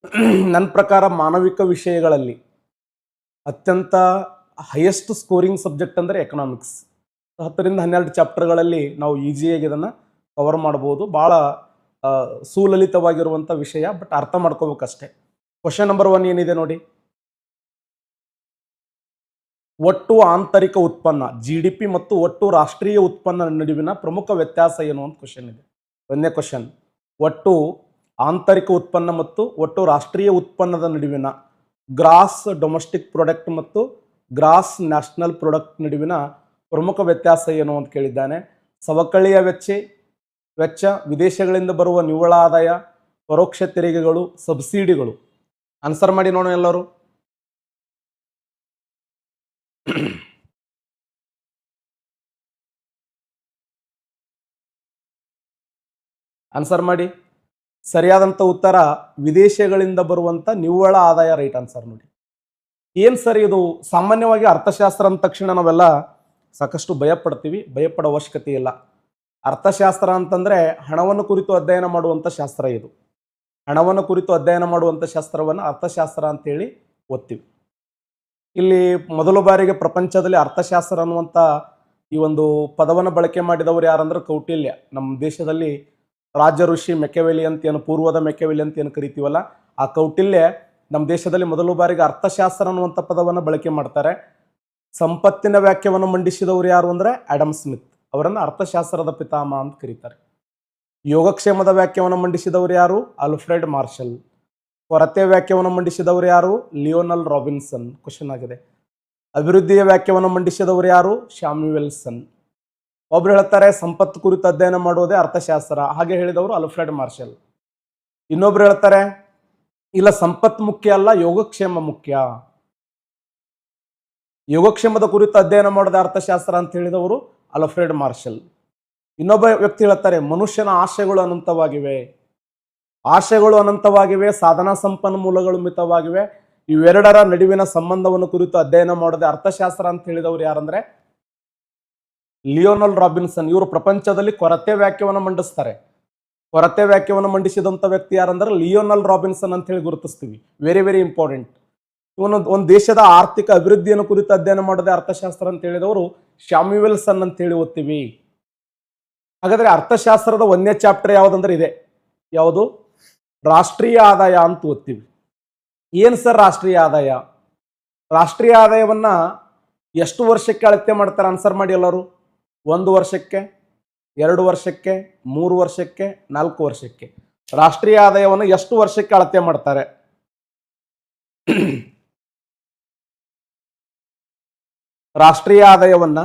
ನನ್ನ ಪ್ರಕಾರ ಮಾನವಿಕ ವಿಷಯಗಳಲ್ಲಿ ಅತ್ಯಂತ ಹೈಯೆಸ್ಟ್ ಸ್ಕೋರಿಂಗ್ ಸಬ್ಜೆಕ್ಟ್ ಅಂದರೆ ಎಕನಾಮಿಕ್ಸ್. 10ರಿಂದ 12 ಚಾಪ್ಟರ್ಗಳಲ್ಲಿ ನಾವು ಈಸಿಯಾಗಿ ಇದನ್ನು ಕವರ್ ಮಾಡ್ಬೋದು. ಭಾಳ ಸುಲಲಿತವಾಗಿರುವಂಥ ವಿಷಯ, ಬಟ್ ಅರ್ಥ ಮಾಡ್ಕೋಬೇಕಷ್ಟೆ. ಕ್ವಶನ್ ನಂಬರ್ 1 ಏನಿದೆ ನೋಡಿ. ಒಟ್ಟು ಆಂತರಿಕ ಉತ್ಪನ್ನ GDP ಮತ್ತು ಒಟ್ಟು ರಾಷ್ಟ್ರೀಯ ಉತ್ಪನ್ನ ನಡುವಿನ ಪ್ರಮುಖ ವ್ಯತ್ಯಾಸ ಏನು ಅಂತ ಕ್ವಶನ್ ಇದೆ. ಒಂದನೇ ಕ್ವಶನ್, ಒಟ್ಟು ಆಂತರಿಕ ಉತ್ಪನ್ನ ಮತ್ತು ಒಟ್ಟು ರಾಷ್ಟ್ರೀಯ ಉತ್ಪನ್ನದ ನಡುವಿನ ಗ್ರಾಸ್ ಡೊಮೆಸ್ಟಿಕ್ ಪ್ರಾಡಕ್ಟ್ ಮತ್ತು ಗ್ರಾಸ್ ನ್ಯಾಷನಲ್ ಪ್ರಾಡಕ್ಟ್ ನಡುವಿನ ಪ್ರಮುಖ ವ್ಯತ್ಯಾಸ ಏನು ಅಂತ ಕೇಳಿದ್ದಾನೆ. ಸವಕಳಿಯ ವೆಚ್ಚ, ವಿದೇಶಗಳಿಂದ ಬರುವ ನಿವ್ವಳ ಆದಾಯ, ಪರೋಕ್ಷ ತೆರಿಗೆಗಳು, ಸಬ್ಸಿಡಿಗಳು. ಆನ್ಸರ್ ಮಾಡಿ ನೋಡೋಣ ಎಲ್ಲರೂ. ಆನ್ಸರ್ ಮಾಡಿ. ಸರಿಯಾದಂಥ ಉತ್ತರ ವಿದೇಶಗಳಿಂದ ಬರುವಂಥ ನಿವ್ವಳ ಆದಾಯ. ರೈಟ್ ಆನ್ಸರ್ ನೋಡಿ. ಏನು ಸರಿ ಇದು? ಸಾಮಾನ್ಯವಾಗಿ ಅರ್ಥಶಾಸ್ತ್ರ ಅಂದ ತಕ್ಷಣ ನಾವೆಲ್ಲ ಸಾಕಷ್ಟು ಭಯಪಡ್ತೀವಿ. ಭಯಪಡೋ ಅವಶ್ಯಕತೆ ಇಲ್ಲ. ಅರ್ಥಶಾಸ್ತ್ರ ಅಂತಂದರೆ ಹಣವನ್ನು ಕುರಿತು ಅಧ್ಯಯನ ಮಾಡುವಂಥ ಶಾಸ್ತ್ರ ಇದು. ಹಣವನ್ನು ಕುರಿತು ಅಧ್ಯಯನ ಮಾಡುವಂಥ ಶಾಸ್ತ್ರವನ್ನು ಅರ್ಥಶಾಸ್ತ್ರ ಅಂತೇಳಿ ಓದ್ತೀವಿ. ಇಲ್ಲಿ ಮೊದಲ ಬಾರಿಗೆ ಪ್ರಪಂಚದಲ್ಲಿ ಅರ್ಥಶಾಸ್ತ್ರ ಅನ್ನುವಂಥ ಈ ಒಂದು ಪದವನ್ನು ಬಳಕೆ ಮಾಡಿದವರು ಯಾರಂದ್ರೆ ಕೌಟಿಲ್ಯ. ನಮ್ಮ ದೇಶದಲ್ಲಿ ರಾಜ ಋಷಿ ಮೆಕೆವೆಲಿ ಅಂತ ಏನು, ಪೂರ್ವದ ಮೆಕೆವೆಲಿ ಅಂತ ಏನು ಕರಿತೀವಲ್ಲ, ಆ ಕೌಟಿಲ್ಯ ನಮ್ಮ ದೇಶದಲ್ಲಿ ಮೊದಲ ಬಾರಿಗೆ ಅರ್ಥಶಾಸ್ತ್ರ ಅನ್ನುವಂಥ ಪದವನ್ನು ಬಳಕೆ ಮಾಡ್ತಾರೆ. ಸಂಪತ್ತಿನ ವ್ಯಾಖ್ಯವನ್ನು ಮಂಡಿಸಿದವರು ಯಾರು ಅಂದರೆ ಆಡಮ್ ಸ್ಮಿತ್. ಅವರನ್ನು ಅರ್ಥಶಾಸ್ತ್ರದ ಪಿತಾಮಹ ಅಂತ ಕರೀತಾರೆ. ಯೋಗಕ್ಷೇಮದ ವ್ಯಾಖ್ಯವನ್ನು ಮಂಡಿಸಿದವರು ಯಾರು? Alfred marshal. ಕೊರತೆ ವ್ಯಾಖ್ಯವನ್ನು ಮಂಡಿಸಿದವರು ಯಾರು? Lionel Robinson. ಕ್ವಶನ್ ಆಗಿದೆ. ಅಭಿವೃದ್ಧಿಯ ವ್ಯಾಖ್ಯವನ್ನು ಮಂಡಿಸಿದವರು ಯಾರು? ಶಾಮ್ಯುವೆಲ್ಸನ್. ಒಬ್ರು ಹೇಳ್ತಾರೆ ಸಂಪತ್ತು ಕುರಿತು ಅಧ್ಯಯನ ಮಾಡುವುದೇ ಅರ್ಥಶಾಸ್ತ್ರ, ಹಾಗೆ ಹೇಳಿದವರು ಆಲ್ಫ್ರೆಡ್ ಮಾರ್ಷಲ್. ಇನ್ನೊಬ್ರು ಹೇಳ್ತಾರೆ ಇಲ್ಲ, ಸಂಪತ್ತು ಮುಖ್ಯ ಅಲ್ಲ, ಯೋಗಕ್ಷೇಮ ಮುಖ್ಯ. ಯೋಗಕ್ಷೇಮದ ಕುರಿತು ಅಧ್ಯಯನ ಮಾಡೋದೇ ಅರ್ಥಶಾಸ್ತ್ರ ಅಂತ ಹೇಳಿದವರು ಆಲ್ಫ್ರೆಡ್ ಮಾರ್ಷಲ್. ಇನ್ನೊಬ್ಬ ವ್ಯಕ್ತಿ ಹೇಳ್ತಾರೆ ಮನುಷ್ಯನ ಆಶೆಗಳು ಅನಂತವಾಗಿವೆ, ಆಶೆಗಳು ಅನಂತವಾಗಿವೆ, ಸಾಧನಾ ಸಂಪನ್ಮೂಲಗಳು ಮಿತವಾಗಿವೆ. ಇವೆರಡರ ನಡುವಿನ ಸಂಬಂಧವನ್ನು ಕುರಿತು ಅಧ್ಯಯನ ಮಾಡೋದೇ ಅರ್ಥಶಾಸ್ತ್ರ ಅಂತ ಹೇಳಿದವರು ಯಾರಂದ್ರೆ ಲಿಯೋನಲ್ ರಾಬಿನ್ಸನ್. ಇವರು ಪ್ರಪಂಚದಲ್ಲಿ ಕೊರತೆ ವ್ಯಾಖ್ಯವನ್ನು ಮಂಡಿಸ್ತಾರೆ. ಕೊರತೆ ವ್ಯಾಖ್ಯವನ್ನು ಮಂಡಿಸಿದಂಥ ವ್ಯಕ್ತಿ ಯಾರಂದ್ರೆ ಲಿಯೋನಲ್ ರಾಬಿನ್ಸನ್ ಅಂತ ಹೇಳಿ ಗುರುತಿಸ್ತೀವಿ. Very very important. ಇವನು ಒಂದು ದೇಶದ ಆರ್ಥಿಕ ಅಭಿವೃದ್ಧಿಯನ್ನು ಕುರಿತು ಅಧ್ಯಯನ ಮಾಡೋದೇ ಅರ್ಥಶಾಸ್ತ್ರ ಅಂತ ಹೇಳಿದವರು ಶಾಮ್ಯುವೆಲ್ಸನ್ ಅಂತ ಹೇಳಿ ಓದ್ತೀವಿ. ಹಾಗಾದ್ರೆ ಅರ್ಥಶಾಸ್ತ್ರದ 1ನೇ ಚಾಪ್ಟರ್ ಯಾವುದಂದ್ರೆ ಇದೆ. ಯಾವುದು? ರಾಷ್ಟ್ರೀಯ ಆದಾಯ ಅಂತ ಓದ್ತೀವಿ. ಏನು ಸರ್ ರಾಷ್ಟ್ರೀಯ ಆದಾಯ? ರಾಷ್ಟ್ರೀಯ ಆದಾಯವನ್ನ ಎಷ್ಟು ವರ್ಷಕ್ಕೆ ಅಳತೆ ಮಾಡ್ತಾರೆ? ಆನ್ಸರ್ ಮಾಡಿ ಎಲ್ಲರೂ. 1 ವರ್ಷಕ್ಕೆ, 2 ವರ್ಷಕ್ಕೆ, 3 ವರ್ಷಕ್ಕೆ, 4 ವರ್ಷಕ್ಕೆ. ರಾಷ್ಟ್ರೀಯ ಆದಾಯವನ್ನು ಎಷ್ಟು ವರ್ಷಕ್ಕೆ ಅಳತೆ ಮಾಡ್ತಾರೆ? ರಾಷ್ಟ್ರೀಯ ಆದಾಯವನ್ನ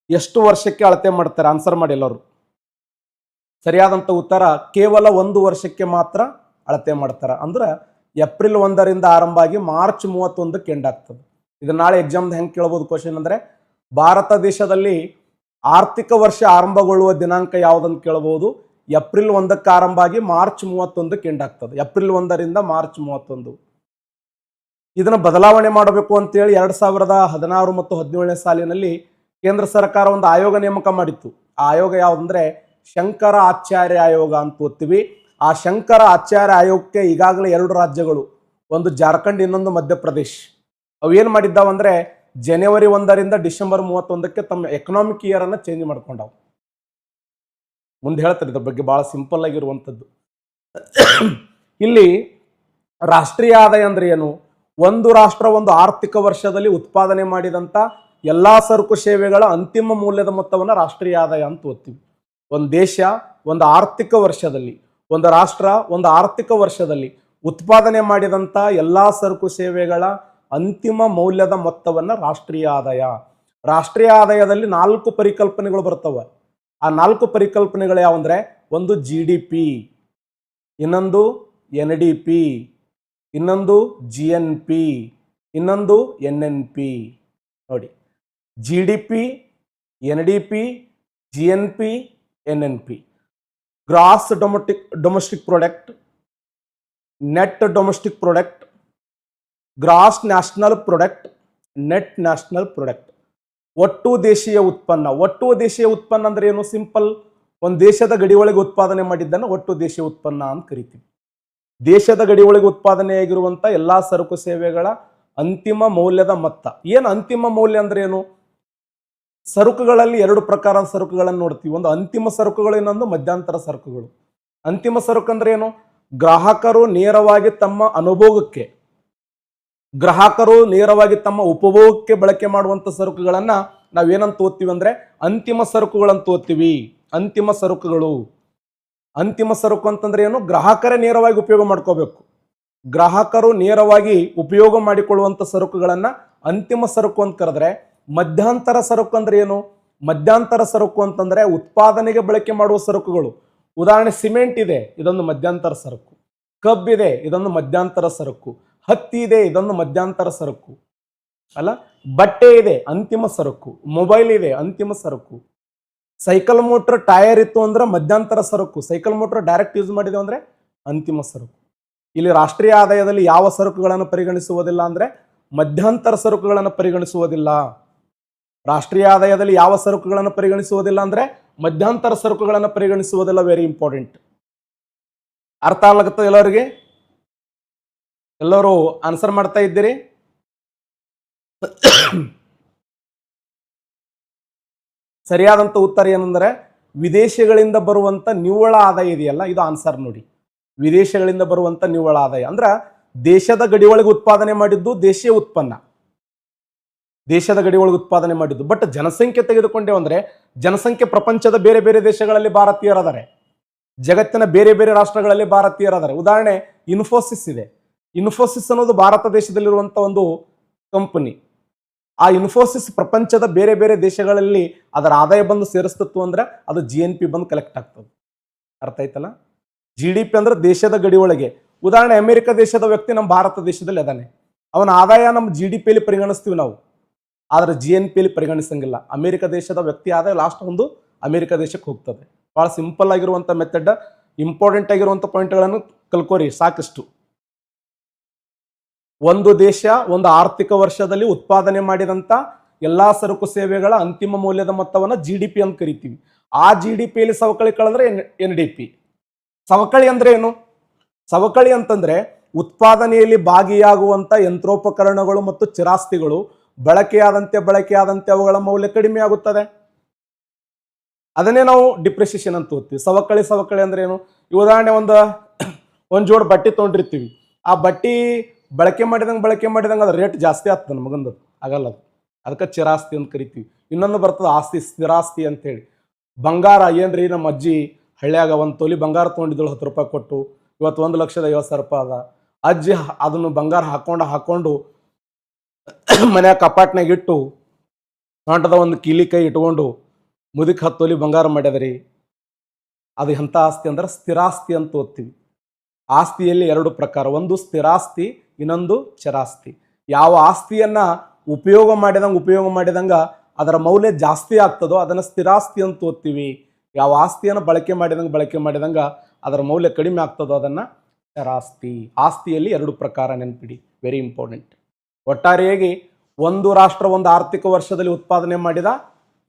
ಎಷ್ಟು ವರ್ಷಕ್ಕೆ ಅಳತೆ ಮಾಡ್ತಾರೆ? ಆನ್ಸರ್ ಮಾಡಿ ಎಲ್ಲರೂ. ಸರಿಯಾದಂಥ ಉತ್ತರ ಕೇವಲ 1 ವರ್ಷಕ್ಕೆ ಮಾತ್ರ ಅಳತೆ ಮಾಡ್ತಾರೆ. ಅಂದ್ರೆ ಏಪ್ರಿಲ್ 1ರಿಂದ ಆರಂಭ ಆಗಿ ಮಾರ್ಚ್ 31ಕ್ಕೆ ಎಂಡ್ ಆಗ್ತದೆ. ಇದು ನಾಳೆ ಎಕ್ಸಾಮ್ದು ಹೆಂಗೆ ಕೇಳ್ಬೋದು ಕ್ವಶನ್ ಅಂದರೆ, ಭಾರತ ದೇಶದಲ್ಲಿ ಆರ್ಥಿಕ ವರ್ಷ ಆರಂಭಗೊಳ್ಳುವ ದಿನಾಂಕ ಯಾವುದಂತ ಕೇಳಬಹುದು. ಏಪ್ರಿಲ್ 1ಕ್ಕೆ ಆರಂಭ ಆಗಿ ಮಾರ್ಚ್ 31ಕ್ಕೆ ಎಂಡ್ ಆಗ್ತದೆ. ಏಪ್ರಿಲ್ 1ರಿಂದ ಮಾರ್ಚ್ 31. ಇದನ್ನು ಬದಲಾವಣೆ ಮಾಡಬೇಕು ಅಂತೇಳಿ 2016 ಮತ್ತು 17ನೇ ಸಾಲಿನಲ್ಲಿ ಕೇಂದ್ರ ಸರ್ಕಾರ ಒಂದು ಆಯೋಗ ನೇಮಕ ಮಾಡಿತ್ತು. ಆ ಆಯೋಗ ಯಾವುದಂದ್ರೆ ಶಂಕರ ಆಚಾರ್ಯ ಆಯೋಗ ಅಂತ ಓದ್ತೀವಿ. ಆ ಶಂಕರ ಆಚಾರ್ಯ ಆಯೋಗಕ್ಕೆ ಈಗಾಗಲೇ 2 ರಾಜ್ಯಗಳು, ಒಂದು ಜಾರ್ಖಂಡ್, ಇನ್ನೊಂದು ಮಧ್ಯಪ್ರದೇಶ್, ಅವು ಏನು ಮಾಡಿದ್ದಾವಂದ್ರೆ ಜನವರಿ 1ರಿಂದ ಡಿಸೆಂಬರ್ 31ಕ್ಕೆ ತಮ್ಮ ಎಕನಾಮಿಕ್ ಇಯರ್ ಅನ್ನು ಚೇಂಜ್ ಮಾಡ್ಕೊಂಡವು. ಮುಂದೆ ಹೇಳ್ತಾರೆ ಇದ್ರ ಬಗ್ಗೆ, ಬಹಳ ಸಿಂಪಲ್ ಆಗಿರುವಂಥದ್ದು. ಇಲ್ಲಿ ರಾಷ್ಟ್ರೀಯ ಆದಾಯ ಅಂದ್ರೆ ಏನು? ಒಂದು ರಾಷ್ಟ್ರ ಒಂದು ಆರ್ಥಿಕ ವರ್ಷದಲ್ಲಿ ಉತ್ಪಾದನೆ ಮಾಡಿದಂಥ ಎಲ್ಲಾ ಸರಕು ಸೇವೆಗಳ ಅಂತಿಮ ಮೂಲ್ಯದ ಮೊತ್ತವನ್ನು ರಾಷ್ಟ್ರೀಯ ಆದಾಯ ಅಂತ ಓದ್ತೀವಿ. ಒಂದು ದೇಶ ಒಂದು ಆರ್ಥಿಕ ವರ್ಷದಲ್ಲಿ, ಒಂದು ರಾಷ್ಟ್ರ ಒಂದು ಆರ್ಥಿಕ ವರ್ಷದಲ್ಲಿ ಉತ್ಪಾದನೆ ಮಾಡಿದಂಥ ಎಲ್ಲಾ ಸರಕು ಸೇವೆಗಳ ಅಂತಿಮ ಮೌಲ್ಯದ ಮೊತ್ತವನ್ನು ರಾಷ್ಟ್ರೀಯ ಆದಾಯ. ರಾಷ್ಟ್ರೀಯ ಆದಾಯದಲ್ಲಿ 4 ಪರಿಕಲ್ಪನೆಗಳು ಬರ್ತವೆ. ಆ 4 ಪರಿಕಲ್ಪನೆಗಳು ಯಾವಂದ್ರೆ, ಒಂದು GDP, ಇನ್ನೊಂದು NDP, ಇನ್ನೊಂದು GNP, ಇನ್ನೊಂದು NNP. ನೋಡಿ, GDP, NDP, GNP, NNP. Gross domestic product, net domestic product, gross national product, net national product. ಒಟ್ಟು ದೇಶೀಯ ಉತ್ಪನ್ನ. ಒಟ್ಟು ದೇಶೀಯ ಉತ್ಪನ್ನ ಅಂದ್ರೆ ಏನು? ಸಿಂಪಲ್, ಒಂದು ದೇಶದ ಗಡಿ ಒಳಗೆ ಉತ್ಪಾದನೆ ಮಾಡಿದ್ದನ್ನು ಒಟ್ಟು ದೇಶೀಯ ಉತ್ಪನ್ನ ಅಂತ ಕರಿತೀವಿ. ದೇಶದ ಗಡಿಯೊಳಗೆ ಉತ್ಪಾದನೆಯಾಗಿರುವಂಥ ಎಲ್ಲಾ ಸರಕು ಸೇವೆಗಳ ಅಂತಿಮ ಮೌಲ್ಯದ ಮೊತ್ತ. ಏನು ಅಂತಿಮ ಮೌಲ್ಯ ಅಂದ್ರೆ ಏನು? ಸರಕುಗಳಲ್ಲಿ ಎರಡು ಪ್ರಕಾರದ ಸರಕುಗಳನ್ನು ನೋಡ್ತೀವಿ. ಒಂದು ಅಂತಿಮ ಸರಕುಗಳು, ಇನ್ನೊಂದು ಮಧ್ಯಂತರ ಸರಕುಗಳು. ಅಂತಿಮ ಸರಕು ಅಂದ್ರೆ ಏನು? ಗ್ರಾಹಕರು ನೇರವಾಗಿ ತಮ್ಮ ಅನುಭೋಗಕ್ಕೆ, ಗ್ರಾಹಕರು ನೇರವಾಗಿ ತಮ್ಮ ಉಪಭೋಗಕ್ಕೆ ಬಳಕೆ ಮಾಡುವಂತ ಸರಕುಗಳನ್ನ ನಾವೇನಂತ ಓದ್ತೀವಿ ಅಂದ್ರೆ ಅಂತಿಮ ಸರಕುಗಳಂತ ಓದ್ತೀವಿ. ಅಂತಿಮ ಸರಕುಗಳು. ಅಂತಿಮ ಸರಕು ಅಂತಂದ್ರೆ ಏನು? ಗ್ರಾಹಕರೇ ನೇರವಾಗಿ ಉಪಯೋಗ ಮಾಡ್ಕೋಬೇಕು. ಗ್ರಾಹಕರು ನೇರವಾಗಿ ಉಪಯೋಗ ಮಾಡಿಕೊಳ್ಳುವಂತ ಸರಕುಗಳನ್ನ ಅಂತಿಮ ಸರಕು ಅಂತ ಕರೆದ್ರೆ, ಮಧ್ಯಂತರ ಸರಕು ಅಂದ್ರೆ ಏನು? ಮಧ್ಯಂತರ ಸರಕು ಅಂತಂದ್ರೆ ಉತ್ಪಾದನೆಗೆ ಬಳಕೆ ಮಾಡುವ ಸರಕುಗಳು. ಉದಾಹರಣೆ, ಸಿಮೆಂಟ್ ಇದೆ, ಇದೊಂದು ಮಧ್ಯಂತರ ಸರಕು. ಕಬ್ಬಿದೆ, ಇದೊಂದು ಮಧ್ಯಂತರ ಸರಕು. ಹತ್ತಿ ಇದೆ, ಇದೊಂದು ಮಧ್ಯಂತರ ಸರಕು ಅಲ್ಲ. ಬಟ್ಟೆ ಇದೆ, ಅಂತಿಮ ಸರಕು. ಮೊಬೈಲ್ ಇದೆ, ಅಂತಿಮ ಸರಕು. ಸೈಕಲ್ ಮೋಟರ್ ಟೈರ್ ಇತ್ತು ಅಂದ್ರೆ ಮಧ್ಯಂತರ ಸರಕು. ಸೈಕಲ್ ಮೋಟರ್ ಡೈರೆಕ್ಟ್ ಯೂಸ್ ಮಾಡಿದೆ ಅಂದ್ರೆ ಅಂತಿಮ ಸರಕು. ಇಲ್ಲಿ ರಾಷ್ಟ್ರೀಯ ಆದಾಯದಲ್ಲಿ ಯಾವ ಸರಕುಗಳನ್ನು ಪರಿಗಣಿಸುವುದಿಲ್ಲ ಅಂದ್ರೆ ಮಧ್ಯಂತರ ಸರಕುಗಳನ್ನು ಪರಿಗಣಿಸುವುದಿಲ್ಲ. ರಾಷ್ಟ್ರೀಯ ಆದಾಯದಲ್ಲಿ ಯಾವ ಸರಕುಗಳನ್ನು ಪರಿಗಣಿಸುವುದಿಲ್ಲ ಅಂದ್ರೆ ಮಧ್ಯಂತರ ಸರಕುಗಳನ್ನು ಪರಿಗಣಿಸುವುದಿಲ್ಲ. Very important. ಅರ್ಥ ಆಗ್ಲತ್ತ ಎಲ್ಲರಿಗೆ? ಎಲ್ಲರೂ ಆನ್ಸರ್ ಮಾಡ್ತಾ ಇದ್ದೀರಿ? ಸರಿಯಾದಂತ ಉತ್ತರ ಏನಂದ್ರೆ ವಿದೇಶಗಳಿಂದ ಬರುವಂತ ನಿವ್ವಳ ಆದಾಯ ಇದೆಯಲ್ಲ, ಇದು ಆನ್ಸರ್ ನೋಡಿ. ವಿದೇಶಗಳಿಂದ ಬರುವಂತ ನಿವ್ವಳ ಆದಾಯ ಅಂದ್ರ ದೇಶದ ಗಡಿಯೊಳಗೆ ಉತ್ಪಾದನೆ ಮಾಡಿದ್ದು ದೇಶೀಯ ಉತ್ಪನ್ನ, ದೇಶದ ಗಡಿಯೊಳಗೆ ಉತ್ಪಾದನೆ ಮಾಡಿದ್ದು. ಬಟ್ ಜನಸಂಖ್ಯೆ ತೆಗೆದುಕೊಂಡೇವು ಅಂದ್ರೆ ಜನಸಂಖ್ಯೆ ಪ್ರಪಂಚದ ಬೇರೆ ಬೇರೆ ದೇಶಗಳಲ್ಲಿ ಭಾರತೀಯರದಾರೆ, ಜಗತ್ತಿನ ಬೇರೆ ಬೇರೆ ರಾಷ್ಟ್ರಗಳಲ್ಲಿ ಭಾರತೀಯರದಾರೆ. ಉದಾಹರಣೆ, ಇನ್ಫೋಸಿಸ್ ಇದೆ. ಇನ್ಫೋಸಿಸ್ ಅನ್ನೋದು ಭಾರತ ದೇಶದಲ್ಲಿರುವಂತ ಒಂದು ಕಂಪನಿ. ಆ ಇನ್ಫೋಸಿಸ್ ಪ್ರಪಂಚದ ಬೇರೆ ಬೇರೆ ದೇಶಗಳಲ್ಲಿ ಅದರ ಆದಾಯ ಬಂದು ಸೇರಿಸ್ತಿತ್ತು ಅಂದ್ರೆ ಅದು GNP ಬಂದು ಕಲೆಕ್ಟ್ ಆಗ್ತದೆ. ಅರ್ಥ ಆಯ್ತಲ್ಲ? GDP ಅಂದ್ರೆ ದೇಶದ ಗಡಿಯೊಳಗೆ. ಉದಾಹರಣೆ, ಅಮೆರಿಕ ದೇಶದ ವ್ಯಕ್ತಿ ನಮ್ಮ ಭಾರತ ದೇಶದಲ್ಲಿ ಅದಾನೆ, ಅವನ ಆದಾಯ ನಮ್ಮ GDPಯಲ್ಲಿ ಪರಿಗಣಿಸ್ತೀವಿ ನಾವು, ಆದ್ರೆ GNPಯಲ್ಲಿ ಪರಿಗಣಿಸಂಗಿಲ್ಲ. ಅಮೆರಿಕ ದೇಶದ ವ್ಯಕ್ತಿ ಆದಾಯ ಲಾಸ್ಟ್ ಒಂದು ಅಮೆರಿಕ ದೇಶಕ್ಕೆ ಹೋಗ್ತದೆ. ಬಹಳ ಸಿಂಪಲ್ ಆಗಿರುವಂತ ಮೆಥಡ್, ಇಂಪಾರ್ಟೆಂಟ್ ಆಗಿರುವಂತ ಪಾಯಿಂಟ್ಗಳನ್ನು ಕಲ್ಕೋರಿ ಸಾಕಷ್ಟು. ಒಂದು ದೇಶ ಒಂದು ಆರ್ಥಿಕ ವರ್ಷದಲ್ಲಿ ಉತ್ಪಾದನೆ ಮಾಡಿದಂತ ಎಲ್ಲಾ ಸರಕು ಸೇವೆಗಳ ಅಂತಿಮ ಮೌಲ್ಯದ ಮೊತ್ತವನ್ನ GDP ಅಂತ ಕರಿತೀವಿ. ಆ GDPಯಲ್ಲಿ ಸವಕಳಿ ಕಳೆದ್ರೆ NDP. ಸವಕಳಿ ಅಂದ್ರೆ ಏನು? ಸವಕಳಿ ಅಂತಂದ್ರೆ ಉತ್ಪಾದನೆಯಲ್ಲಿ ಭಾಗಿಯಾಗುವಂತ ಯಂತ್ರೋಪಕರಣಗಳು ಮತ್ತು ಚಿರಾಸ್ತಿಗಳು ಬಳಕೆಯಾದಂತೆ ಅವುಗಳ ಮೌಲ್ಯ ಕಡಿಮೆ ಆಗುತ್ತದೆ. ಅದನ್ನೇ ನಾವು ಡಿಪ್ರಿಸಿಯೇಷನ್ ಅಂತ ಓದ್ತೀವಿ. ಸವಕಳಿ ಅಂದ್ರೆ ಏನು? ಈ ಉದಾಹರಣೆ, ಒಂದ್ ಜೋಡ್ ಬಟ್ಟೆ ತೊಗೊಂಡಿರ್ತೀವಿ, ಆ ಬಟ್ಟಿ ಬಳಕೆ ಮಾಡಿದಂಗೆ ಅದ್ರ ರೇಟ್ ಜಾಸ್ತಿ ಆಗ್ತದೆ, ನಮಗೊಂದು ಆಗಲ್ಲ ಅದು, ಅದಕ್ಕೆ ಚಿರಾಸ್ತಿ ಅಂತ ಕರಿತೀವಿ. ಇನ್ನೊಂದು ಬರ್ತದೆ ಆಸ್ತಿ, ಸ್ಥಿರಾಸ್ತಿ ಅಂತೇಳಿ. ಬಂಗಾರ ಏನ್ರಿ, ನಮ್ಮ ಅಜ್ಜಿ ಹಳ್ಳಿಯಾಗ ಒಂದು ತೊಲಿ ಬಂಗಾರ ತೊಗೊಂಡಿದ್ದಳು 10 ರೂಪಾಯಿ ಕೊಟ್ಟು, ಇವತ್ತು 1,50,000 ಅದ. ಅಜ್ಜಿ ಅದನ್ನು ಬಂಗಾರ ಹಾಕೊಂಡು ಮನ್ಯಾಗ ಕಪಾಟ್ನಾಗ ಇಟ್ಟು ಸೊಂಟದ ಒಂದು ಕೀಲಿ ಕೈ ಇಟ್ಕೊಂಡು ಮುದಿಕ್ 10 ತೊಲಿ ಬಂಗಾರ ಮಾಡ್ಯದ್ರಿ. ಅದು ಎಂಥ ಆಸ್ತಿ ಅಂದ್ರೆ ಸ್ಥಿರಾಸ್ತಿ ಅಂತ ಓದ್ತೀವಿ. ಆಸ್ತಿಯಲ್ಲಿ 2 ಪ್ರಕಾರ, ಒಂದು ಸ್ಥಿರಾಸ್ತಿ, ಇನ್ನೊಂದು ಚರಾಸ್ತಿ. ಯಾವ ಆಸ್ತಿಯನ್ನ ಉಪಯೋಗ ಮಾಡಿದಂಗ ಅದರ ಮೌಲ್ಯ ಜಾಸ್ತಿ ಆಗ್ತದೋ ಅದನ್ನ ಸ್ಥಿರಾಸ್ತಿ ಅಂತ ಓದ್ತೀವಿ. ಯಾವ ಆಸ್ತಿಯನ್ನು ಬಳಕೆ ಮಾಡಿದಂಗ ಅದರ ಮೌಲ್ಯ ಕಡಿಮೆ ಆಗ್ತದೋ ಅದನ್ನ ಚರಾಸ್ತಿ. ಆಸ್ತಿಯಲ್ಲಿ 2 ಪ್ರಕಾರ, ನೆನ್ಪಿಡಿ, ವೆರಿ ಇಂಪಾರ್ಟೆಂಟ್. ಒಟ್ಟಾರೆಯಾಗಿ ಒಂದು ರಾಷ್ಟ್ರ ಒಂದು ಆರ್ಥಿಕ ವರ್ಷದಲ್ಲಿ ಉತ್ಪಾದನೆ ಮಾಡಿದ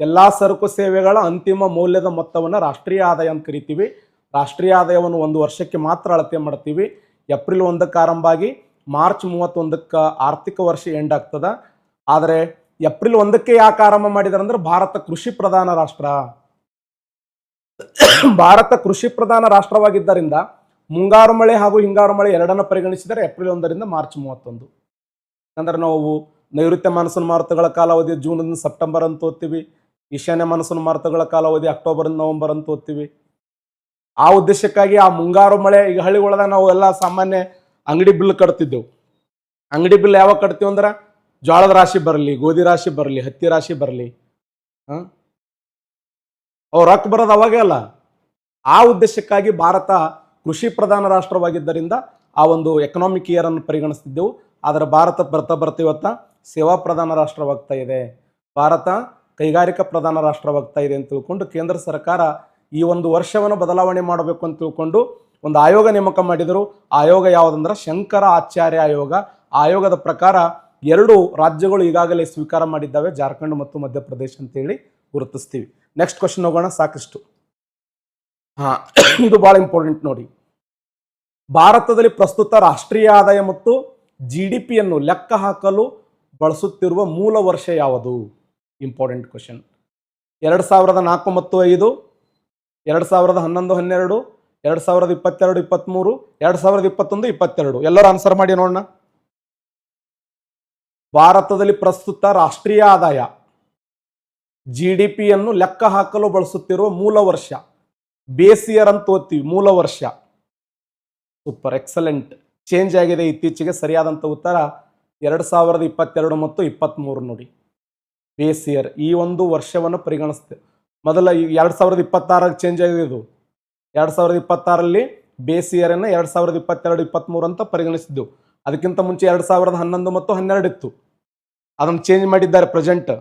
ಎಲ್ಲಾ ಸರಕು ಸೇವೆಗಳ ಅಂತಿಮ ಮೌಲ್ಯದ ಮೊತ್ತವನ್ನು ರಾಷ್ಟ್ರೀಯ ಆದಾಯ ಅಂತ ಕರಿತೀವಿ. ರಾಷ್ಟ್ರೀಯ ಆದಾಯವನ್ನು 1 ವರ್ಷಕ್ಕೆ ಮಾತ್ರ ಅಳತೆ ಮಾಡ್ತೀವಿ. ಏಪ್ರಿಲ್ 1ಕ್ಕೆ ಆರಂಭ ಆಗಿ ಮಾರ್ಚ್ 31ಕ್ಕೆ ಆರ್ಥಿಕ ವರ್ಷ ಎಂಡ್ ಆಗ್ತದ. ಆದರೆ ಏಪ್ರಿಲ್ 1ಕ್ಕೆ ಯಾಕೆ ಆರಂಭ ಮಾಡಿದಾರೆ ಅಂದ್ರೆ ಭಾರತ ಕೃಷಿ ಪ್ರಧಾನ ರಾಷ್ಟ್ರ. ಭಾರತ ಕೃಷಿ ಪ್ರಧಾನ ರಾಷ್ಟ್ರವಾಗಿದ್ದರಿಂದ ಮುಂಗಾರು ಮಳೆ ಹಾಗೂ ಹಿಂಗಾರು ಮಳೆ ಎರಡನ್ನ ಪರಿಗಣಿಸಿದರೆ ಏಪ್ರಿಲ್ 1ರಿಂದ ಮಾರ್ಚ್ 31. ಅಂದ್ರೆ ನಾವು ನೈಋತ್ಯ ಮಾನ್ಸೂನ್ ಮಾರುತಗಳ ಕಾಲಾವಧಿ ಜೂನ್ನಿಂದ ಸೆಪ್ಟೆಂಬರ್ ಅಂತ ಓದ್ತೀವಿ. ಈಶಾನ್ಯ ಮಾನ್ಸೂನ್ ಮಾರುತಗಳ ಕಾಲಾವಧಿ ಅಕ್ಟೋಬರ್ನಿಂದ ನವೆಂಬರ್ ಅಂತ ಓದ್ತೀವಿ. ಆ ಉದ್ದೇಶಕ್ಕಾಗಿ ಆ ಮುಂಗಾರು ಮಳೆ, ಈಗ ಹಳ್ಳಿಗಳದಾಗ ನಾವು ಎಲ್ಲ ಸಾಮಾನ್ಯ ಅಂಗಡಿ ಬಿಲ್ ಕಟ್ತಿದ್ದೆವು. ಅಂಗಡಿ ಬಿಲ್ ಯಾವಾಗ ಕಟ್ತೀವಿ ಅಂದ್ರೆ ಜೋಳದ ರಾಶಿ ಬರಲಿ, ಗೋಧಿ ರಾಶಿ ಬರಲಿ, ಹತ್ತಿ ರಾಶಿ ಬರಲಿ, ಅವ್ರು ರೊಕ್ಕ ಬರೋದು ಅವಾಗೇ ಅಲ್ಲ. ಆ ಉದ್ದೇಶಕ್ಕಾಗಿ ಭಾರತ ಕೃಷಿ ಪ್ರಧಾನ ರಾಷ್ಟ್ರವಾಗಿದ್ದರಿಂದ ಆ ಒಂದು ಎಕನಾಮಿಕ್ ಇಯರ್ ಅನ್ನು ಪರಿಗಣಿಸ್ತಿದ್ದೆವು. ಆದರೆ ಭಾರತ ಬರ್ತಾ ಇವತ್ತ ಸೇವಾ ಪ್ರಧಾನ ರಾಷ್ಟ್ರವಾಗ್ತಾ ಇದೆ, ಭಾರತ ಕೈಗಾರಿಕಾ ಪ್ರಧಾನ ರಾಷ್ಟ್ರವಾಗ್ತಾ ಇದೆ ಅಂತ ತಿಳ್ಕೊಂಡು ಕೇಂದ್ರ ಸರ್ಕಾರ ಈ ಒಂದು ವರ್ಷವನ್ನು ಬದಲಾವಣೆ ಮಾಡಬೇಕು ಅಂತ ತಿಳ್ಕೊಂಡು ಒಂದು ಆಯೋಗ ನೇಮಕ ಮಾಡಿದರು. ಆಯೋಗ ಯಾವುದಂದ್ರೆ ಶಂಕರ ಆಚಾರ್ಯ ಆಯೋಗ. ಆಯೋಗದ ಪ್ರಕಾರ 2 ರಾಜ್ಯಗಳು ಈಗಾಗಲೇ ಸ್ವೀಕಾರ ಮಾಡಿದ್ದಾವೆ, ಜಾರ್ಖಂಡ್ ಮತ್ತು ಮಧ್ಯಪ್ರದೇಶ ಅಂತೇಳಿ ಗುರುತಿಸ್ತೀವಿ. ನೆಕ್ಸ್ಟ್ ಕ್ವಶನ್ ಹೋಗೋಣ. ಸಾಕಷ್ಟು ಇದು ಬಹಳ ಇಂಪಾರ್ಟೆಂಟ್ ನೋಡಿ. ಭಾರತದಲ್ಲಿ ಪ್ರಸ್ತುತ ರಾಷ್ಟ್ರೀಯ ಆದಾಯ ಮತ್ತು GDPಯನ್ನು ಲೆಕ್ಕ ಹಾಕಲು ಬಳಸುತ್ತಿರುವ ಮೂಲ ವರ್ಷ ಯಾವುದು? Important question. 2004 ಮತ್ತು 5, 2011 12, 2022 23, 2021 22. ಎಲ್ಲರೂ ಆನ್ಸರ್ ಮಾಡಿ ನೋಡೋಣ. ಭಾರತದಲ್ಲಿ ಪ್ರಸ್ತುತ ರಾಷ್ಟ್ರೀಯ ಆದಾಯ GDPಯನ್ನು ಲೆಕ್ಕ ಹಾಕಲು ಬಳಸುತ್ತಿರುವ ಮೂಲ ವರ್ಷ, ಬೇಸ್ ಇಯರ್ ಅಂತ ಓದ್ತೀವಿ, ಮೂಲ ವರ್ಷ. Super, excellent. ಚೇಂಜ್ ಆಗಿದೆ ಇತ್ತೀಚೆಗೆ. ಸರಿಯಾದಂಥ ಉತ್ತರ 2022 ಮತ್ತು 23 ನೋಡಿ. ಬೇಸ್ ಇಯರ್ ಈ ಒಂದು ವರ್ಷವನ್ನು ಪರಿಗಣಿಸ್ತೇವೆ. ಮೊದಲ 2026 ಚೇಂಜ್ ಆಗಿದೆ. ಇದು 2026 ಬೇಸ್ ಇಯರ್ ಅನ್ನು 2022 23 ಅಂತ ಪರಿಗಣಿಸಿದ್ದೆವು. ಅದಕ್ಕಿಂತ ಮುಂಚೆ 2011 ಮತ್ತು 12 ಇತ್ತು. ಅದನ್ನು ಚೇಂಜ್ ಮಾಡಿದ್ದಾರೆ ಪ್ರೆಸೆಂಟ್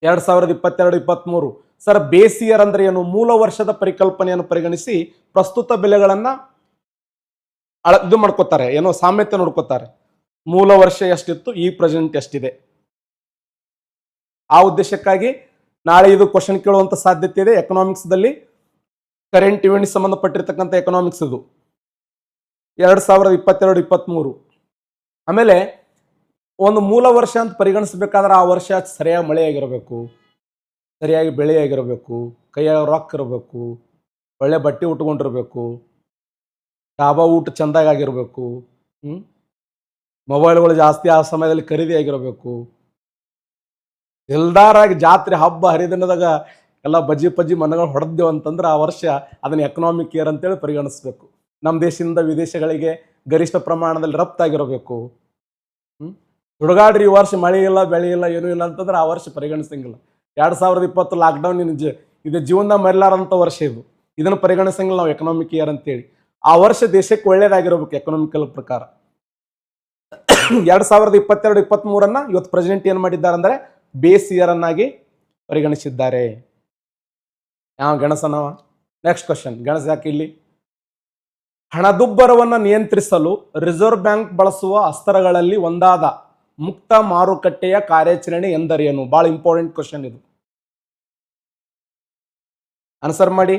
2022 23. ಸರ್, ಬೇಸ್ ಇಯರ್ ಅಂದ್ರೆ ಏನು? ಮೂಲ ವರ್ಷದ ಪರಿಕಲ್ಪನೆಯನ್ನು ಪರಿಗಣಿಸಿ ಪ್ರಸ್ತುತ ಬೆಲೆಗಳನ್ನ ಇದು ಮಾಡ್ಕೋತಾರೆ, ಏನೋ ಸಾಮ್ಯತೆ ನೋಡ್ಕೋತಾರೆ. ಮೂಲ ವರ್ಷ ಎಷ್ಟಿತ್ತು, ಈ ಪ್ರೆಸೆಂಟ್ ಎಷ್ಟಿದೆ. ಆ ಉದ್ದೇಶಕ್ಕಾಗಿ ನಾಳೆ ಇದು ಕ್ವಶನ್ ಕೇಳುವಂತ ಸಾಧ್ಯತೆ ಇದೆ. ಎಕನಾಮಿಕ್ಸ್ದಲ್ಲಿ ಕರೆಂಟ್ ಇವೆಂಟ್ ಸಂಬಂಧಪಟ್ಟಿರ್ತಕ್ಕಂಥ ಎಕನಾಮಿಕ್ಸ್ ಇದು 2022 23. ಆಮೇಲೆ ಒಂದು ಮೂಲ ವರ್ಷ ಅಂತ ಪರಿಗಣಿಸಬೇಕಾದ್ರೆ ಆ ವರ್ಷ ಸರಿಯಾಗಿ ಮಳೆ ಆಗಿರಬೇಕು, ಸರಿಯಾಗಿ ಬೆಳೆ ಆಗಿರಬೇಕು, ಕೈಯಾಗ ರೊಕ್ಕ ಇರಬೇಕು, ಒಳ್ಳೆ ಬಟ್ಟೆ ಉಟ್ಕೊಂಡಿರ್ಬೇಕು, ಡಾಬಾ ಊಟ ಚೆಂದಾಗಿರ್ಬೇಕು, ಮೊಬೈಲ್ಗಳು ಜಾಸ್ತಿ ಆ ಸಮಯದಲ್ಲಿ ಖರೀದಿ ಆಗಿರಬೇಕು, ಎಲ್ದಾರಾಗಿ ಜಾತ್ರೆ ಹಬ್ಬ ಹರಿದಿನದಾಗ ಎಲ್ಲ ಬಜ್ಜಿ ಪಜ್ಜಿ ಮನೆಗಳು ಹೊಡೆದೇವು ಅಂತಂದ್ರೆ ಆ ವರ್ಷ ಅದನ್ನ ಎಕನಾಮಿಕ್ ಇಯರ್ ಅಂತೇಳಿ ಪರಿಗಣಿಸ್ಬೇಕು. ನಮ್ಮ ದೇಶದಿಂದ ವಿದೇಶಗಳಿಗೆ ಗರಿಷ್ಠ ಪ್ರಮಾಣದಲ್ಲಿ ರಫ್ತಾಗಿರಬೇಕು. ಹುಡುಗಾಡ್ರಿ ಈ ವರ್ಷ ಮಳೆ ಇಲ್ಲ, ಬೆಳೆ ಇಲ್ಲ, ಏನೂ ಇಲ್ಲ ಅಂತಂದ್ರೆ ಆ ವರ್ಷ ಪರಿಗಣಿಸಂಗಿಲ್ಲ. 2020 ಲಾಕ್ಡೌನ್ ಇದು ಜೀವನದಾಗ ಮರಿಲಾರಂಥ ವರ್ಷ ಇದು. ಇದನ್ನು ಪರಿಗಣಿಸಂಗಿಲ್ಲ ನಾವು ಎಕನಾಮಿಕ್ ಇಯರ್ ಅಂತೇಳಿ. ಆ ವರ್ಷ ದೇಶಕ್ಕೆ ಒಳ್ಳೇದಾಗಿರ್ಬೇಕು ಎಕನಾಮಿಕಲ್ ಪ್ರಕಾರ. 2022 23 ಇವತ್ತು ಪ್ರೆಸಿಡೆಂಟ್ ಏನ್ ಮಾಡಿದ್ದಾರೆ ಅಂದ್ರೆ ಬೇಸ್ ಇಯರ್ ಅನ್ನಾಗಿ ಪರಿಗಣಿಸಿದ್ದಾರೆ. ಯಾವ ಗೆಣಸನವ? ನೆಕ್ಸ್ಟ್ ಕ್ವಶನ್, ಗೆಣಸ ಯಾಕೆ ಇಲ್ಲಿ? ಹಣದುಬ್ಬರವನ್ನು ನಿಯಂತ್ರಿಸಲು ರಿಸರ್ವ್ ಬ್ಯಾಂಕ್ ಬಳಸುವ ಅಸ್ತ್ರಗಳಲ್ಲಿ ಒಂದಾದ ಮುಕ್ತ ಮಾರುಕಟ್ಟೆಯ ಕಾರ್ಯಾಚರಣೆ ಎಂದರೇನು? ಬಹಳ ಇಂಪಾರ್ಟೆಂಟ್ ಕ್ವಶನ್ ಇದು. ಆನ್ಸರ್ ಮಾಡಿ.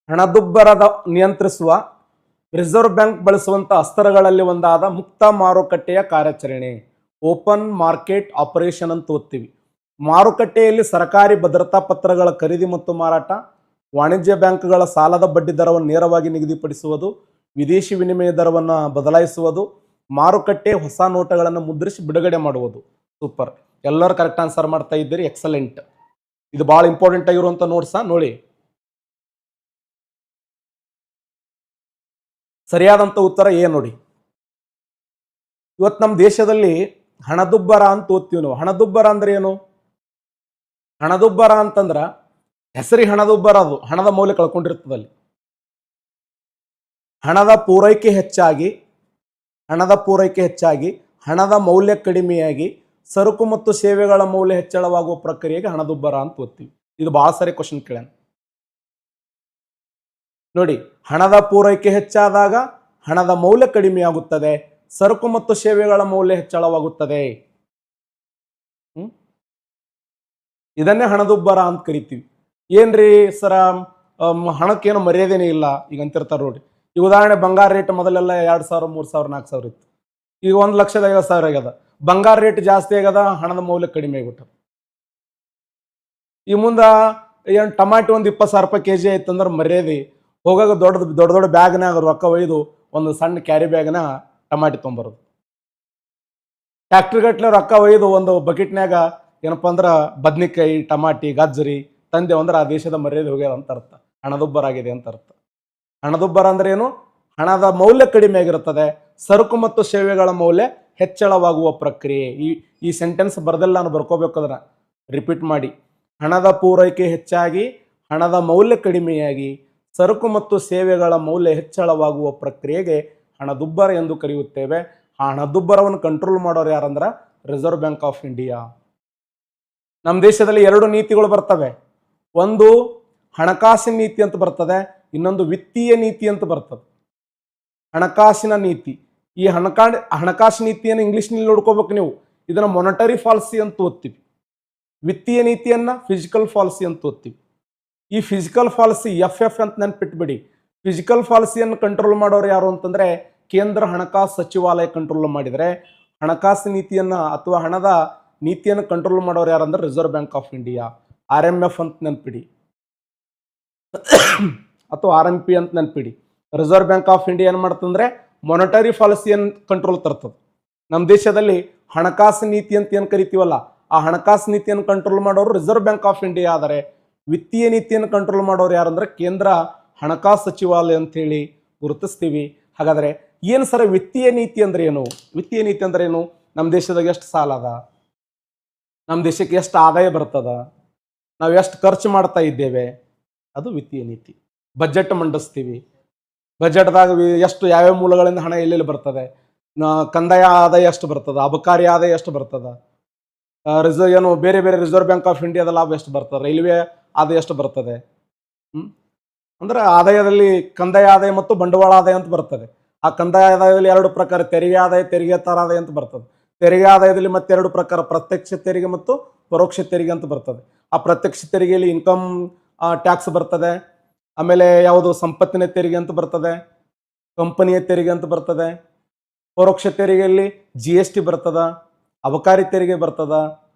ಹಣದುಬ್ಬರದ ನಿಯಂತ್ರಿಸುವ ರಿಸರ್ವ್ ಬ್ಯಾಂಕ್ ಬಳಸುವಂತ ಅಸ್ತ್ರಗಳಲ್ಲಿ ಒಂದಾದ ಮುಕ್ತ ಮಾರುಕಟ್ಟೆಯ ಕಾರ್ಯಾಚರಣೆ, ಓಪನ್ ಮಾರ್ಕೆಟ್ ಆಪರೇಷನ್ ಅಂತ ಓದ್ತೀವಿ. ಮಾರುಕಟ್ಟೆಯಲ್ಲಿ ಸರ್ಕಾರಿ ಭದ್ರತಾ ಪತ್ರಗಳ ಖರೀದಿ ಮತ್ತು ಮಾರಾಟ, ವಾಣಿಜ್ಯ ಬ್ಯಾಂಕ್ಗಳ ಸಾಲದ ಬಡ್ಡಿ ದರವನ್ನು ನೇರವಾಗಿ ನಿಗದಿಪಡಿಸುವುದು, ವಿದೇಶಿ ವಿನಿಮಯ ದರವನ್ನು ಬದಲಾಯಿಸುವುದು, ಮಾರುಕಟ್ಟೆ ಹೊಸ ನೋಟಗಳನ್ನು ಮುದ್ರಿಸಿ ಬಿಡುಗಡೆ ಮಾಡುವುದು. ಸೂಪರ್, ಎಲ್ಲರೂ ಕರೆಕ್ಟ್ ಆನ್ಸರ್ ಮಾಡ್ತಾ ಇದ್ದೀರಿ, ಎಕ್ಸಲೆಂಟ್. ಇದು ಬಹಳ ಇಂಪಾರ್ಟೆಂಟ್ ಆಗಿರುವಂತ ನೋಟ್ಸ ನೋಡಿ. ಸರಿಯಾದಂತ ಉತ್ತರ ಏನು ನೋಡಿ. ಇವತ್ತು ನಮ್ಮ ದೇಶದಲ್ಲಿ ಹಣದುಬ್ಬರ ಅಂತ ಓದ್ತೀವಿ ನಾವು. ಹಣದುಬ್ಬರ ಅಂದ್ರೆ ಏನು? ಹಣದುಬ್ಬರ ಅಂತಂದ್ರ ಹೆಸರಿ ಹಣದುಬ್ಬರ, ಅದು ಹಣದ ಮೌಲ್ಯ ಕಳ್ಕೊಂಡಿರ್ತದಲ್ಲಿ. ಹಣದ ಪೂರೈಕೆ ಹೆಚ್ಚಾಗಿ ಹಣದ ಮೌಲ್ಯ ಕಡಿಮೆಯಾಗಿ ಸರಕು ಮತ್ತು ಸೇವೆಗಳ ಮೌಲ್ಯ ಹೆಚ್ಚಳವಾಗುವ ಪ್ರಕ್ರಿಯೆಗೆ ಹಣದುಬ್ಬರ ಅಂತ ಓದ್ತೀವಿ. ಇದು ಬಹಳ ಸರಿ ಕ್ವಶನ್ ಕೇಳ ನೋಡಿ. ಹಣದ ಪೂರೈಕೆ ಹೆಚ್ಚಾದಾಗ ಹಣದ ಮೌಲ್ಯ ಕಡಿಮೆಯಾಗುತ್ತದೆ, ಸರಕು ಮತ್ತು ಸೇವೆಗಳ ಮೌಲ್ಯ ಹೆಚ್ಚಳವಾಗುತ್ತದೆ. ಇದನ್ನೇ ಹಣದುಬ್ಬರ ಅಂತ ಕರಿತೀವಿ. ಏನ್ರಿ ಸರ, ಹಣಕ್ಕೇನು ಮರ್ಯಾದೆನೇ ಇಲ್ಲ ಈಗ ಅಂತಿರ್ತಾರ ನೋಡಿ. ಈಗ ಉದಾಹರಣೆ, ಬಂಗಾರ ರೇಟ್ ಮೊದಲೆಲ್ಲ 2,000 3,000 4,000 ಇತ್ತು. ಈಗ 1,50,000 ಆಗ್ಯದ. ಬಂಗಾರ ರೇಟ್ ಜಾಸ್ತಿ ಆಗ್ಯದ, ಹಣದ ಮೌಲ್ಯ ಕಡಿಮೆ ಆಗ್ಬಿಟ್ಟ. ಈ ಮುಂದ ಏನು ಟಮಾಟಿ ಒಂದು 20,000 ರೂಪಾಯಿ ಕೆಜಿ ಆಯ್ತಂದ್ರೆ ಮರ್ಯಾದೆ ಹೋಗಾಗ ದೊಡ್ಡ ಬ್ಯಾಗ್ನಾಗ ರೊಕ್ಕ ಒಯ್ದು ಒಂದು ಸಣ್ಣ ಕ್ಯಾರಿ ಬ್ಯಾಗ್ನ ಟಮಾಟಿ ತೊಗೊಂಬರೋದು. ಫ್ಯಾಕ್ಟ್ರಿ ಗಟ್ಲೆ ರೊಕ್ಕ ಒಯ್ದು ಒಂದು ಬಕೆಟ್ನ್ಯಾಗ ಏನಪ್ಪಾ ಅಂದ್ರ ಬದ್ನಿಕಾಯಿ, ಟಮಾಟಿ, ಗಜ್ಜರಿ ತಂದೆ ಅಂದ್ರೆ ಆ ದೇಶದ ಮರ್ಯಾದೆ ಹೋಗ್ಯದ ಅಂತ ಅರ್ಥ. ಹಣದುಬ್ಬರ ಆಗಿದೆ ಅಂತ ಅರ್ಥ. ಹಣದುಬ್ಬರ ಅಂದ್ರೆ ಏನು? ಹಣದ ಮೌಲ್ಯ ಕಡಿಮೆ ಆಗಿರುತ್ತದೆ, ಸರಕು ಮತ್ತು ಸೇವೆಗಳ ಮೌಲ್ಯ ಹೆಚ್ಚಳವಾಗುವ ಪ್ರಕ್ರಿಯೆ. ಈ ಸೆಂಟೆನ್ಸ್ ಬರ್ದಲ್ಲಿ ನಾನು ಬರ್ಕೋಬೇಕು, ಅದನ್ನ ರಿಪೀಟ್ ಮಾಡಿ. ಹಣದ ಪೂರೈಕೆ ಹೆಚ್ಚಾಗಿ ಹಣದ ಮೌಲ್ಯ ಕಡಿಮೆಯಾಗಿ ಸರಕು ಮತ್ತು ಸೇವೆಗಳ ಮೌಲ್ಯ ಹೆಚ್ಚಳವಾಗುವ ಪ್ರಕ್ರಿಯೆಗೆ ಹಣದುಬ್ಬರ ಎಂದು ಕರೆಯುತ್ತೇವೆ. ಆ ಹಣದುಬ್ಬರವನ್ನು ಕಂಟ್ರೋಲ್ ಮಾಡೋರು ಯಾರಂದ್ರ ರಿಸರ್ವ್ ಬ್ಯಾಂಕ್ ಆಫ್ ಇಂಡಿಯಾ. ನಮ್ಮ ದೇಶದಲ್ಲಿ 2 ನೀತಿಗಳು ಬರ್ತವೆ. ಒಂದು ಹಣಕಾಸಿನ ನೀತಿ ಅಂತ ಬರ್ತದೆ, ಇನ್ನೊಂದು ವಿತ್ತೀಯ ನೀತಿ ಅಂತ ಬರ್ತದೆ. ಹಣಕಾಸಿನ ನೀತಿ, ಈ ಹಣಕಾಸಿನ ನೀತಿಯನ್ನು ಇಂಗ್ಲಿಷ್ನಲ್ಲಿ ನೋಡ್ಕೋಬೇಕು ನೀವು. ಇದನ್ನ ಮೊನಿಟರಿ ಪಾಲಿಸಿ ಅಂತ ಓದ್ತೀವಿ. ವಿತ್ತೀಯ ನೀತಿಯನ್ನ ಫಿಸಿಕಲ್ ಪಾಲಿಸಿ ಅಂತ ಓದ್ತೀವಿ. ಈ ಫಿಸಿಕಲ್ ಪಾಲಿಸಿ FF ಅಂತ ನೆನ್ಪಿಟ್ಬಿಡಿ. ಫಿಸಿಕಲ್ ಪಾಲಿಸಿಯನ್ನು ಕಂಟ್ರೋಲ್ ಮಾಡೋರು ಯಾರು ಅಂತಂದ್ರೆ ಕೇಂದ್ರ ಹಣಕಾಸು ಸಚಿವಾಲಯ ಕಂಟ್ರೋಲ್ ಮಾಡಿದರೆ, ಹಣಕಾಸು ನೀತಿಯನ್ನ ಅಥವಾ ಹಣದ ನೀತಿಯನ್ನು ಕಂಟ್ರೋಲ್ ಮಾಡೋರು ಯಾರಂದ್ರೆ Reserve Bank of India, RMF ಅಂತ ನೆನ್ಪಿಡಿ ಅಥವಾ RMP ಅಂತ ನೆನ್ಪಿಡಿ. ರಿಸರ್ವ್ ಬ್ಯಾಂಕ್ ಆಫ್ ಇಂಡಿಯಾ ಏನ್ ಮಾಡ್ತಂದ್ರೆ ಮಾನಿಟರಿ ಪಾಲಿಸಿಯನ್ನು ಕಂಟ್ರೋಲ್ ತರ್ತದೆ. ನಮ್ಮ ದೇಶದಲ್ಲಿ ಹಣಕಾಸು ನೀತಿ ಅಂತ ಏನು ಕರಿತೀವಲ್ಲ, ಆ ಹಣಕಾಸು ನೀತಿಯನ್ನು ಕಂಟ್ರೋಲ್ ಮಾಡೋರು ರಿಸರ್ವ್ ಬ್ಯಾಂಕ್ ಆಫ್ ಇಂಡಿಯಾ. ಆದರೆ ವಿತ್ತೀಯ ನೀತಿಯನ್ನು ಕಂಟ್ರೋಲ್ ಮಾಡೋರು ಯಾರಂದ್ರೆ ಕೇಂದ್ರ ಹಣಕಾಸು ಸಚಿವಾಲಯ ಅಂತ ಹೇಳಿ ಗುರುತಿಸ್ತೀವಿ. ಹಾಗಾದ್ರೆ ಏನು ಸರ್ ವಿತ್ತೀಯ ನೀತಿ ಅಂದ್ರೆ ಏನು? ವಿತ್ತೀಯ ನೀತಿ ಅಂದ್ರೆ ಏನು? ನಮ್ಮ ದೇಶದಾಗ ಎಷ್ಟು ಸಾಲ ಅದ, ನಮ್ಮ ದೇಶಕ್ಕೆ ಎಷ್ಟು ಆದಾಯ ಬರ್ತದ, ನಾವು ಎಷ್ಟು ಖರ್ಚು ಮಾಡ್ತಾ ಇದ್ದೇವೆ, ಅದು ವಿತ್ತೀಯ ನೀತಿ. ಬಜೆಟ್ ಮಂಡಿಸ್ತೀವಿ, ಬಜೆಟ್ದಾಗ ಎಷ್ಟು ಯಾವ್ಯಾವ ಮೂಲಗಳಿಂದ ಹಣ ಎಲ್ಲೆಲ್ಲಿ ಬರ್ತದೆ, ಕಂದಾಯ ಆದಾಯ ಎಷ್ಟು ಬರ್ತದ, ಅಬಕಾರಿ ಆದಾಯ ಎಷ್ಟು ಬರ್ತದ, ಏನು ಬೇರೆ ಬೇರೆ ರಿಸರ್ವ್ ಬ್ಯಾಂಕ್ ಆಫ್ ಇಂಡಿಯಾದ ಲಾಭ ಎಷ್ಟು ಬರ್ತದೆ, ರೈಲ್ವೆ ಆದಾಯ ಎಷ್ಟು ಬರ್ತದೆ. ಅಂದ್ರೆ ಆದಾಯದಲ್ಲಿ ಕಂದಾಯ ಆದಾಯ ಮತ್ತು ಬಂಡವಾಳ ಆದಾಯ ಅಂತ ಬರ್ತದೆ. ಆ ಕಂದಾಯ ಆದಾಯದಲ್ಲಿ ಎರಡು ಪ್ರಕಾರ, ತೆರಿಗೆ ಆದಾಯ, ತೆರಿಗೆದಾರ ಆದಾಯ ಅಂತ ಬರ್ತದೆ. ತೆರಿಗೆ ಆದಾಯದಲ್ಲಿ ಮತ್ತೆ ಎರಡು ಪ್ರಕಾರ, ಪ್ರತ್ಯಕ್ಷ ತೆರಿಗೆ ಮತ್ತು ಪರೋಕ್ಷ ತೆರಿಗೆ ಅಂತ ಬರ್ತದೆ. ಆ ಪ್ರತ್ಯಕ್ಷ ತೆರಿಗೆಯಲ್ಲಿ ಇನ್ಕಮ್ ಟ್ಯಾಕ್ಸ್ ಬರ್ತದೆ, ಆಮೇಲೆ ಯಾವುದು ಸಂಪತ್ತಿನ ತೆರಿಗೆ ಅಂತ ಬರ್ತದೆ, ಕಂಪನಿಯ ತೆರಿಗೆ ಅಂತ ಬರ್ತದೆ. ಪರೋಕ್ಷ ತೆರಿಗೆಯಲ್ಲಿ GST ಬರ್ತದ, ಅಬಕಾರಿ ತೆರಿಗೆ ಬರ್ತದ,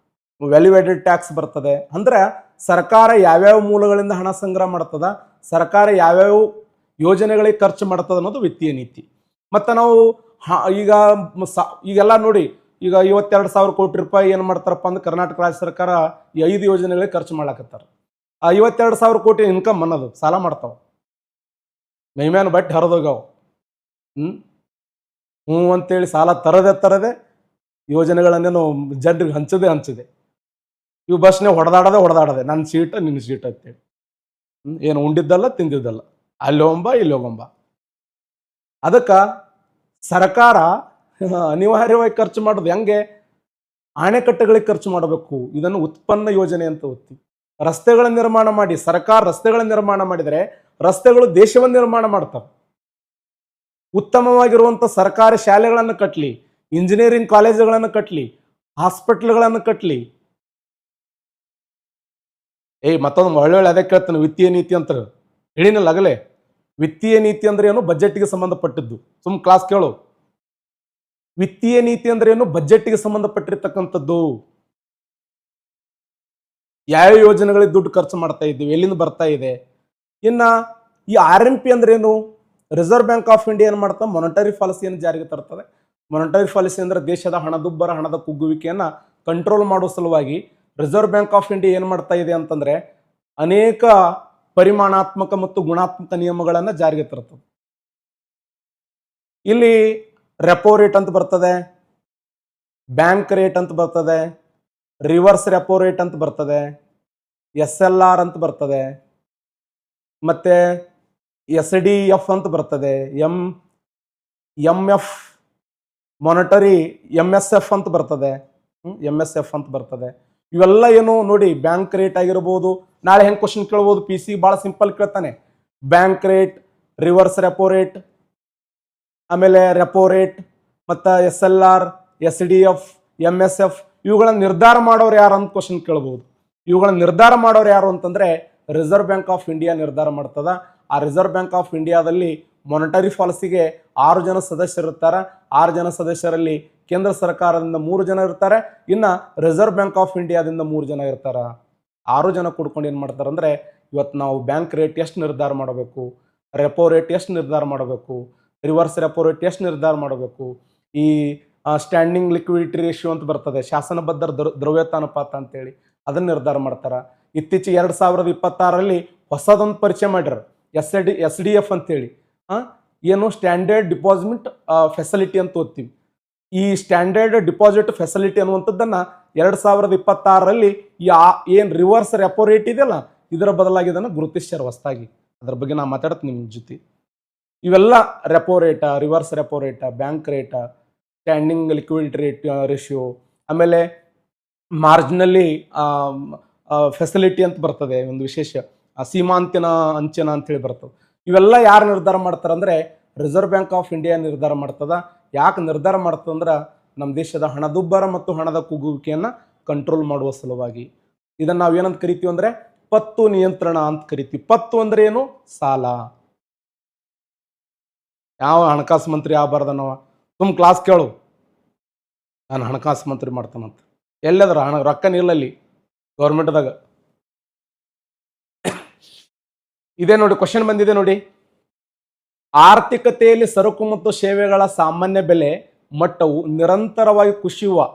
ವ್ಯಾಲ್ಯೂ ಆಡೆಡ್ ಟ್ಯಾಕ್ಸ್ ಬರ್ತದೆ. ಅಂದ್ರೆ ಸರ್ಕಾರ ಯಾವ್ಯಾವ ಮೂಲಗಳಿಂದ ಹಣ ಸಂಗ್ರಹ ಮಾಡ್ತದ, ಸರ್ಕಾರ ಯಾವ್ಯಾವ ಯೋಜನೆಗಳಿಗೆ ಖರ್ಚು ಮಾಡ್ತದ ಅನ್ನೋದು ವಿತ್ತೀಯ ನೀತಿ. ಮತ್ತು ನಾವು ಈಗೆಲ್ಲ ನೋಡಿ, ಈಗ 52,000 ಕೋಟಿ ರೂಪಾಯಿ ಏನು ಮಾಡ್ತಾರಪ್ಪ ಅಂದ್ರೆ ಕರ್ನಾಟಕ ರಾಜ್ಯ ಸರ್ಕಾರ ಈ 5 ಯೋಜನೆಗಳಿಗೆ ಖರ್ಚು ಮಾಡ್ಲಾಕತ್ತಾರ. ಆ 52,000 ಕೋಟಿ ಇನ್ಕಮ್ ಅನ್ನೋದು ಸಾಲ ಮಾಡ್ತಾವ, ಮೈಮ್ಯಾನ ಬಟ್ಟೆ ಹರಿದೋಗ್ಯಾವ. ಹ್ಞೂ ಅಂತೇಳಿ ಸಾಲ ತರದೆ ಯೋಜನೆಗಳನ್ನೇನು ಜನರಿಗೆ ಹಂಚದೆ. ಇವು ಬಸ್ನೇ ಹೊಡೆದಾಡದೆ ನನ್ನ ಸೀಟ ನಿನ್ನ ಸೀಟ್ ಅಂತೇಳಿ. ಏನು ಉಂಡಿದ್ದಲ್ಲ ತಿಂದಿದ್ದಲ್ಲ, ಅಲ್ಲಿ ಹೋಗಂಬ ಇಲ್ಲಿ ಹೋಗಂಬ. ಅದಕ್ಕೆ ಸರ್ಕಾರ ಅನಿವಾರ್ಯವಾಗಿ ಖರ್ಚು ಮಾಡೋದು ಹೆಂಗೆ? ಅಣೆಕಟ್ಟೆಗಳಿಗೆ ಖರ್ಚು ಮಾಡಬೇಕು. ಇದನ್ನು ಉತ್ಪನ್ನ ಯೋಜನೆ ಅಂತ ಓದ್ತೀವಿ. ರಸ್ತೆಗಳ ನಿರ್ಮಾಣ ಮಾಡಿ, ಸರ್ಕಾರ ರಸ್ತೆಗಳ ನಿರ್ಮಾಣ ಮಾಡಿದರೆ ರಸ್ತೆಗಳು ದೇಶವನ್ನು ನಿರ್ಮಾಣ ಮಾಡ್ತವೆ. ಉತ್ತಮವಾಗಿರುವಂಥ ಸರ್ಕಾರಿ ಶಾಲೆಗಳನ್ನು ಕಟ್ಟಲಿ, ಇಂಜಿನಿಯರಿಂಗ್ ಕಾಲೇಜುಗಳನ್ನು ಕಟ್ಟಲಿ, ಹಾಸ್ಪಿಟಲ್ಗಳನ್ನು ಕಟ್ಟಲಿ. ಮತ್ತೊಂದು ಒಳ್ಳೊಳ್ಳೆ ಅದೇ ಕೇಳ್ತಾನೆ, ವಿತ್ತೀಯ ನೀತಿ ಅಂತ ಹೇಳಿನಲ್ಲ ಆಗಲೇ. ವಿತ್ತೀಯ ನೀತಿ ಅಂದ್ರೆ ಏನು? ಬಜೆಟ್ಗೆ ಸಂಬಂಧಪಟ್ಟಿದ್ದು. ಸುಮ್ ಕ್ಲಾಸ್ ಕೇಳು. ವಿತ್ತೀಯ ನೀತಿ ಅಂದ್ರೆ ಏನು? ಬಜೆಟ್ಗೆ ಸಂಬಂಧಪಟ್ಟಿರ್ತಕ್ಕಂಥದ್ದು. ಯಾವ ಯೋಜನೆಗಳಿಗೆ ದುಡ್ಡು ಖರ್ಚು ಮಾಡ್ತಾ ಇದ್ದೀವಿ, ಎಲ್ಲಿಂದ ಬರ್ತಾ ಇದೆ. ಇನ್ನ ಈ RMP ಅಂದ್ರೆ ಏನು? ರಿಸರ್ವ್ ಬ್ಯಾಂಕ್ ಆಫ್ ಇಂಡಿಯಾ ಏನು ಮಾಡ್ತಾ ಮಾನಿಟರಿ ಪಾಲಿಸಿಯನ್ನು ಜಾರಿಗೆ ತರ್ತದೆ. ಮಾನಿಟರಿ ಪಾಲಿಸಿ ಅಂದ್ರೆ ದೇಶದ ಹಣದುಬ್ಬರ, ಹಣದ ಕುಗ್ಗುವಿಕೆಯನ್ನ ಕಂಟ್ರೋಲ್ ಮಾಡುವ ಸಲುವಾಗಿ ರಿಸರ್ವ್ ಬ್ಯಾಂಕ್ ಆಫ್ ಇಂಡಿಯಾ ಏನು ಮಾಡ್ತಾ ಇದೆ ಅಂತಂದ್ರೆ ಅನೇಕ ಪರಿಮಾಣಾತ್ಮಕ ಮತ್ತು ಗುಣಾತ್ಮಕ ನಿಯಮಗಳನ್ನು ಜಾರಿಗೆ ತರ್ತದೆ. ಇಲ್ಲಿ ರೆಪೋ ರೇಟ್ ಅಂತ ಬರ್ತದೆ, ಬ್ಯಾಂಕ್ ರೇಟ್ ಅಂತ ಬರ್ತದೆ, ರಿವರ್ಸ್ ರೆಪೋ ರೇಟ್ ಅಂತ ಬರ್ತದೆ, SLR ಅಂತ ಬರ್ತದೆ, ಮತ್ತೆ SDF ಅಂತ ಬರ್ತದೆ, MF ಮಾನಿಟರಿ MSF ಅಂತ ಬರ್ತದೆ, MSF ಅಂತ ಬರ್ತದೆ. ಇವೆಲ್ಲ ಏನು ನೋಡಿ, ಬ್ಯಾಂಕ್ ರೇಟ್ ಆಗಿರ್ಬೋದು. ನಾಳೆ ಹೆಂಗೆ ಕ್ವಶನ್ ಕೇಳ್ಬೋದು, PC ಭಾಳ ಸಿಂಪಲ್ ಕೇಳ್ತಾನೆ. Bank rate, reverse repo rate, ಆಮೇಲೆ ರೆಪೋ ರೇಟ್, ಮತ್ತು SLR, SDF, MSF ಇವುಗಳನ್ನ ನಿರ್ಧಾರ ಮಾಡೋರು ಯಾರು ಅಂತ ಕ್ವಶನ್ ಕೇಳ್ಬೋದು. ಇವುಗಳನ್ನ ನಿರ್ಧಾರ ಮಾಡೋರು ಯಾರು ಅಂತಂದ್ರೆ ರಿಸರ್ವ್ ಬ್ಯಾಂಕ್ ಆಫ್ ಇಂಡಿಯಾ ನಿರ್ಧಾರ ಮಾಡ್ತದ. ಆ ರಿಸರ್ವ್ ಬ್ಯಾಂಕ್ ಆಫ್ ಇಂಡಿಯಾದಲ್ಲಿ ಮಾನಿಟರಿ ಪಾಲಿಸಿಗೆ 6 ಜನ ಸದಸ್ಯರು ಇರ್ತಾರೆ. 6 ಜನ ಸದಸ್ಯರಲ್ಲಿ ಕೇಂದ್ರ ಸರ್ಕಾರದಿಂದ 3 ಜನ ಇರ್ತಾರೆ, ಇನ್ನ ರಿಸರ್ವ್ ಬ್ಯಾಂಕ್ ಆಫ್ ಇಂಡಿಯಾದಿಂದ 3 ಜನ ಇರ್ತಾರ. 6 ಜನ ಕೂಡ್ಕೊಂಡು ಏನು ಮಾಡ್ತಾರೆ ಅಂದ್ರೆ ಇವತ್ತು ನಾವು ಬ್ಯಾಂಕ್ ರೇಟ್ ಎಷ್ಟು ನಿರ್ಧಾರ ಮಾಡಬೇಕು, ರೆಪೋ ರೇಟ್ ಎಷ್ಟು ನಿರ್ಧಾರ ಮಾಡಬೇಕು, ರಿವರ್ಸ್ ರೆಪೋ ರೇಟ್ ಎಷ್ಟು ನಿರ್ಧಾರ ಮಾಡಬೇಕು, ಈ ಸ್ಟ್ಯಾಂಡಿಂಗ್ ಲಿಕ್ವಿಡಿಟಿ ರೇಷಿಯೋ ಅಂತ ಬರ್ತದೆ, ಶಾಸನಬದ್ಧ ದ್ರವ್ಯತಾನುಪಾತ ಅಂತೇಳಿ ಅದನ್ನ ನಿರ್ಧಾರ ಮಾಡ್ತಾರ. ಇತ್ತೀಚೆಗೆ 2026ರಲ್ಲಿ ಹೊಸದೊಂದು ಪರಿಚಯ ಮಾಡ್ಯಾರ, SDF ಅಂತೇಳಿ. ಏನು ಸ್ಟ್ಯಾಂಡರ್ಡ್ ಡಿಪಾಸಿಟ್ ಫೆಸಿಲಿಟಿ ಅಂತ ಓದ್ತೀವಿ. ಈ ಸ್ಟ್ಯಾಂಡರ್ಡ್ ಡಿಪಾಸಿಟ್ ಫೆಸಿಲಿಟಿ ಅನ್ನುವಂಥದ್ದನ್ನ 2026ರಲ್ಲಿ ಏನು ರಿವರ್ಸ್ ರೆಪೋ ರೇಟ್ ಇದೆಯಲ್ಲ ಇದರ ಬದಲಾಗಿ ಇದನ್ನು ಗುರುತಿಸ್ಯಾರ ಹೊಸದಾಗಿ. ಅದ್ರ ಬಗ್ಗೆ ನಾ ಮಾತಾಡ್ತೀನಿ ನಿಮ್ಮ ಜೊತೆ. ಇವೆಲ್ಲ repo rate, reverse repo rate, bank rate, standing liquidity ratio, ಆಮೇಲೆ ಮಾರ್ಜಿನಲ್ಲಿ ಫೆಸಿಲಿಟಿ ಅಂತ ಬರ್ತದೆ, ಒಂದು ವಿಶೇಷ ಸೀಮಾಂತಿನ ಅಂಚನ ಅಂತೇಳಿ ಬರ್ತದೆ. ಇವೆಲ್ಲ ಯಾರು ನಿರ್ಧಾರ ಮಾಡ್ತಾರೆ ಅಂದರೆ ರಿಸರ್ವ್ ಬ್ಯಾಂಕ್ ಆಫ್ ಇಂಡಿಯಾ ನಿರ್ಧಾರ ಮಾಡ್ತದ. ಯಾಕೆ ನಿರ್ಧಾರ ಮಾಡ್ತದಂದ್ರೆ ನಮ್ಮ ದೇಶದ ಹಣದುಬ್ಬರ ಮತ್ತು ಹಣದ ಕುಗ್ಗುವಿಕೆಯನ್ನು ಕಂಟ್ರೋಲ್ ಮಾಡುವ ಸಲುವಾಗಿ. ಇದನ್ನು ನಾವು ಏನಂತ ಕರಿತೀವಿ ಅಂದರೆ ಪತ್ತು ನಿಯಂತ್ರಣ ಅಂತ ಕರಿತೀವಿ. ಪತ್ತು ಅಂದ್ರೆ ಏನು? ಸಾಲ. ಯಾವ ಹಣಕಾಸು ಮಂತ್ರಿ ಆಗ್ಬಾರ್ದನವ? ತುಂಬ ಕ್ಲಾಸ್ ಕೇಳು, ನಾನು ಹಣಕಾಸು ಮಂತ್ರಿ ಮಾಡ್ತಾನಂತ. ಎಲ್ಲದ್ರ ರೊಕ್ಕ ನಿಲ್ಲಲ್ಲಿ ಗೌರ್ಮೆಂಟ್ದಾಗ. ಇದೇ ನೋಡಿ ಕ್ವಶನ್ ಬಂದಿದೆ ನೋಡಿ. ಆರ್ಥಿಕತೆಯಲ್ಲಿ ಸರಕು ಮತ್ತು ಸೇವೆಗಳ ಸಾಮಾನ್ಯ ಬೆಲೆ ಮಟ್ಟವು ನಿರಂತರವಾಗಿ ಕುಸಿಯುವ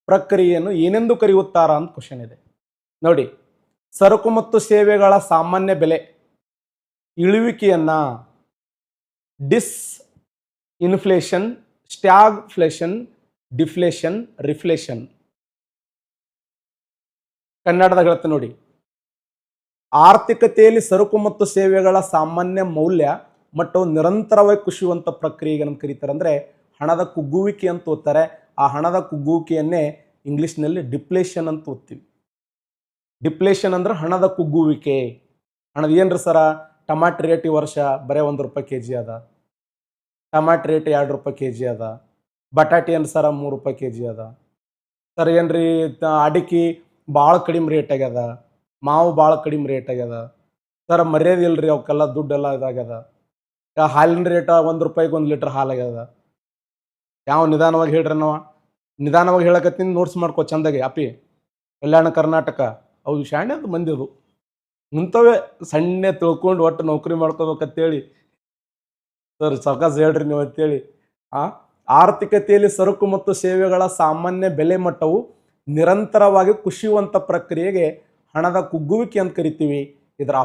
ಪ್ರಕ್ರಿಯೆಯನ್ನು ಏನೆಂದು ಕರೆಯುತ್ತಾರ ಅಂತ ಕ್ವಶನ್ ಇದೆ ನೋಡಿ. ಸರಕು ಮತ್ತು ಸೇವೆಗಳ ಸಾಮಾನ್ಯ ಬೆಲೆ ಇಳುವಿಕೆಯನ್ನ ಡಿಸ್ ಇನ್ಫ್ಲೇಷನ್, ಸ್ಟ್ಯಾಗ್ಫ್ಲೇಷನ್, ಡಿಫ್ಲೇಷನ್, ರಿಫ್ಲೇಷನ್. ಕನ್ನಡದಾಗ ಹೇಳ್ತೀನಿ ನೋಡಿ. ಆರ್ಥಿಕತೆಯಲ್ಲಿ ಸರಕು ಮತ್ತು ಸೇವೆಗಳ ಸಾಮಾನ್ಯ ಮೌಲ್ಯ ಮಟ್ಟವು ನಿರಂತರವಾಗಿ ಕುಸಿಯುವಂಥ ಪ್ರಕ್ರಿಯೆಗೆ ಏನಂತ ಕರೀತಾರೆ ಅಂದರೆ ಹಣದ ಕುಗ್ಗುವಿಕೆ ಅಂತ ಓದ್ತಾರೆ. ಆ ಹಣದ ಕುಗ್ಗುವಿಕೆಯನ್ನೇ ಇಂಗ್ಲೀಷ್ನಲ್ಲಿ ಡಿಪ್ಲೇಷನ್ ಅಂತ ಓದ್ತೀವಿ. ಡಿಪ್ಲೇಷನ್ ಅಂದ್ರೆ ಹಣದ ಕುಗ್ಗುವಿಕೆ. ಹಣದ ಏನ್ರಿ ಸರ, ಟಮಾಟೆ ರೇಟ್ ಈ ವರ್ಷ ಬರೀ ₹1 kg ಅದ, ಟಮಾಟೆ ರೇಟ್ ₹2 kg ಅದ, ಬಟಾಟೆ ಏನು ಸರ ₹3 kg ಅದ ಸರ್, ಏನ್ರಿ ಅಡಿಕೆ ಭಾಳ ಕಡಿಮೆ ರೇಟ್ ಆಗ್ಯದ, ಮಾವು ಭಾಳ ಕಡಿಮೆ ರೇಟ್ ಆಗ್ಯದ ಸರ್, ಮರ್ಯಾದೆ ಇಲ್ರಿ ಅವಕ್ಕೆಲ್ಲ ದುಡ್ಡೆಲ್ಲ ಇದಾಗ್ಯದ. ಹಾಲಿನ ರೇಟ ₹1 1 ಲೀಟ್ರ್ ಹಾಲು ಆಗ್ಯದ. ಯಾವ ನಿಧಾನವಾಗಿ ಹೇಳ್ರಿ, ನಾವು ನಿಧಾನವಾಗಿ ಹೇಳಕತ್ತೀನಿ, ನೋಟ್ಸ್ ಮಾಡ್ಕೋ ಚಂದಾಗೆ. ಅಪಿ ಕಲ್ಯಾಣ ಕರ್ನಾಟಕ ಅವು ಶಾಣ್ಯದ ಮಂದಿ ಅದು ಇಂಥವೇ ಸಣ್ಣ ತಿಳ್ಕೊಂಡು ಒಟ್ಟು ನೌಕರಿ ಮಾಡ್ಕೋಬೇಕಂತೇಳಿ ಸರ್ ಸಾವಕಾಶ ಹೇಳ್ರಿ ನೀವು ಅಂತೇಳಿ. ಆರ್ಥಿಕತೆಯಲ್ಲಿ ಸರಕು ಮತ್ತು ಸೇವೆಗಳ ಸಾಮಾನ್ಯ ಬೆಲೆ ಮಟ್ಟವು ನಿರಂತರವಾಗಿ ಕುಸಿಯುವಂಥ ಪ್ರಕ್ರಿಯೆಗೆ ಹಣದ ಕುಗ್ಗುವಿಕೆ ಅಂತ ಕರಿತೀವಿ. ಇದರ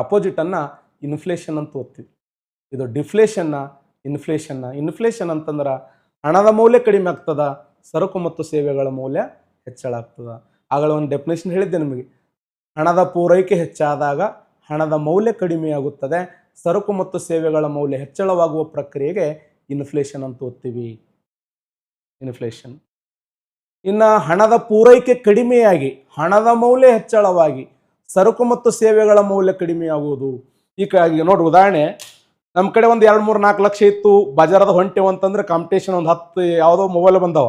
ಅಪೋಸಿಟನ್ನು ಇನ್ಫ್ಲೇಷನ್ ಅಂತ ಓದ್ತೀವಿ. ಇದು ಡಿಫ್ಲೇಷನ್ನ, ಇನ್ಫ್ಲೇಷನ್ ಅಂತಂದ್ರೆ ಹಣದ ಮೌಲ್ಯ ಕಡಿಮೆ ಆಗ್ತದ, ಸರಕು ಮತ್ತು ಸೇವೆಗಳ ಮೌಲ್ಯ ಹೆಚ್ಚಳ ಆಗ್ತದ. ಆಗಳ ಒಂದು ಡೆಫಿನೇಷನ್ ಹೇಳಿದ್ದೆ ನಿಮಗೆ. ಹಣದ ಪೂರೈಕೆ ಹೆಚ್ಚಾದಾಗ ಹಣದ ಮೌಲ್ಯ ಕಡಿಮೆಯಾಗುತ್ತದೆ, ಸರಕು ಮತ್ತು ಸೇವೆಗಳ ಮೌಲ್ಯ ಹೆಚ್ಚಳವಾಗುವ ಪ್ರಕ್ರಿಯೆಗೆ ಇನ್ಫ್ಲೇಷನ್ ಅಂತ ಓದ್ತೀವಿ. ಇನ್ಫ್ಲೇಷನ್. ಇನ್ನು ಹಣದ ಪೂರೈಕೆ ಕಡಿಮೆಯಾಗಿ ಹಣದ ಮೌಲ್ಯ ಹೆಚ್ಚಳವಾಗಿ ಸರಕು ಮತ್ತು ಸೇವೆಗಳ ಮೌಲ್ಯ ಕಡಿಮೆಯಾಗುವುದು. ಈಗ ನೋಡಿ ಉದಾಹರಣೆ, ನಮ್ಮ ಕಡೆ ಒಂದು 2 3 4 ಲಕ್ಷ ಇತ್ತು, ಬಜಾರದ ಹೊಂಟೆವು ಅಂತಂದ್ರೆ ಕಾಂಪಿಟೇಷನ್ ಒಂದು 10 ಯಾವುದೋ ಮೊಬೈಲ್ ಬಂದವ.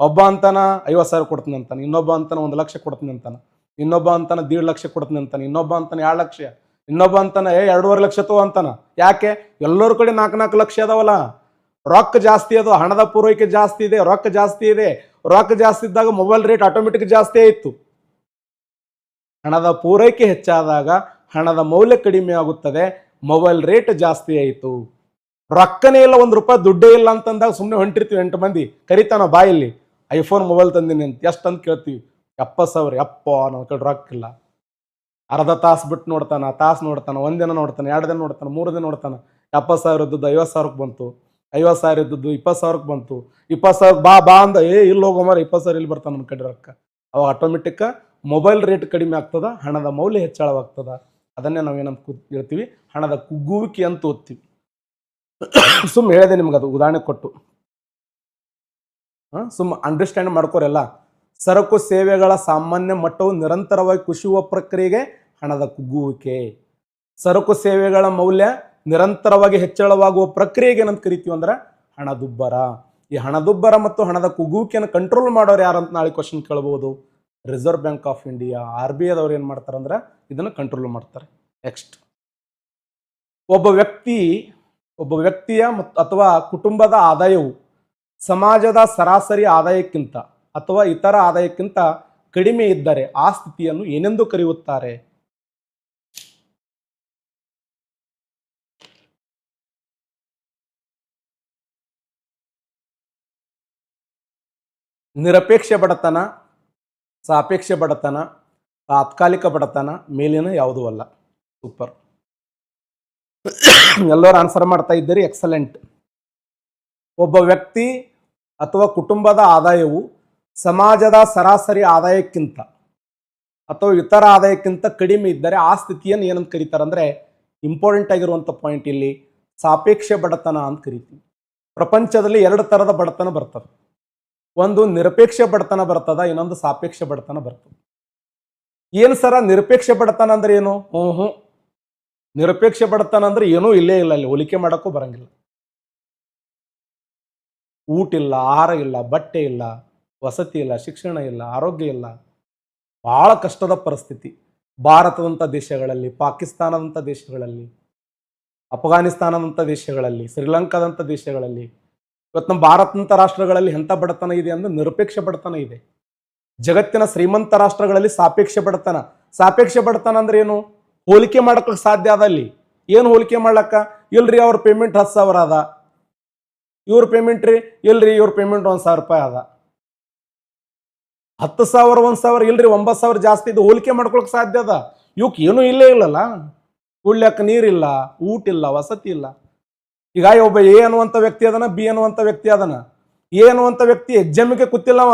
ಒಬ್ಬ ಅಂತಾನ 50,000 ಕೊಡ್ತೀನಿ ಅಂತಾನೆ, ಇನ್ನೊಬ್ಬ ಅಂತಾನ 1 ಲಕ್ಷ ಕೊಡ್ತೀನಿ ಅಂತಾನೆ, ಇನ್ನೊಬ್ಬ ಅಂತಾನ 1.5 ಲಕ್ಷ ಕೊಡ್ತೀನಿ ಅಂತಾನೆ, ಇನ್ನೊಬ್ಬ ಅಂತಾನೆ 2 ಲಕ್ಷ, ಇನ್ನೊಬ್ಬ ಅಂತಾನೆ 2.5 ಲಕ್ಷ ತಗೋ ಅಂತಾನ. ಯಾಕೆ? ಎಲ್ಲರ ಕಡೆ 4 ಲಕ್ಷ ಅದಾವಲ್ಲ, ರೊಕ್ಕ ಜಾಸ್ತಿ ಅದು, ಹಣದ ಪೂರೈಕೆ ಜಾಸ್ತಿ ಇದೆ, ರೊಕ್ಕ ಜಾಸ್ತಿ ಇದೆ. ರೊಕ್ಕ ಜಾಸ್ತಿ ಇದ್ದಾಗ ಮೊಬೈಲ್ ರೇಟ್ ಆಟೋಮೆಟಿಕ್ ಜಾಸ್ತಿ ಆಯಿತು. ಹಣದ ಪೂರೈಕೆ ಹೆಚ್ಚಾದಾಗ ಹಣದ ಮೌಲ್ಯ ಕಡಿಮೆ ಆಗುತ್ತದೆ, ಮೊಬೈಲ್ ರೇಟ್ ಜಾಸ್ತಿ ಆಯಿತು. ರೊಕ್ಕನೇ ಇಲ್ಲ, ₹1 ದುಡ್ಡೇ ಇಲ್ಲ ಅಂತಂದಾಗ ಸುಮ್ಮನೆ ಹೊಂಟಿರ್ತೀವಿ 8 ಮಂದಿ, ಕರಿತಾನ ಬಾಯಲ್ಲಿ ಐಫೋನ್ ಮೊಬೈಲ್ ತಂದಿನಿ ಅಂತ. ಎಷ್ಟು ಅಂತ ಕೇಳ್ತೀವಿ? 70,000. ಯಪ್ಪ, ನನ್ನ ಕಡೆ ರೊಕ್ಕ ಇಲ್ಲ. ಅರ್ಧ ತಾಸು ಬಿಟ್ಟು ನೋಡ್ತಾನ, ತಾಸು ನೋಡ್ತಾನ, 1 ದಿನ ನೋಡ್ತಾನೆ, 2 ದಿನ ನೋಡ್ತಾನೆ, 3 ದಿನ ನೋಡ್ತಾನೆ. 70,000 ಇದ್ದದ್ದು 50,000 ಬಂತು, 50,000 ಇದ್ದದ್ದು 20,000 ಬಂತು. 20,000 ಬಾ ಅಂದ, ಇಲ್ಲ ಹೋಗೋಮಾರ 20,000 ಇಲ್ಲಿ ಬರ್ತಾನೆ ನನ್ನ ಕಡೆ ರೊಕ್ಕ. ಅವಾಗ ಆಟೋಮೆಟಿಕ್ ಮೊಬೈಲ್ ರೇಟ್ ಕಡಿಮೆ ಆಗ್ತದ, ಹಣದ ಮೌಲ್ಯ ಹೆಚ್ಚಳವಾಗ್ತದ. ಅದನ್ನೇ ನಾವೇನಂತ ಹೇಳ್ತೀವಿ? ಹಣದ ಕುಗ್ಗುವಿಕೆ ಅಂತ ಓದ್ತೀವಿ. ಸುಮ್ಮನೆ ಹೇಳಿದೆ ನಿಮ್ಗೆ, ಅದು ಉದಾಹರಣೆ ಕೊಟ್ಟು ಅಂಡರ್ಸ್ಟ್ಯಾಂಡ್ ಮಾಡ್ಕೋರೆಲ್ಲ. ಸರಕು ಸೇವೆಗಳ ಸಾಮಾನ್ಯ ಮಟ್ಟವು ನಿರಂತರವಾಗಿ ಕುಸಿಯುವ ಪ್ರಕ್ರಿಯೆಗೆ ಹಣದ ಕುಗ್ಗುವಿಕೆ. ಸರಕು ಸೇವೆಗಳ ಮೌಲ್ಯ ನಿರಂತರವಾಗಿ ಹೆಚ್ಚಳವಾಗುವ ಪ್ರಕ್ರಿಯೆಗೆ ಏನಂತ ಕರಿತೀವಿ ಅಂದ್ರೆ ಹಣದುಬ್ಬರ. ಈ ಹಣದುಬ್ಬರ ಮತ್ತು ಹಣದ ಕುಗ್ಗುವಿಕೆಯನ್ನು ಕಂಟ್ರೋಲ್ ಮಾಡೋರು ಯಾರಂತ ನಾಳೆ ಕ್ವಶನ್ ಕೇಳಬಹುದು. Reserve Bank of India, RBI ದವ್ರು ಏನು ಮಾಡ್ತಾರೆ ಅಂದ್ರೆ ಇದನ್ನು ಕಂಟ್ರೋಲ್ ಮಾಡ್ತಾರೆ. ನೆಕ್ಸ್ಟ್, ಒಬ್ಬ ವ್ಯಕ್ತಿಯ ಅಥವಾ ಕುಟುಂಬದ ಆದಾಯವು ಸಮಾಜದ ಸರಾಸರಿ ಆದಾಯಕ್ಕಿಂತ ಅಥವಾ ಇತರ ಆದಾಯಕ್ಕಿಂತ ಕಡಿಮೆ ಇದ್ದರೆ ಆ ಸ್ಥಿತಿಯನ್ನು ಏನೆಂದು ಕರೆಯುತ್ತಾರೆ? ನಿರಪೇಕ್ಷ ಬಡತನ, ಸಾಪೇಕ್ಷ ಬಡತನ, ತಾತ್ಕಾಲಿಕ ಬಡತನ, ಮೇಲಿನ ಯಾವುದೂ ಅಲ್ಲ. ಸೂಪರ್, ಎಲ್ಲರೂ ಆನ್ಸರ್ ಮಾಡ್ತಾ ಇದ್ದೀರಿ, ಎಕ್ಸಲೆಂಟ್. ಒಬ್ಬ ವ್ಯಕ್ತಿ ಅಥವಾ ಕುಟುಂಬದ ಆದಾಯವು ಸಮಾಜದ ಸರಾಸರಿ ಆದಾಯಕ್ಕಿಂತ ಅಥವಾ ಇತರ ಆದಾಯಕ್ಕಿಂತ ಕಡಿಮೆ ಇದ್ದರೆ ಆ ಸ್ಥಿತಿಯನ್ನು ಏನಂತ ಕರೀತಾರೆ ಅಂದರೆ, ಇಂಪಾರ್ಟೆಂಟ್ ಆಗಿರುವಂಥ ಪಾಯಿಂಟ್ ಇಲ್ಲಿ, ಸಾಪೇಕ್ಷ ಬಡತನ ಅಂತ ಕರಿತೀವಿ. ಪ್ರಪಂಚದಲ್ಲಿ 2 ಥರದ ಬಡತನ ಬರ್ತದೆ. ಒಂದು ನಿರಪೇಕ್ಷ ಬಡತನ ಬರ್ತದ, ಇನ್ನೊಂದು ಸಾಪೇಕ್ಷ ಬಡತನ ಬರ್ತದೆ. ಏನು ಸರ ನಿರಪೇಕ್ಷ ಬಡತನ ಅಂದ್ರೆ ಏನು? ನಿರಪೇಕ್ಷ ಬಡತನ ಅಂದ್ರೆ ಏನೂ ಇಲ್ಲೇ ಇಲ್ಲ, ಅಲ್ಲಿ ಹೋಲಿಕೆ ಮಾಡೋಕ್ಕೂ ಬರಂಗಿಲ್ಲ. ಊಟ ಇಲ್ಲ, ಆಹಾರ ಇಲ್ಲ, ಬಟ್ಟೆ ಇಲ್ಲ, ವಸತಿ ಇಲ್ಲ, ಶಿಕ್ಷಣ ಇಲ್ಲ, ಆರೋಗ್ಯ ಇಲ್ಲ, ಬಹಳ ಕಷ್ಟದ ಪರಿಸ್ಥಿತಿ. ಭಾರತದಂಥ ದೇಶಗಳಲ್ಲಿ, ಪಾಕಿಸ್ತಾನದಂಥ ದೇಶಗಳಲ್ಲಿ, ಅಫ್ಘಾನಿಸ್ತಾನದಂಥ ದೇಶಗಳಲ್ಲಿ, ಶ್ರೀಲಂಕಾದಂಥ ದೇಶಗಳಲ್ಲಿ, ಇವತ್ತು ನಮ್ಮ ಭಾರತದಂಥ ರಾಷ್ಟ್ರಗಳಲ್ಲಿ ಎಂಥ ಬಡತನ ಇದೆ ಅಂದ್ರೆ ನಿರಪೇಕ್ಷ ಬಡತನ ಇದೆ. ಜಗತ್ತಿನ ಶ್ರೀಮಂತ ರಾಷ್ಟ್ರಗಳಲ್ಲಿ ಸಾಪೇಕ್ಷ ಬಡತನ. ಸಾಪೇಕ್ಷ ಬಡತನ ಅಂದ್ರೆ ಏನು? ಹೋಲಿಕೆ ಮಾಡಕ್ಕೆ ಸಾಧ್ಯ ಅದ ಅಲ್ಲಿ. ಏನು ಹೋಲಿಕೆ ಮಾಡ್ಲಕ್ಕ? ಇಲ್ರಿ ಅವ್ರ ಪೇಮೆಂಟ್ 10,000 ಅದ, ಇವ್ರ ಪೇಮೆಂಟ್ ರೀ ಇಲ್ರಿ ಇವ್ರ ಪೇಮೆಂಟ್ 1,000 ರೂಪಾಯಿ ಅದ. 10,000 1,000 ಇಲ್ರಿ 9,000 ಜಾಸ್ತಿ ಇದು. ಹೋಲಿಕೆ ಮಾಡ್ಕೊಳಕ್ ಸಾಧ್ಯ ಅದ? ಇವಕ್ಕೆ ಏನೂ ಇಲ್ಲೇ ಇಲ್ಲಲ್ಲ. ಕುಡ್ಲಕ್ಕ ನೀರಿಲ್ಲ, ಊಟ ಇಲ್ಲ, ವಸತಿ ಇಲ್ಲ. ಈಗ ಒಬ್ಬ ಎ ಅನ್ನುವಂಥ ವ್ಯಕ್ತಿ ಅದನ, ಬಿ ಅನ್ನುವಂಥ ವ್ಯಕ್ತಿ ಅದನ. ಎ ಅನ್ನುವಂಥ ವ್ಯಕ್ತಿ ಎಕ್ಸಾಮಿಗೆ ಕೂತಿಲ್ಲವ,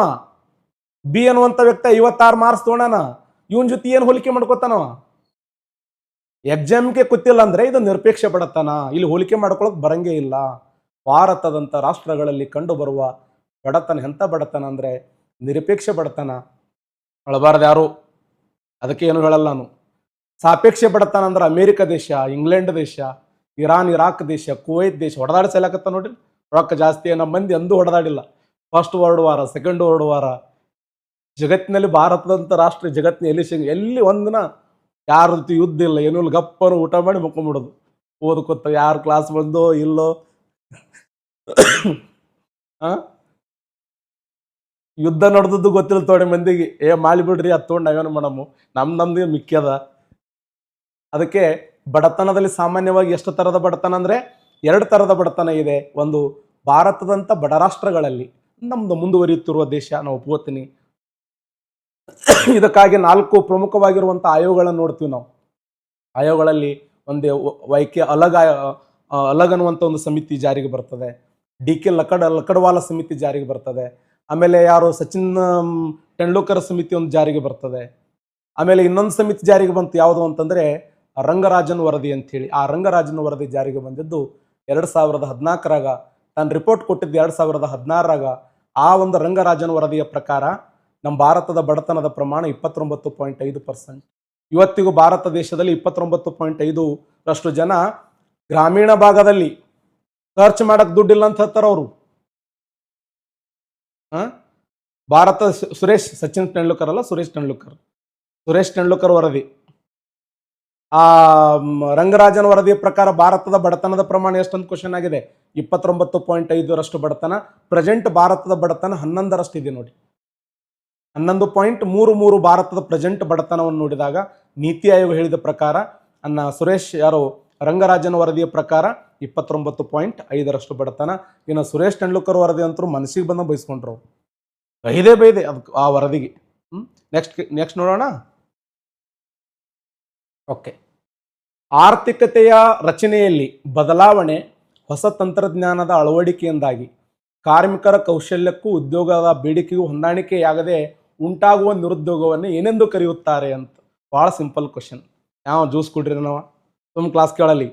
ಬಿ ಅನ್ನುವಂಥ ವ್ಯಕ್ತಿ 56 ಮಾರ್ಕ್ಸ್ ತೊಗೊಂಡಾನ. ಇವನ್ ಜೊತೆ ಏನು ಹೋಲಿಕೆ ಮಾಡ್ಕೋತಾನವ? ಎಕ್ಸಾಮ್ಗೆ ಕೂತಿಲ್ಲ ಅಂದ್ರೆ ಇದು ನಿರಪೇಕ್ಷ ಬಡತನ. ಇಲ್ಲಿ ಹೋಲಿಕೆ ಮಾಡ್ಕೊಳಕ್ ಬರಂಗೇ ಇಲ್ಲ. ಭಾರತದಂಥ ರಾಷ್ಟ್ರಗಳಲ್ಲಿ ಕಂಡು ಬರುವ ಬಡತನ ಎಂಥ ಬಡತನ ಅಂದ್ರೆ ನಿರಪೇಕ್ಷ ಬಡತನ. ಅಳಬಾರ್ದು ಯಾರು, ಅದಕ್ಕೆ ಏನು ಹೇಳಲ್ಲ ನಾನು. ಸಾಪೇಕ್ಷ ಬಡತನ ಅಂದ್ರೆ ಅಮೇರಿಕ ದೇಶ, ಇಂಗ್ಲೆಂಡ್ ದೇಶ, ಇರಾನ್ ಇರಾಕ್ ದೇಶ, ಕುವೈತ್ ದೇಶ ಹೊಡೆದಾಡಿಸಲಕತ್ತ ನೋಡ್ರಿ. ರೊಕ್ಕ ಜಾಸ್ತಿ ನಮ್ಮ ಮಂದಿ ಅಂದು ಹೊಡೆದಾಡಿಲ್ಲ. ಫಸ್ಟ್ ವರ್ಲ್ಡ್ ವಾರ, ಸೆಕೆಂಡ್ ವರ್ಲ್ಡ್ ವಾರ, ಜಗತ್ತಿನಲ್ಲಿ ಭಾರತದಂಥ ರಾಷ್ಟ್ರ ಜಗತ್ತಿನ ಎಲ್ಲಿ ಒಂದಿನ ಯಾರ ರೀತಿ ಯುದ್ಧ ಇಲ್ಲ, ಏನೂ ಇಲ್ಲ, ಗಪ್ಪರು ಊಟ ಮಾಡಿ ಮುಕ್ಕೊಂಬಿಡೋದು. ಓದ್ಕೊತ ಯಾರು ಕ್ಲಾಸ್ ಬಂದೋ ಇಲ್ಲೋ. ಯುದ್ಧ ನಡೆದದ್ದು ಗೊತ್ತಿಲ್ಲ ತೋಡೆ ಮಂದಿಗೆ. ಮಾಡಿ ಬಿಡ್ರಿ ಅದು ತೊಗೊಂಡು ನಾವೇನು ಮಾಡಮು, ನಮ್ದು ಮಿಕ್ಕ್ಯದ. ಅದಕ್ಕೆ ಬಡತನದಲ್ಲಿ ಸಾಮಾನ್ಯವಾಗಿ ಎಷ್ಟು ತರದ ಬಡತನ ಅಂದ್ರೆ 2 ತರದ ಬಡತನ ಇದೆ. ಒಂದು ಭಾರತದಂಥ ಬಡ ರಾಷ್ಟ್ರಗಳಲ್ಲಿ, ನಮ್ದು ಮುಂದುವರಿಯುತ್ತಿರುವ ದೇಶ, ನಾವು ಒಪ್ಕೋತೀನಿ. ಇದಕ್ಕಾಗಿ 4 ಪ್ರಮುಖವಾಗಿರುವಂಥ ಆಯೋಗಗಳನ್ನು ನೋಡ್ತೀವಿ ನಾವು. ಆಯೋಗಗಳಲ್ಲಿ ಒಂದು ಅಲಗ್ ಅನ್ನುವಂಥ ಒಂದು ಸಮಿತಿ ಜಾರಿಗೆ ಬರ್ತದೆ. DK ಲಕಡ್ವಾಲ ಸಮಿತಿ ಜಾರಿಗೆ ಬರ್ತದೆ. ಆಮೇಲೆ ಯಾರು ಸಚಿನ್ ತೆಂಡೂಲ್ಕರ್ ಸಮಿತಿ ಒಂದು ಜಾರಿಗೆ ಬರ್ತದೆ. ಆಮೇಲೆ ಇನ್ನೊಂದು ಸಮಿತಿ ಜಾರಿಗೆ ಬಂತು, ಯಾವುದು ಅಂತಂದ್ರೆ ರಂಗರಾಜನ್ ವರದಿ ಅಂತ ಹೇಳಿ. ಆ ರಂಗರಾಜನ್ ವರದಿ ಜಾರಿಗೆ ಬಂದಿದ್ದು 2014ರಾಗ. ತಾನು ರಿಪೋರ್ಟ್ ಕೊಟ್ಟಿದ್ದು 2016ರಾಗ. ಆ ಒಂದು ರಂಗರಾಜನ್ ವರದಿಯ ಪ್ರಕಾರ ನಮ್ಮ ಭಾರತದ ಬಡತನದ ಪ್ರಮಾಣ 29.5%. ಇವತ್ತಿಗೂ ಭಾರತ ದೇಶದಲ್ಲಿ 29.5% ಜನ ಗ್ರಾಮೀಣ ಭಾಗದಲ್ಲಿ ಖರ್ಚು ಮಾಡಕ್ ದುಡ್ಡಿಲ್ಲ ಅಂತ ಹೇಳ್ತಾರ ಅವರು. ಭಾರತ ಸಚಿನ್ ತೆಂಡೂಲ್ಕರ್ ಅಲ್ಲ, ಸುರೇಶ್ ತೆಂಡೂಲ್ಕರ್ ವರದಿ. ಆ ರಂಗರಾಜನ್ ವರದಿಯ ಪ್ರಕಾರ ಭಾರತದ ಬಡತನದ ಪ್ರಮಾಣ ಎಷ್ಟೊಂದು ಕ್ವಶನ್ ಆಗಿದೆ. 29.5% ಬಡತನ. ಪ್ರೆಸೆಂಟ್ ಭಾರತದ ಬಡತನ 11% ಇದೆ ನೋಡಿ. 11.33 ಭಾರತದ ಪ್ರೆಸೆಂಟ್ ಬಡತನವನ್ನು ನೋಡಿದಾಗ ನೀತಿ ಆಯೋಗ ಹೇಳಿದ ಪ್ರಕಾರ, ರಂಗರಾಜನ್ ವರದಿಯ ಪ್ರಕಾರ 29.5% ಬಡತನ. ಇನ್ನು ಸುರೇಶ್ ತೆಂಡೂಲ್ಕರ್ ವರದಿ ಅಂತೂ ಮನಸ್ಸಿಗೆ ಬಂದ ಬಯಸ್ಕೊಂಡ್ರು, ಬೈದೆ ಅದಕ್ಕೆ ಆ ವರದಿಗೆ. ನೆಕ್ಸ್ಟ್ ನೋಡೋಣ. ಓಕೆ, ಆರ್ಥಿಕತೆಯ ರಚನೆಯಲ್ಲಿ ಬದಲಾವಣೆ, ಹೊಸ ತಂತ್ರಜ್ಞಾನದ ಅಳವಡಿಕೆಯಿಂದಾಗಿ ಕಾರ್ಮಿಕರ ಕೌಶಲ್ಯಕ್ಕೂ ಉದ್ಯೋಗದ ಬೇಡಿಕೆಗೂ ಹೊಂದಾಣಿಕೆಯಾಗದೆ ಉಂಟಾಗುವ ನಿರುದ್ಯೋಗವನ್ನು ಏನೆಂದು ಕರೆಯುತ್ತಾರೆ ಅಂತ. ಭಾಳ ಸಿಂಪಲ್ ಕ್ವಶನ್. ಯಾವ ಜ್ಯೂಸ್ ಕೊಡ್ರಿ ನಾವು ತುಂಬ ಕ್ಲಾಸ್ ಕೇಳಲಿ.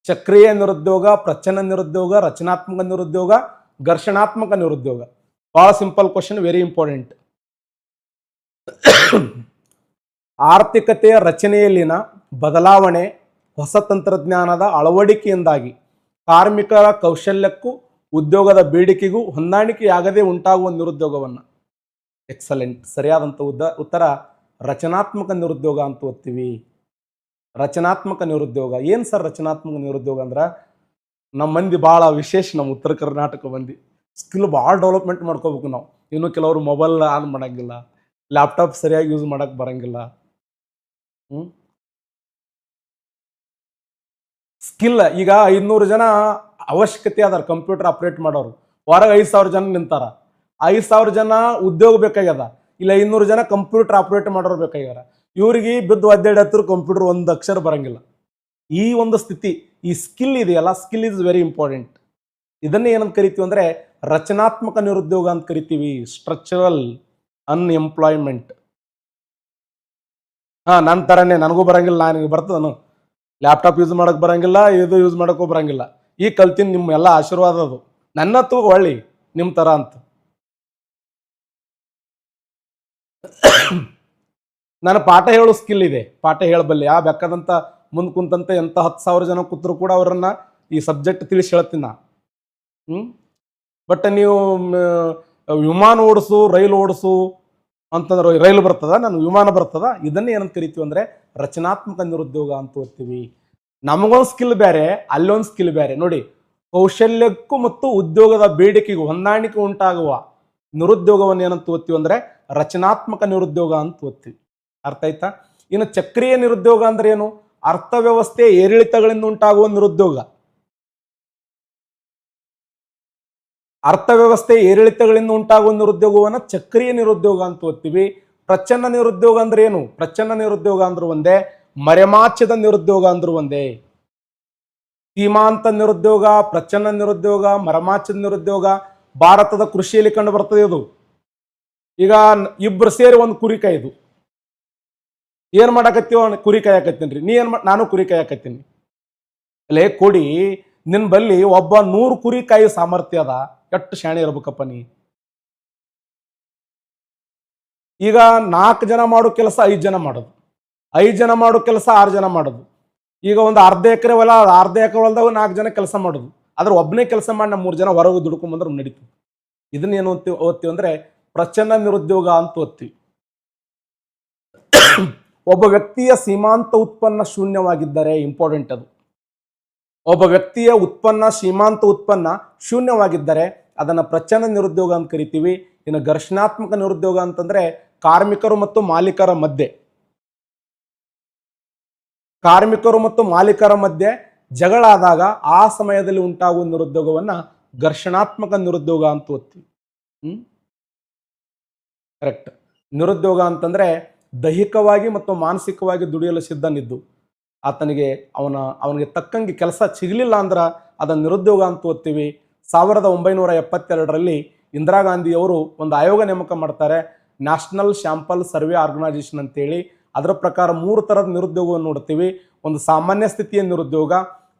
ಚಕ್ರೀಯ ನಿರುದ್ಯೋಗ, ಪ್ರಚನ ನಿರುದ್ಯೋಗ, ರಚನಾತ್ಮಕ ನಿರುದ್ಯೋಗ, ಘರ್ಷಣಾತ್ಮಕ ನಿರುದ್ಯೋಗ. ಭಾಳ ಸಿಂಪಲ್ ಕ್ವಶನ್, ವೆರಿ ಇಂಪಾರ್ಟೆಂಟ್. ಆರ್ಥಿಕತೆಯ ರಚನೆಯಲ್ಲಿನ ಬದಲಾವಣೆ, ಹೊಸ ತಂತ್ರಜ್ಞಾನದ ಅಳವಡಿಕೆಯಿಂದಾಗಿ ಕಾರ್ಮಿಕರ ಕೌಶಲ್ಯಕ್ಕೂ ಉದ್ಯೋಗದ ಬೇಡಿಕೆಗೂ ಹೊಂದಾಣಿಕೆಯಾಗದೆ ಉಂಟಾಗುವ ನಿರುದ್ಯೋಗವನ್ನು. ಎಕ್ಸಲೆಂಟ್. ಸರಿಯಾದಂಥ ಉತ್ತರ ರಚನಾತ್ಮಕ ನಿರುದ್ಯೋಗ ಅಂತ ಓದ್ತೀವಿ. ರಚನಾತ್ಮಕ ನಿರುದ್ಯೋಗ. ಏನು ಸರ್ ರಚನಾತ್ಮಕ ನಿರುದ್ಯೋಗ ಅಂದ್ರೆ, ನಮ್ಮ ಮಂದಿ ಭಾಳ ವಿಶೇಷ, ನಮ್ಮ ಉತ್ತರ ಕರ್ನಾಟಕ ಮಂದಿ ಸ್ಕಿಲ್ ಭಾಳ ಡೆವಲಪ್ಮೆಂಟ್ ಮಾಡ್ಕೋಬೇಕು ನಾವು. ಇನ್ನು ಕೆಲವರು ಮೊಬೈಲ್ ಆನ್ ಮಾಡೋಂಗಿಲ್ಲ, ಲ್ಯಾಪ್ಟಾಪ್ ಸರಿಯಾಗಿ ಯೂಸ್ ಮಾಡೋಕ್ಕೆ ಬರೋಂಗಿಲ್ಲ. ಸ್ಕಿಲ್ ಈಗ 500 ಜನ ಅವಶ್ಯಕತೆ ಅದಾರ ಕಂಪ್ಯೂಟರ್ ಆಪ್ರೇಟ್ ಮಾಡೋರು. ಹೊರಗೆ 5,000 ಜನ ನಿಂತಾರ. 5,000 ಜನ ಉದ್ಯೋಗ ಬೇಕಾಗ್ಯದ. ಇಲ್ಲ 500 ಜನ ಕಂಪ್ಯೂಟರ್ ಆಪ್ರೇಟ್ ಮಾಡೋರು ಬೇಕಾಗ್ಯಾರ. ಇವ್ರಿಗೆ ಬಿದ್ದು ಒದ್ದಾಡತ್ರ ಕಂಪ್ಯೂಟರ್ ಒಂದು ಅಕ್ಷರ ಬರಂಗಿಲ್ಲ. ಈ ಒಂದು ಸ್ಥಿತಿ, ಈ ಸ್ಕಿಲ್ ಇದೆಯಲ್ಲ, ಸ್ಕಿಲ್ ಇಸ್ ವೆರಿ ಇಂಪಾರ್ಟೆಂಟ್. ಇದನ್ನೇ ಏನಂತ ಕರಿತೀವಿ ಅಂದ್ರೆ ರಚನಾತ್ಮಕ ನಿರುದ್ಯೋಗ ಅಂತ ಕರಿತೀವಿ. Structural unemployment. ನನ್ನ ಥರನೇ ನನಗೂ ಬರಂಗಿಲ್ಲ, ನನಗೆ ಬರ್ತದನು ಲ್ಯಾಪ್ಟಾಪ್ ಯೂಸ್ ಮಾಡಕ್ ಬರಂಗಿಲ್ಲ, ಇದು ಯೂಸ್ ಮಾಡೋಕ್ಕೂ ಬರಂಗಿಲ್ಲ. ಈ ಕಲ್ತೀನಿ, ನಿಮ್ಮ ಎಲ್ಲ ಆಶೀರ್ವಾದ ಅದು. ನನ್ನ ಒಳ್ಳಿ ನಿಮ್ಮ ಥರ ಅಂತ. ನನ್ನ ಪಾಠ ಹೇಳೋ ಸ್ಕಿಲ್ ಇದೆ, ಪಾಠ ಹೇಳಬಲ್ಲೆ. ಆ ಬೇಕಾದಂಥ ಮುಂದೆ ಕುಂತಂತೆ ಎಂಥ 10,000 ಜನ ಕೂತರು ಕೂಡ ಅವರನ್ನ ಈ ಸಬ್ಜೆಕ್ಟ್ ತಿಳಿಸಿ ಹೇಳ್ತೀನಿ ನಾ. ಬಟ್ ನೀವು ವಿಮಾನ ಓಡಿಸು, ರೈಲು ಓಡಿಸು, ಅಂತಂದ್ರೆ ರೈಲು ಬರ್ತದ, ನಾನು ವಿಮಾನ ಬರ್ತದ, ಇದನ್ನೇ ಏನಂತ ಕರಿತೀವಿ ಅಂದ್ರೆ ರಚನಾತ್ಮಕ ನಿರುದ್ಯೋಗ ಅಂತ ಓದ್ತೀವಿ. ನಮಗೊಂದು ಸ್ಕಿಲ್ ಬೇರೆ, ಅಲ್ಲೊಂದು ಸ್ಕಿಲ್ ಬೇರೆ. ನೋಡಿ, ಕೌಶಲ್ಯಕ್ಕೂ ಮತ್ತು ಉದ್ಯೋಗದ ಬೇಡಿಕೆಗೂ ಹೊಂದಾಣಿಕೆ ಉಂಟಾಗುವ ನಿರುದ್ಯೋಗವನ್ನು ಏನಂತ ಓದ್ತೀವಿ ಅಂದ್ರೆ ರಚನಾತ್ಮಕ ನಿರುದ್ಯೋಗ ಅಂತ ಓದ್ತೀವಿ. ಅರ್ಥ ಆಯ್ತಾ? ಇನ್ನು ಚಕ್ರೀಯ ನಿರುದ್ಯೋಗ ಅಂದ್ರೆ ಏನು? ಅರ್ಥವ್ಯವಸ್ಥೆ ಏರಿಳಿತಗಳಿಂದ ಉಂಟಾಗುವ ನಿರುದ್ಯೋಗ. ಅರ್ಥವ್ಯವಸ್ಥೆ ಏರಿಳಿತಗಳಿಂದ ಉಂಟಾಗುವ ನಿರುದ್ಯೋಗವನ್ನ ಚಕ್ರೀಯ ನಿರುದ್ಯೋಗ ಅಂತ ಓದ್ತೀವಿ. ಪ್ರಚ್ಛನ್ನ ನಿರುದ್ಯೋಗ ಅಂದ್ರೆ ಏನು? ಪ್ರಚ್ಛನ್ನ ನಿರುದ್ಯೋಗ ಅಂದ್ರೂ ಒಂದೇ, ಮರೆಮಾಚದ ನಿರುದ್ಯೋಗ ಅಂದ್ರೂ ಒಂದೇ. ಸೀಮಾಂತ ನಿರುದ್ಯೋಗ, ಪ್ರಚ್ಛನ್ನ ನಿರುದ್ಯೋಗ, ಮರೆಮಾಚದ ನಿರುದ್ಯೋಗ ಭಾರತದ ಕೃಷಿಯಲ್ಲಿ ಕಂಡು ಬರ್ತದೆ. ಇದು ಈಗ ಇಬ್ರು ಸೇರಿ ಒಂದು ಕುರಿ ಕಾಯ್ದು ಏನ್ ಮಾಡಾಕತ್ತೀವ? ಕುರಿ ಕಾಯಕತ್ತೀನಿ. ನೀ ಏನ್ ನಾನು ಕುರಿ ಕಾಯಕತ್ತೀನಿ. ಅಲ್ಲೇ ಕೊಡಿ, ನಿನ್ ಬಲ್ಲಿ ಒಬ್ಬ 100 ಕುರಿ ಕಾಯಿ ಸಾಮರ್ಥ್ಯ ಅದ, ಎಷ್ಟು ಶಾಣೆ ಇರ್ಬೇಕಪ್ಪ ನೀ. ಈಗ 4 ಜನ ಮಾಡೋ ಕೆಲಸ 5 ಜನ ಮಾಡೋದು, 5 ಜನ ಮಾಡೋ ಕೆಲಸ 6 ಜನ ಮಾಡೋದು. ಈಗ ಒಂದು ಅರ್ಧ ಎಕರೆ ಹೊಲ, ಅರ್ಧ ಎಕರೆ ಹೊಲದಾಗ 4 ಜನ ಕೆಲಸ ಮಾಡೋದು. ಆದ್ರೆ ಒಬ್ಬನೇ ಕೆಲಸ ಮಾಡಿ ನಾವು 3 ಜನ ಹೊರಗೆ ದುಡ್ಕೊಂಬಂದ್ರೆ ನಡೀತೀವಿ. ಇದನ್ನ ಏನು ಓದ್ತೀವಿ ಅಂದ್ರೆ ಪ್ರಚ್ಛನ್ನ ನಿರುದ್ಯೋಗ ಅಂತ ಓದ್ತೀವಿ. ಒಬ್ಬ ವ್ಯಕ್ತಿಯ ಸೀಮಾಂತ ಉತ್ಪನ್ನ ಶೂನ್ಯವಾಗಿದ್ದರೆ, ಇಂಪಾರ್ಟೆಂಟ್ ಅದು, ಒಬ್ಬ ವ್ಯಕ್ತಿಯ ಉತ್ಪನ್ನ ಸೀಮಾಂತ ಉತ್ಪನ್ನ ಶೂನ್ಯವಾಗಿದ್ದರೆ ಅದನ್ನ ಪ್ರಚ್ಛನ್ನ ನಿರುದ್ಯೋಗ ಅಂತ ಕರಿತೀವಿ. ಇನ್ನು ಘರ್ಷಣಾತ್ಮಕ ನಿರುದ್ಯೋಗ ಅಂತಂದ್ರೆ ಕಾರ್ಮಿಕರು ಮತ್ತು ಮಾಲೀಕರ ಮಧ್ಯೆ ಜಗಳ ಆದಾಗ ಆ ಸಮಯದಲ್ಲಿ ಉಂಟಾಗುವ ನಿರುದ್ಯೋಗವನ್ನ ಘರ್ಷಣಾತ್ಮಕ ನಿರುದ್ಯೋಗ ಅಂತ ಓದ್ತೀವಿ. ಕರೆಕ್ಟ್. ನಿರುದ್ಯೋಗ ಅಂತಂದ್ರೆ ದೈಹಿಕವಾಗಿ ಮತ್ತು ಮಾನಸಿಕವಾಗಿ ದುಡಿಯಲು ಸಿದ್ಧನಿದ್ದು ಆತನಿಗೆ ಅವನಿಗೆ ತಕ್ಕಂಗೆ ಕೆಲಸ ಸಿಗಲಿಲ್ಲ ಅಂದ್ರೆ ಅದನ್ನ ನಿರುದ್ಯೋಗ ಅಂತ ಓದ್ತೀವಿ. 1972ರಲ್ಲಿ ಇಂದಿರಾ ಗಾಂಧಿಯವರು ಒಂದು ಆಯೋಗ ನೇಮಕ ಮಾಡ್ತಾರೆ, ನ್ಯಾಷನಲ್ ಸ್ಯಾಂಪಲ್ ಸರ್ವೆ ಆರ್ಗನೈಸೇಷನ್ ಅಂತೇಳಿ. ಅದರ ಪ್ರಕಾರ 3 ಥರದ ನಿರುದ್ಯೋಗವನ್ನು ನೋಡ್ತೀವಿ. ಒಂದು ಸಾಮಾನ್ಯ ಸ್ಥಿತಿಯ ನಿರುದ್ಯೋಗ,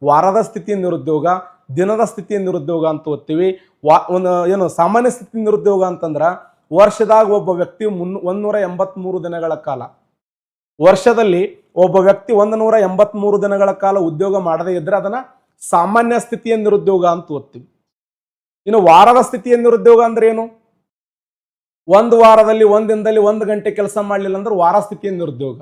ವಾರದ ಸ್ಥಿತಿಯ ನಿರುದ್ಯೋಗ, ದಿನದ ಸ್ಥಿತಿಯ ನಿರುದ್ಯೋಗ ಅಂತ ಓದ್ತೀವಿ. ಏನು ಸಾಮಾನ್ಯ ಸ್ಥಿತಿ ನಿರುದ್ಯೋಗ ಅಂತಂದ್ರ ವರ್ಷದಾಗ ಒಬ್ಬ ವ್ಯಕ್ತಿ 183 ದಿನಗಳ ಕಾಲ, ವರ್ಷದಲ್ಲಿ ಒಬ್ಬ ವ್ಯಕ್ತಿ 183 ದಿನಗಳ ಕಾಲ ಉದ್ಯೋಗ ಮಾಡದೇ ಇದ್ರೆ ಅದನ್ನ ಸಾಮಾನ್ಯ ಸ್ಥಿತಿಯ ನಿರುದ್ಯೋಗ ಅಂತ ಓದ್ತೀವಿ. ಇನ್ನು ವಾರದ ಸ್ಥಿತಿಯ ನಿರುದ್ಯೋಗ ಅಂದ್ರೆ ಏನು? ಒಂದು ವಾರದಲ್ಲಿ ಒಂದು ದಿನದಲ್ಲಿ 1 ಗಂಟೆ ಕೆಲಸ ಮಾಡಲಿಲ್ಲ ಅಂದ್ರೆ ವಾರ ಸ್ಥಿತಿಯ ನಿರುದ್ಯೋಗ.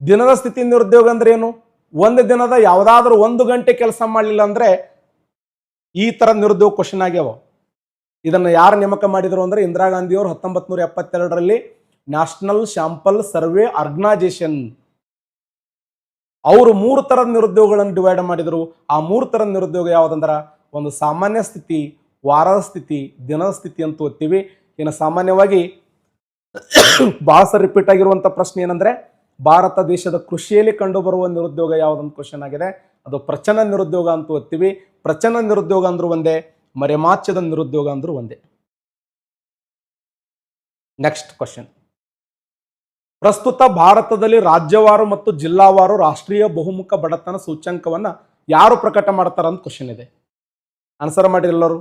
ದಿನದ ಸ್ಥಿತಿಯ ನಿರುದ್ಯೋಗ ಅಂದ್ರೆ ಏನು? ಒಂದು ದಿನದ ಯಾವ್ದಾದ್ರೂ 1 ಗಂಟೆ ಕೆಲಸ ಮಾಡಲಿಲ್ಲ ಅಂದ್ರೆ ಈ ತರ ನಿರುದ್ಯೋಗ ಕ್ವಶನ್ ಆಗ್ಯಾವ. ಇದನ್ನ ಯಾರು ನೇಮಕ ಮಾಡಿದ್ರು ಅಂದ್ರೆ ಇಂದಿರಾ ಗಾಂಧಿ ಅವರು 1972ರಲ್ಲಿ ನ್ಯಾಷನಲ್ ಸ್ಯಾಂಪಲ್ ಸರ್ವೆ ಆರ್ಗನೈಸೇಷನ್ ಅವರು 3 ಥರದ ನಿರುದ್ಯೋಗಗಳನ್ನು ಡಿವೈಡ್ ಮಾಡಿದ್ರು. ಆ 3 ಥರದ ನಿರುದ್ಯೋಗ ಯಾವ್ದಂದ್ರ ಒಂದು ಸಾಮಾನ್ಯ ಸ್ಥಿತಿ, ವಾರದ ಸ್ಥಿತಿ, ದಿನದ ಸ್ಥಿತಿ ಅಂತ ಓದ್ತೀವಿ. ಇನ್ನು ಸಾಮಾನ್ಯವಾಗಿ ಬಹಳ ಸರಿ ರಿಪೀಟ್ ಆಗಿರುವಂತ ಪ್ರಶ್ನೆ ಏನಂದ್ರೆ ಭಾರತ ದೇಶದ ಕೃಷಿಯಲ್ಲಿ ಕಂಡುಬರುವ ನಿರುದ್ಯೋಗ ಯಾವ್ದಂತ ಕ್ವಶನ್ ಆಗಿದೆ. ಅದು ಪ್ರಚ್ಛನ್ನ ನಿರುದ್ಯೋಗ ಅಂತ ಓದ್ತೀವಿ. ಪ್ರಚ್ಛನ್ನ ನಿರುದ್ಯೋಗ ಅಂದ್ರೂ ಒಂದೇ, ಮರೆಮಾಚದ ನಿರುದ್ಯೋಗ ಅಂದ್ರೂ ಒಂದೇ. Next question. ಪ್ರಸ್ತುತ ಭಾರತದಲ್ಲಿ ರಾಜ್ಯವಾರು ಮತ್ತು ಜಿಲ್ಲಾವಾರು ರಾಷ್ಟ್ರೀಯ ಬಹುಮುಖ ಬಡತನ ಸೂಚ್ಯಂಕವನ್ನ ಯಾರು ಪ್ರಕಟ ಮಾಡ್ತಾರ ಅಂತ ಕ್ವಶನ್ ಇದೆ. ಆನ್ಸರ್ ಮಾಡಿ ಎಲ್ಲರೂ.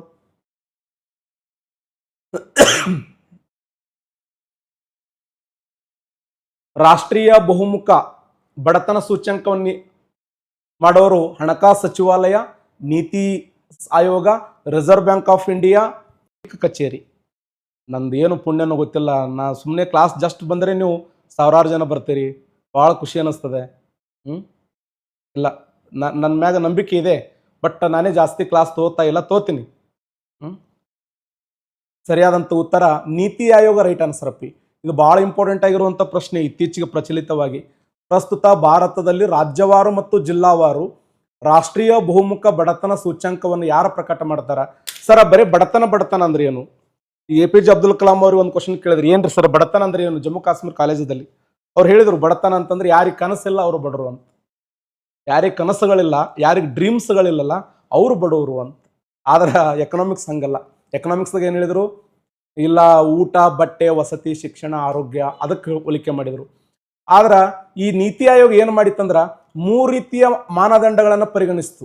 ರಾಷ್ಟ್ರೀಯ ಬಹುಮುಖ ಬಡತನ ಸೂಚ್ಯಂಕವನ್ನು ಮಾಡೋರು ಹಣಕಾಸು ಸಚಿವಾಲಯ, NITI Aayog, reserve Bank of India, ಕಚೇರಿ. ನಂದು ಏನು ಪುಣ್ಯನೂ ಗೊತ್ತಿಲ್ಲ, ನಾ ಸುಮ್ಮನೆ ಕ್ಲಾಸ್ ಜಸ್ಟ್ ಬಂದರೆ ನೀವು 1000 ಜನ ಬರ್ತೀರಿ, ಭಾಳ ಖುಷಿ ಅನ್ನಿಸ್ತದೆ. ಇಲ್ಲ, ನನ್ನ ಮ್ಯಾಗ ನಂಬಿಕೆ ಇದೆ, ಬಟ್ ನಾನೇ ಜಾಸ್ತಿ ಕ್ಲಾಸ್ ತೋತೀನಿ. ಸರಿಯಾದಂಥ ಉತ್ತರ ನೀತಿ ಆಯೋಗ, ರೈಟ್ ಆನ್ಸರ್ ಅಪ್ಪಿ. ಇದು ಬಹಳ ಇಂಪಾರ್ಟೆಂಟ್ ಆಗಿರುವಂಥ ಪ್ರಶ್ನೆ. ಇತ್ತೀಚೆಗೆ ಪ್ರಚಲಿತವಾಗಿ ಪ್ರಸ್ತುತ ಭಾರತದಲ್ಲಿ ರಾಜ್ಯವಾರು ಮತ್ತು ಜಿಲ್ಲಾವಾರು ರಾಷ್ಟ್ರೀಯ ಬಹುಮುಖ ಬಡತನ ಸೂಚ್ಯಂಕವನ್ನು ಯಾರು ಪ್ರಕಟ ಮಾಡ್ತಾರ? ಸರ್ ಬರೀ ಬಡತನ ಅಂದ್ರೆ ಏನು? APJ ಅಬ್ದುಲ್ ಕಲಾಂ ಅವ್ರಿಗೆ ಒಂದು ಕ್ವಶನ್ ಕೇಳಿದ್ರು, ಏನ್ರಿ ಸರ್ ಬಡತನ ಅಂದ್ರೆ ಏನು ಜಮ್ಮು ಕಾಶ್ಮೀರ ಕಾಲೇಜದಲ್ಲಿ? ಅವ್ರು ಹೇಳಿದ್ರು ಬಡತನ ಅಂತಂದ್ರೆ ಯಾರಿಗೆ ಕನಸಿಲ್ಲ ಅವರು ಬಡವರು ಅಂತ, ಯಾರಿಗೆ ಕನಸುಗಳಿಲ್ಲ, ಯಾರಿಗೆ ಡ್ರೀಮ್ಸ್ಗಳಿಲ್ಲಲ್ಲ ಅವರು ಬಡವರು ಅಂತ. ಆದ್ರೆ ಎಕನಾಮಿಕ್ಸ್ ಹಂಗಲ್ಲ. ಎಕನಾಮಿಕ್ಸ್ದಾಗ ಏನು ಹೇಳಿದ್ರು? ಇಲ್ಲ, ಊಟ, ಬಟ್ಟೆ, ವಸತಿ, ಶಿಕ್ಷಣ, ಆರೋಗ್ಯ ಅದಕ್ಕೆ ಹೋಲಿಕೆ ಮಾಡಿದ್ರು. ಆದ್ರ ಈ ನೀತಿ ಆಯೋಗ ಏನು ಮಾಡಿತ್ತಂದ್ರ 3 ರೀತಿಯ ಮಾನದಂಡಗಳನ್ನು ಪರಿಗಣಿಸ್ತು.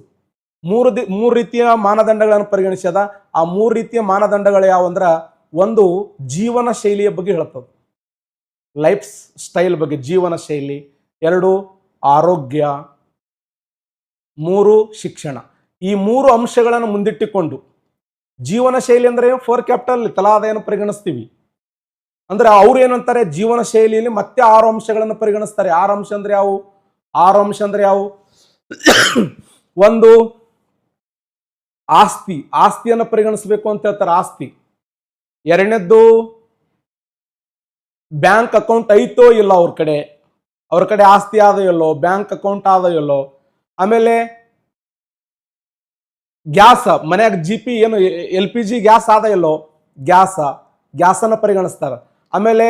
3 ರೀತಿಯ ಮಾನದಂಡಗಳನ್ನು ಪರಿಗಣಿಸ್ಯದ. ಆ 3 ರೀತಿಯ ಮಾನದಂಡಗಳು ಯಾವಂದ್ರ, ಒಂದು ಜೀವನ ಶೈಲಿಯ ಬಗ್ಗೆ ಹೇಳ್ತದೆ, ಲೈಫ್ ಸ್ಟೈಲ್ ಬಗ್ಗೆ, ಜೀವನ ಶೈಲಿ. 2 ಆರೋಗ್ಯ, 3 ಶಿಕ್ಷಣ. ಈ 3 ಅಂಶಗಳನ್ನು ಮುಂದಿಟ್ಟುಕೊಂಡು ಜೀವನ ಶೈಲಿ ಅಂದ್ರೆ 4 ಕ್ಯಾಪಿಟಲ್ ತಲಾ ಆದಾಯವನ್ನು ಪರಿಗಣಿಸ್ತೀವಿ. ಅಂದ್ರೆ ಅವ್ರು ಏನಂತಾರೆ, ಜೀವನ ಶೈಲಿಯಲ್ಲಿ ಮತ್ತೆ 6 ಅಂಶಗಳನ್ನು ಪರಿಗಣಿಸ್ತಾರೆ. 6 ಅಂಶ ಅಂದ್ರೆ ಯಾವುವು? 6 ಅಂಶ ಅಂದ್ರೆ ಯಾವುವು? ಒಂದು, ಆಸ್ತಿಯನ್ನು ಪರಿಗಣಿಸಬೇಕು ಅಂತ ಹೇಳ್ತಾರೆ, ಆಸ್ತಿ. ಎರಡನೇದ್ದು, ಬ್ಯಾಂಕ್ ಅಕೌಂಟ್ ಐತೋ ಇಲ್ಲ ಅವ್ರ ಕಡೆ ಆಸ್ತಿ ಆದ ಇಲ್ಲೋ, ಬ್ಯಾಂಕ್ ಅಕೌಂಟ್ ಆದ ಇಲ್ಲೋ. ಆಮೇಲೆ ಗ್ಯಾಸ್, ಮನ್ಯಾಗ GP ಏನು LPG ಗ್ಯಾಸ್ ಆದ ಇಲ್ಲೋ, ಗ್ಯಾಸನ್ನ ಪರಿಗಣಿಸ್ತಾರೆ. ಆಮೇಲೆ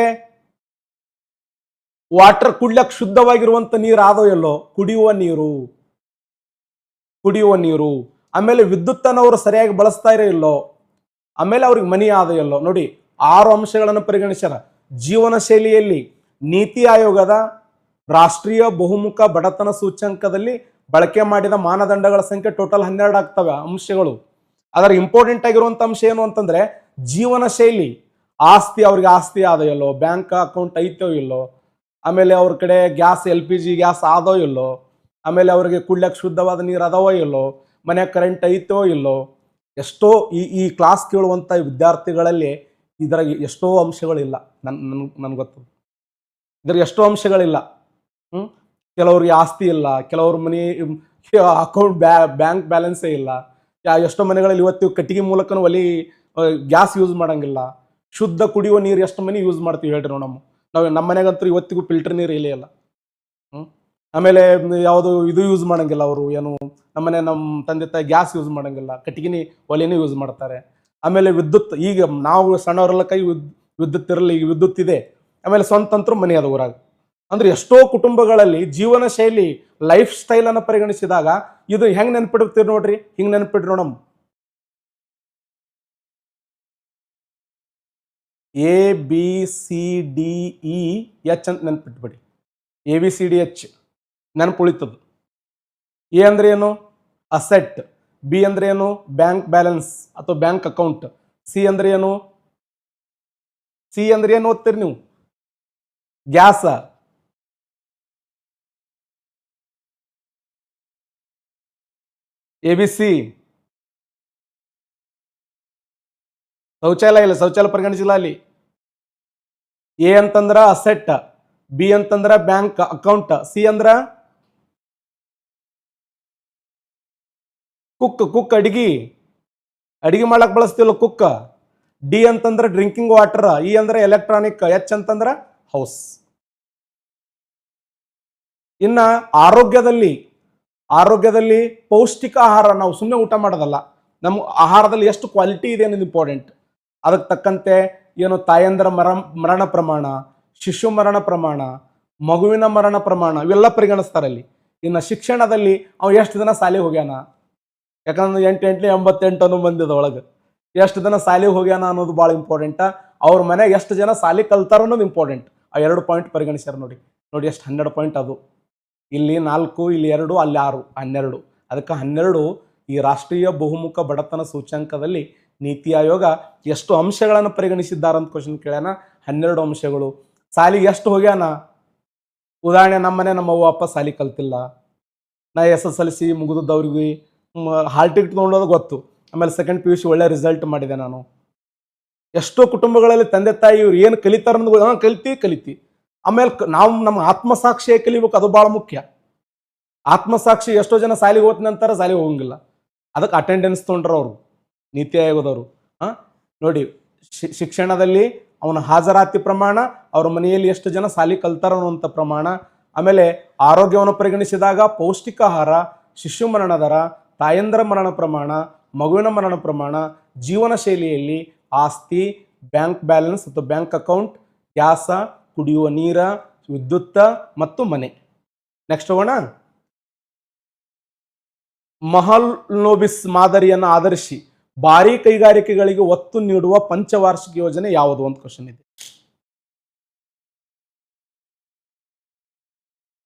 ವಾಟರ್, ಕುಡ್ಲಕ್ ಶುದ್ಧವಾಗಿರುವಂತ ನೀರು ಆದೋ ಇಲ್ಲೋ, ಕುಡಿಯುವ ನೀರು. ಆಮೇಲೆ ವಿದ್ಯುತ್ತನ್ನು ಅವರು ಸರಿಯಾಗಿ ಬಳಸ್ತಾ ಇಲ್ಲೋ, ಆಮೇಲೆ ಅವ್ರಿಗೆ ಮನಿ ಆದ ಇಲ್ಲೋ. ನೋಡಿ, 6 ಅಂಶಗಳನ್ನು ಪರಿಗಣಿಸ್ಯಾರ. ಜೀವನ ಶೈಲಿಯಲ್ಲಿ ನೀತಿ ಆಯೋಗದ ರಾಷ್ಟ್ರೀಯ ಬಹುಮುಖ ಬಡತನ ಸೂಚ್ಯಂಕದಲ್ಲಿ ಬಳಕೆ ಮಾಡಿದ ಮಾನದಂಡಗಳ ಸಂಖ್ಯೆ ಟೋಟಲ್ 12 ಆಗ್ತವೆ ಅಂಶಗಳು. ಅದರ ಇಂಪಾರ್ಟೆಂಟ್ ಆಗಿರುವಂತ ಅಂಶ ಏನು ಅಂತಂದ್ರೆ, ಜೀವನ ಶೈಲಿ, ಅವ್ರಿಗೆ ಆಸ್ತಿ ಆದೋ ಇಲ್ಲೋ, ಬ್ಯಾಂಕ್ ಅಕೌಂಟ್ ಐತೋ ಇಲ್ಲೋ, ಆಮೇಲೆ ಅವ್ರ ಕಡೆ ಗ್ಯಾಸ್ LPG ಗ್ಯಾಸ್ ಆದೋ ಇಲ್ಲೋ, ಆಮೇಲೆ ಅವ್ರಿಗೆ ಕುಡ್ಲಕ್ಕೆ ಶುದ್ಧವಾದ ನೀರು ಅದಾವೋ ಇಲ್ಲೋ, ಮನ್ಯಾಗ ಕರೆಂಟ್ ಐತೋ ಇಲ್ಲೋ. ಎಷ್ಟೋ ಈ ಕ್ಲಾಸ್ ಕೇಳುವಂತ ವಿದ್ಯಾರ್ಥಿಗಳಲ್ಲಿ ಇದರ ಎಷ್ಟೋ ಅಂಶಗಳಿಲ್ಲ. ನನ್ಗೆ ಗೊತ್ತು, ಇದ್ರ ಎಷ್ಟೋ ಅಂಶಗಳಿಲ್ಲ. ಕೆಲವ್ರಿಗೆ ಆಸ್ತಿ ಇಲ್ಲ, ಕೆಲವ್ರ ಮನೆ ಅಕೌಂಟ್ ಬ್ಯಾಂಕ್ ಬ್ಯಾಲೆನ್ಸೇ ಇಲ್ಲ. ಎಷ್ಟೋ ಮನೆಗಳಲ್ಲಿ ಇವತ್ತು ಕಟ್ಟಿಗೆ ಮೂಲಕನೂ ಗ್ಯಾಸ್ ಯೂಸ್ ಮಾಡಂಗಿಲ್ಲ. ಶುದ್ಧ ಕುಡಿಯುವ ನೀರು ಎಷ್ಟು ಮನೆ ಯೂಸ್ ಮಾಡ್ತೀವಿ ಹೇಳ್ರಿ ನಾವು ನಮ್ಮ ಮನೆಗಂತೂ ಇವತ್ತಿಗೂ ಫಿಲ್ಟರ್ ನೀರು ಇಲ್ಲೇ ಇಲ್ಲ. ಆಮೇಲೆ ಯಾವುದು ಇದು ಯೂಸ್ ಮಾಡಂಗಿಲ್ಲ ಅವರು, ಏನು ನಮ್ಮ ತಂದೆ ತಾಯಿ ಗ್ಯಾಸ್ ಯೂಸ್ ಮಾಡಂಗಿಲ್ಲ, ಕಟ್ಟಿಗೆ ಒಲೆನೇ ಯೂಸ್ ಮಾಡ್ತಾರೆ. ಆಮೇಲೆ ವಿದ್ಯುತ್, ಈಗ ನಾವು ಸಣ್ಣವರೆಲ್ಲ ಕೈ ವಿದ್ಯುತ್ ಇರಲಿ, ಈಗ ವಿದ್ಯುತ್ ಇದೆ. ಆಮೇಲೆ ಸ್ವಂತ ಅಂತರೂ ಮನೆ ಅದು ಊರಾಗ. ಅಂದ್ರೆ ಎಷ್ಟೋ ಕುಟುಂಬಗಳಲ್ಲಿ ಜೀವನ ಶೈಲಿ, ಲೈಫ್ ಸ್ಟೈಲ್ ಅನ್ನು ಪರಿಗಣಿಸಿದಾಗ ಇದು ಹೆಂಗ್ ನೆನ್ಪಿಡ್ತೀರಿ ನೋಡ್ರಿ, ಹಿಂಗ್ ನೆನ್ಪಿಡ್ರಿ ನೋಡಮ್. ABCDEH ಅಂತ ನೆನ್ಪಿಟ್ಬಿಡಿ. ABCDH ನೆನಪು ಉಳಿತದ. ಎ ಅಂದ್ರೆ ಏನು? ಅಸೆಟ್. ಬಿ ಅಂದ್ರೆ ಏನು? ಬ್ಯಾಂಕ್ ಬ್ಯಾಲೆನ್ಸ್ ಅಥವಾ ಬ್ಯಾಂಕ್ ಅಕೌಂಟ್. ಸಿ ಅಂದ್ರೆ ಏನು ಓದ್ತೀರಿ ನೀವು? ಗ್ಯಾಸ್. ABC ಶೌಚಾಲಯ ಇಲ್ಲ, ಶೌಚಾಲಯ ಪರಿಗಣಿಸಿಲ್ಲ ಅಲ್ಲಿ. ಎ ಅಂತಂದ್ರ ಅಸೆಟ್, ಬಿ ಅಂತಂದ್ರ ಬ್ಯಾಂಕ್ ಅಕೌಂಟ್, ಸಿ ಅಂದ್ರ ಕುಕ್ ಅಡಿಗೆ ಮಾಡಕ್ ಬಳಸ್ತಿಲ್ಲ ಕುಕ್. ಡಿ ಅಂತಂದ್ರ ಡ್ರಿಂಕಿಂಗ್ ವಾಟರ್, ಇ ಅಂದ್ರೆ ಎಲೆಕ್ಟ್ರಾನಿಕ್, ಎಚ್ ಅಂತಂದ್ರ ಹೌಸ್. ಇನ್ನ ಆರೋಗ್ಯದಲ್ಲಿ ಪೌಷ್ಟಿಕ ಆಹಾರ, ನಾವು ಸುಮ್ಮನೆ ಊಟ ಮಾಡೋದಲ್ಲ, ನಮ್ಮ ಆಹಾರದಲ್ಲಿ ಎಷ್ಟು ಕ್ವಾಲಿಟಿ ಇದೆ ಅನ್ನೋದು ಇಂಪಾರ್ಟೆಂಟ್. ಅದಕ್ಕೆ ತಕ್ಕಂತೆ ಏನು ತಾಯಂದರ ಮರಣ ಪ್ರಮಾಣ, ಶಿಶು ಮರಣ ಪ್ರಮಾಣ, ಮಗುವಿನ ಮರಣ ಪ್ರಮಾಣ, ಇವೆಲ್ಲ ಪರಿಗಣಿಸ್ತಾರಲ್ಲಿ. ಇನ್ನು ಶಿಕ್ಷಣದಲ್ಲಿ ಅವ ಎಷ್ಟು ದಿನ ಸಾಲಿ ಹೋಗ್ಯಾನ, ಯಾಕಂದ್ರೆ 88 ಅನ್ನೋ ಬಂದಿದ ಒಳಗೆ ಎಷ್ಟು ದಿನ ಸಾಲಿ ಹೋಗ್ಯಾನ ಅನ್ನೋದು ಭಾಳ ಇಂಪಾರ್ಟೆಂಟ್. ಅವ್ರ ಮನೆಗೆ ಎಷ್ಟು ಜನ ಸಾಲಿ ಕಲ್ತಾರ ಅನ್ನೋದು ಇಂಪಾರ್ಟೆಂಟ್. ಆ 2 ಪಾಯಿಂಟ್ ಪರಿಗಣಿಸ್ಯಾರ. ನೋಡಿ ಎಷ್ಟು 12 ಪಾಯಿಂಟ್ ಅದು. ಇಲ್ಲಿ 4, ಇಲ್ಲಿ 2, ಅಲ್ಲಿ 6, 12. ಅದಕ್ಕೆ 12 ಈ ರಾಷ್ಟ್ರೀಯ ಬಹುಮುಖ ಬಡತನ ಸೂಚ್ಯಂಕದಲ್ಲಿ ನೀತಿ ಆಯೋಗ ಎಷ್ಟು ಅಂಶಗಳನ್ನು ಪರಿಗಣಿಸಿದ್ದಾರಂತ ಕ್ವಶನ್ ಕೇಳ್ಯಾನ. 12 ಅಂಶಗಳು. ಸಾಲಿಗೆ ಎಷ್ಟು ಹೋಗ್ಯಾನ? ಉದಾಹರಣೆ, ನಮ್ಮ ಅವ್ವ ಅಪ್ಪ ಸಾಲಿ ಕಲ್ತಿಲ್ಲ, ನಾ SSLC ಮುಗಿದವ್ರಿಗೆ ಹಾಲ್ ಟಿಕೆಟ್ ತೊಗೊಂಡೋದು ಗೊತ್ತು, ಆಮೇಲೆ ಸೆಕೆಂಡ್ PUC ಒಳ್ಳೆ ರಿಸಲ್ಟ್ ಮಾಡಿದೆ ನಾನು. ಎಷ್ಟೋ ಕುಟುಂಬಗಳಲ್ಲಿ ತಂದೆ ತಾಯಿ ಇವ್ರು ಏನು ಕಲಿತಾರ ಕಲಿತಿ. ಆಮೇಲೆ ನಾವು ನಮ್ಮ ಆತ್ಮಸಾಕ್ಷಿಯ ಕಲಿಬೇಕು, ಅದು ಬಹಳ ಮುಖ್ಯ. ಆತ್ಮಸಾಕ್ಷಿ, ಎಷ್ಟೋ ಜನ ಸಾಲಿಗೆ ಹೋದ ನಂತರ ಸಾಲಿಗೆ ಹೋಗಂಗಿಲ್ಲ, ಅದಕ್ಕೆ ಅಟೆಂಡೆನ್ಸ್ ತೊಗೊಂಡ್ರ ಅವರು ನೀತಿ ಆಯೋಗದವರು. ನೋಡಿ, ಶಿಕ್ಷಣದಲ್ಲಿ ಅವನ ಹಾಜರಾತಿ ಪ್ರಮಾಣ, ಅವ್ರ ಮನೆಯಲ್ಲಿ ಎಷ್ಟು ಜನ ಸಾಲಿ ಕಲ್ತಾರ ಅನ್ನುವಂಥ ಪ್ರಮಾಣ, ಆಮೇಲೆ ಆರೋಗ್ಯವನ್ನು ಪರಿಗಣಿಸಿದಾಗ ಪೌಷ್ಟಿಕ ಆಹಾರ, ಶಿಶು ಮರಣ ದರ, ತಾಯಂದರ ಮರಣ ಪ್ರಮಾಣ, ಮಗುವಿನ ಮರಣ ಪ್ರಮಾಣ, ಜೀವನ ಶೈಲಿಯಲ್ಲಿ ಆಸ್ತಿ, ಬ್ಯಾಂಕ್ ಬ್ಯಾಲೆನ್ಸ್ ಅಥವಾ ಬ್ಯಾಂಕ್ ಅಕೌಂಟ್, ಗ್ಯಾಸ, ಕುಡಿಯುವ ನೀರ, ವಿದ್ಯುತ್ ಮತ್ತು ಮನೆ. ನೆಕ್ಸ್ಟ್ ಹೋಗೋಣ. ಮಹಲ್ನೋಬಿಸ್ ಮಾದರಿಯನ್ನು ಆಧರಿಸಿ ಭಾರಿ ಕೈಗಾರಿಕೆಗಳಿಗೆ ಒತ್ತು ನೀಡುವ ಪಂಚವಾರ್ಷಿಕ ಯೋಜನೆ ಯಾವುದು ಅಂತ ಕ್ವಶನ್ ಇದೆ.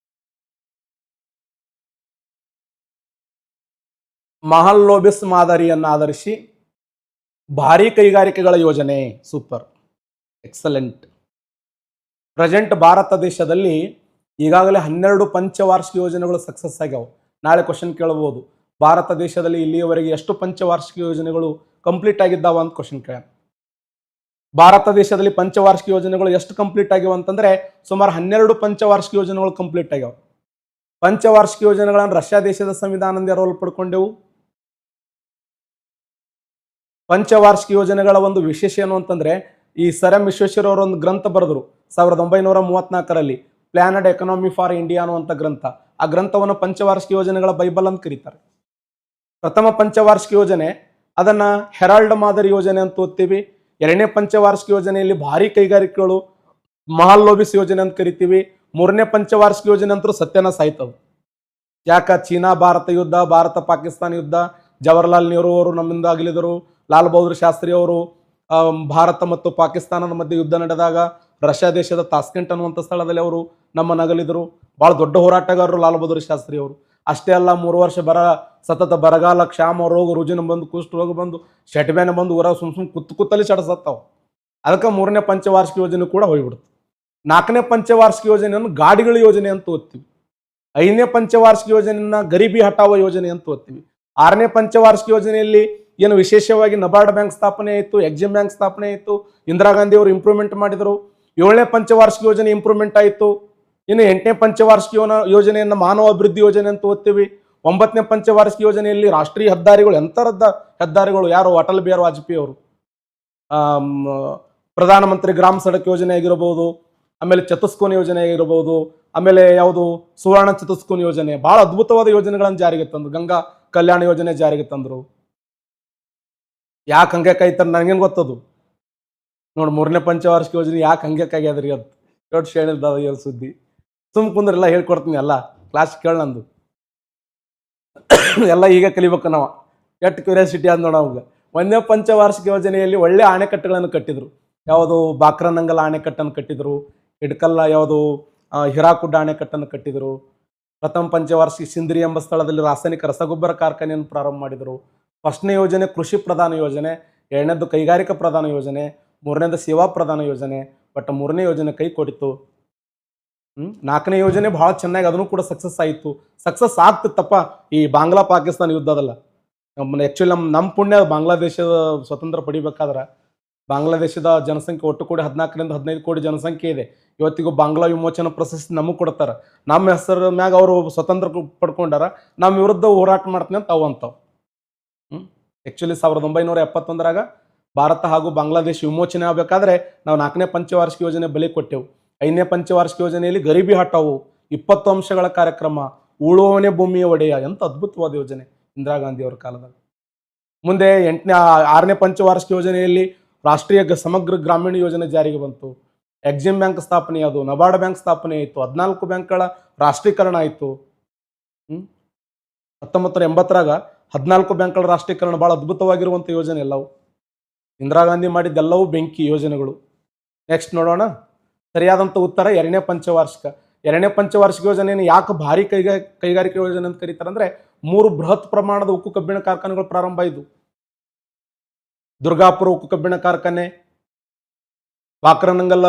ಮಹಲ್ನೋಬಿಸ್ ಮಾದರಿಯನ್ನು ಆಧರಿಸಿ ಭಾರಿ ಕೈಗಾರಿಕೆಗಳ ಯೋಜನೆ. Super, excellent. ಪ್ರೆಸೆಂಟ್ ಭಾರತ ದೇಶದಲ್ಲಿ ಈಗಾಗಲೇ 12 ಪಂಚವಾರ್ಷಿಕ ಯೋಜನೆಗಳು ಸಕ್ಸಸ್ ಆಗ್ಯಾವ. ನಾಳೆ ಕ್ವಶನ್ ಕೇಳಬಹುದು, ಭಾರತ ದೇಶದಲ್ಲಿ ಇಲ್ಲಿಯವರೆಗೆ ಎಷ್ಟು ಪಂಚವಾರ್ಷಿಕ ಯೋಜನೆಗಳು ಕಂಪ್ಲೀಟ್ ಆಗಿದ್ದಾವ ಅಂತ ಕ್ವಶನ್ ಕೇಳ. ಭಾರತ ದೇಶದಲ್ಲಿ ಪಂಚವಾರ್ಷಿಕ ಯೋಜನೆಗಳು ಎಷ್ಟು ಕಂಪ್ಲೀಟ್ ಆಗ್ಯಾವ ಅಂತಂದ್ರೆ ಸುಮಾರು 12 ಪಂಚವಾರ್ಷಿಕ ಯೋಜನೆಗಳು ಕಂಪ್ಲೀಟ್ ಆಗ್ಯಾವ. ಪಂಚವಾರ್ಷಿಕ ಯೋಜನೆಗಳನ್ನು ರಷ್ಯಾ ದೇಶದ ಸಂವಿಧಾನದಿಂದ ರೋಲ್ ಪಡ್ಕೊಂಡೆವು. ಪಂಚವಾರ್ಷಿಕ ಯೋಜನೆಗಳ ಒಂದು ವಿಶೇಷ ಏನು ಅಂತಂದ್ರೆ ಈ ಸರ್ ಎಂ ವಿಶ್ವೇಶ್ವರ ಅವರು ಒಂದು ಗ್ರಂಥ ಬರೆದ್ರು 1934ರಲ್ಲಿ, ಪ್ಲಾನಡ್ ಎಕನಾಮಿ ಫಾರ್ ಇಂಡಿಯಾ ಅನ್ನುವಂಥ ಗ್ರಂಥ. ಆ ಗ್ರಂಥವನ್ನು ಪಂಚವಾರ್ಷಿಕ ಯೋಜನೆಗಳ ಬೈಬಲ್ ಅಂತ ಕರೀತಾರೆ. ಪ್ರಥಮ ಪಂಚವಾರ್ಷಿಕ ಯೋಜನೆ ಅದನ್ನ ಹೆರಾಲ್ಡ್ ಮಾದರಿ ಯೋಜನೆ ಅಂತ ಓದ್ತೀವಿ. ಎರಡನೇ ಪಂಚವಾರ್ಷಿಕ ಯೋಜನೆಯಲ್ಲಿ ಭಾರಿ ಕೈಗಾರಿಕೆಗಳು ಮಹಲ್ ಲೋಬಿಸ್ ಯೋಜನೆ ಅಂತ ಕರಿತೀವಿ. ಮೂರನೇ ಪಂಚವಾರ್ಷಿಕ ಯೋಜನೆ ಅಂತೂ ಸತ್ಯನ ಸಾಯ್ತದೆ. ಯಾಕ? ಚೀನಾ ಭಾರತ ಯುದ್ಧ, ಭಾರತ ಪಾಕಿಸ್ತಾನ ಯುದ್ಧ, ಜವಾಹರ್ಲಾಲ್ ನೆಹರು ಅವರು ನಮ್ಮಿಂದ ಅಗಲಿದರು. ಲಾಲ್ ಬಹದ್ದೂರ್ ಶಾಸ್ತ್ರಿ ಅವರು ಭಾರತ ಮತ್ತು ಪಾಕಿಸ್ತಾನದ ಮಧ್ಯೆ ಯುದ್ಧ ನಡೆದಾಗ ರಷ್ಯಾ ದೇಶದ ತಾಸ್ಕೆಂಟ್ ಅನ್ನುವಂಥ ಸ್ಥಳದಲ್ಲಿ ಅವರು ನಮ್ಮ ನಗಲಿದರು. ಬಹಳ ದೊಡ್ಡ ಹೋರಾಟಗಾರರು ಲಾಲ್ ಬಹದ್ದೂರ್ ಶಾಸ್ತ್ರಿ ಅವರು. ಅಷ್ಟೇ ಅಲ್ಲ, 3 ವರ್ಷ ಸತತ ಬರಗಾಲ, ಕ್ಷಾಮ, ರೋಗ ರುಜಿನ ಬಂದು, ಕುಷ್ಠ ರೋಗ ಬಂದು, ಶೆಟ್ಬ್ಯಾನ ಬಂದು ಊರ ಸುಮ್ ಕುತ್ತಲ್ಲಿ ಚಡಸತ್ತಾವ. ಅದಕ್ಕೆ 3ನೇ ಪಂಚವಾರ್ಷಿಕ ಯೋಜನೆ ಕೂಡ ಹೋಗ್ಬಿಡುತ್ತೆ. 4ನೇ ಪಂಚವಾರ್ಷಿಕ ಯೋಜನೆಯನ್ನು ಗಾಡಿಗಳ ಯೋಜನೆ ಅಂತ ಓದ್ತೀವಿ. 5ನೇ ಪಂಚವಾರ್ಷಿಕ ಯೋಜನೆಯನ್ನ ಗರೀಬಿ ಹಟಾವ ಯೋಜನೆ ಅಂತ ಓದ್ತೀವಿ. 6ನೇ ಪಂಚವಾರ್ಷಿಕ ಯೋಜನೆಯಲ್ಲಿ ಏನು ವಿಶೇಷವಾಗಿ ನಬಾರ್ಡ್ ಬ್ಯಾಂಕ್ ಸ್ಥಾಪನೆ ಆಯಿತು, ಎಕ್ಸಿಮ್ ಬ್ಯಾಂಕ್ ಸ್ಥಾಪನೆ ಆಯಿತು, ಇಂದಿರಾ ಗಾಂಧಿ ಅವರು ಇಂಪ್ರೂವ್ಮೆಂಟ್ ಮಾಡಿದರು. 7ನೇ ಪಂಚವಾರ್ಷಿಕ ಯೋಜನೆ ಇಂಪ್ರೂವ್ಮೆಂಟ್ ಆಯಿತು. ಇನ್ನು 8ನೇ ಪಂಚವಾರ್ಷಿಕ ಯೋಜನೆಯನ್ನು ಮಾನವ ಅಭಿವೃದ್ಧಿ ಯೋಜನೆ ಅಂತ ಓದ್ತೀವಿ. 9ನೇ ಪಂಚವಾರ್ಷಿಕ ಯೋಜನೆಯಲ್ಲಿ ರಾಷ್ಟ್ರೀಯ ಹೆದ್ದಾರಿಗಳು, ಎಂಥರದ ಹೆದ್ದಾರಿಗಳು, ಯಾರು? ಅಟಲ್ ಬಿಹಾರಿ ವಾಜಪೇಯಿ ಅವರು. ಪ್ರಧಾನಮಂತ್ರಿ ಗ್ರಾಮ ಸಡಕ್ ಯೋಜನೆ ಆಗಿರಬಹುದು, ಆಮೇಲೆ ಚತುಷ್ಕೋನ ಯೋಜನೆ ಆಗಿರಬಹುದು, ಆಮೇಲೆ ಯಾವುದು ಸುವರ್ಣ ಚತುಷ್ಕೋನ ಯೋಜನೆ, ಬಹಳ ಅದ್ಭುತವಾದ ಯೋಜನೆಗಳನ್ನು ಜಾರಿಗೆ ತಂದ್ರು. ಗಂಗಾ ಕಲ್ಯಾಣ ಯೋಜನೆ ಜಾರಿಗೆ ತಂದ್ರು. ಯಾಕೆ ಹಂಗೆ ಕಾಯ್ತಾರೆ ನನಗೇನು ಗೊತ್ತದು. ನೋಡಿ, 3ನೇ ಪಂಚವಾರ್ಷಿಕ ಯೋಜನೆ ಯಾಕೆ ಹಂಗೆ ಕಾಗ್ಯಾದ್ರಿ ಅದು ದೊಡ್ಡ ಶೇಣಿದ ಸುದ್ದಿ. ಸುಮ್ ಕುಂದ್ರೆಲ್ಲ ಹೇಳ್ಕೊಡ್ತೀನಿ, ಎಲ್ಲ ಕ್ಲಾಸ್ ಕೇಳ ನಂದು ಎಲ್ಲ ಈಗ ಕಲಿಬೇಕು ನಾವು. ಎಷ್ಟು ಕ್ಯೂರಿಯಾಸಿಟಿ ಅಂದ್ ನೋಡ ಅವಾಗ. 1ನೇ ಪಂಚವಾರ್ಷಿಕ ಯೋಜನೆಯಲ್ಲಿ ಒಳ್ಳೆ ಅಣೆಕಟ್ಟುಗಳನ್ನು ಕಟ್ಟಿದ್ರು. ಯಾವುದು? ಬಾಕ್ರನಂಗಲ ಅಣೆಕಟ್ಟನ್ನು ಕಟ್ಟಿದ್ರು. ಇಡ್ಕಲ್ಲ ಯಾವುದು ಹಿರಾಕುಡ್ಡ ಅಣೆಕಟ್ಟನ್ನು ಕಟ್ಟಿದ್ರು. ಪ್ರಥಮ ಪಂಚವಾರ್ಷಿಕ ಸಿಂದ್ರಿ ಎಂಬ ಸ್ಥಳದಲ್ಲಿ ರಾಸಾಯನಿಕ ರಸಗೊಬ್ಬರ ಕಾರ್ಖಾನೆಯನ್ನು ಪ್ರಾರಂಭ ಮಾಡಿದರು. 1ನೇ ಯೋಜನೆ ಕೃಷಿ ಪ್ರಧಾನ ಯೋಜನೆ, 2ನೇದು ಕೈಗಾರಿಕಾ ಪ್ರಧಾನ ಯೋಜನೆ, 3ನೇದು ಸೇವಾ ಪ್ರಧಾನ ಯೋಜನೆ. ಬಟ್ 3ನೇ ಯೋಜನೆ ಕೈ ಕೊಡಿತು. 4ನೇ ಯೋಜನೆ ಬಹಳ ಚೆನ್ನಾಗಿ, ಅದನ್ನು ಕೂಡ ಸಕ್ಸಸ್ ಆಯಿತು. ಸಕ್ಸಸ್ ಆಗ್ತಿತ್ತಪ್ಪ ಈ ಬಾಂಗ್ಲಾ ಪಾಕಿಸ್ತಾನ ಯುದ್ಧದಲ್ಲ. ಆ್ಯಕ್ಚುಲಿ ನಮ್ಮ ಪುಣ್ಯ, ಬಾಂಗ್ಲಾದೇಶದ ಸ್ವತಂತ್ರ ಪಡಿಬೇಕಾದ್ರೆ ಬಾಂಗ್ಲಾದೇಶದ ಜನಸಂಖ್ಯೆ ಒಟ್ಟು ಕೂಡಿ 14ರಿಂದ 15 ಕೋಟಿ ಜನಸಂಖ್ಯೆ ಇದೆ. ಇವತ್ತಿಗೂ ಬಾಂಗ್ಲಾ ವಿಮೋಚನಾ ಪ್ರಶಸ್ತಿ ನಮಗೆ ಕೊಡ್ತಾರೆ. ನಮ್ಮ ಹೆಸರ ಮ್ಯಾಗ ಅವರು ಸ್ವತಂತ್ರ ಪಡ್ಕೊಂಡಾರ, ನಮ್ಮ ವಿರುದ್ಧ ಹೋರಾಟ ಮಾಡ್ತೀನಿ ಅಂತ ಅವು ಅಂತಾವ. ಆ್ಯಕ್ಚುಲಿ 1971ರಾಗ ಭಾರತ ಹಾಗೂ ಬಾಂಗ್ಲಾದೇಶ ವಿಮೋಚನೆ ಆಗಬೇಕಾದ್ರೆ ನಾವು 4ನೇ ಪಂಚವಾರ್ಷಿಕ ಯೋಜನೆ ಬಲಿ ಕೊಟ್ಟೆವು. 5ನೇ ಪಂಚವಾರ್ಷಿಕ ಯೋಜನೆಯಲ್ಲಿ ಗರೀಬಿ ಹಟಾವು, 20 ಅಂಶಗಳ ಕಾರ್ಯಕ್ರಮ, ಉಳುವವನೇ ಭೂಮಿಯ ಒಡೆಯ, ಎಂತ ಅದ್ಭುತವಾದ ಯೋಜನೆ ಇಂದಿರಾ ಗಾಂಧಿ ಅವರ ಕಾಲದಲ್ಲಿ. ಮುಂದೆ 6ನೇ ಪಂಚವಾರ್ಷಿಕ ಯೋಜನೆಯಲ್ಲಿ ರಾಷ್ಟ್ರೀಯ ಸಮಗ್ರ ಗ್ರಾಮೀಣ ಯೋಜನೆ ಜಾರಿಗೆ ಬಂತು. ಎಕ್ಸಿಮ್ ಬ್ಯಾಂಕ್ ಸ್ಥಾಪನೆ ಆದವು, ನಬಾರ್ಡ್ ಬ್ಯಾಂಕ್ ಸ್ಥಾಪನೆ ಆಯಿತು, 14 ಬ್ಯಾಂಕ್ಗಳ ರಾಷ್ಟ್ರೀಕರಣ ಆಯಿತು. 1980ರಾಗ 14 ಬ್ಯಾಂಕ್ಗಳ ರಾಷ್ಟ್ರೀಕರಣ, ಬಹಳ ಅದ್ಭುತವಾಗಿರುವಂಥ ಯೋಜನೆ ಎಲ್ಲವು. ಇಂದಿರಾ ಗಾಂಧಿ ಮಾಡಿದ್ದೆಲ್ಲವೂ ಬೆಂಕಿ ಯೋಜನೆಗಳು. ನೆಕ್ಸ್ಟ್ ನೋಡೋಣ. ಸರಿಯಾದಂಥ ಉತ್ತರ 2ನೇ ಪಂಚವಾರ್ಷಿಕ. 2ನೇ ಪಂಚವಾರ್ಷಿಕ ಯೋಜನೆಯನ್ನು ಯಾಕೆ ಭಾರಿ ಕೈಗಾರಿಕೆ ಯೋಜನೆ ಅಂತ ಕರೀತಾರೆ ಅಂದರೆ 3 ಬೃಹತ್ ಪ್ರಮಾಣದ ಉಕ್ಕು ಕಬ್ಬಿಣ ಕಾರ್ಖಾನೆಗಳು ಪ್ರಾರಂಭ ಆಯಿತು. ದುರ್ಗಾಪುರ ಉಕ್ಕು ಕಬ್ಬಿಣ ಕಾರ್ಖಾನೆ, ಬಾಕ್ರನಂಗಲ್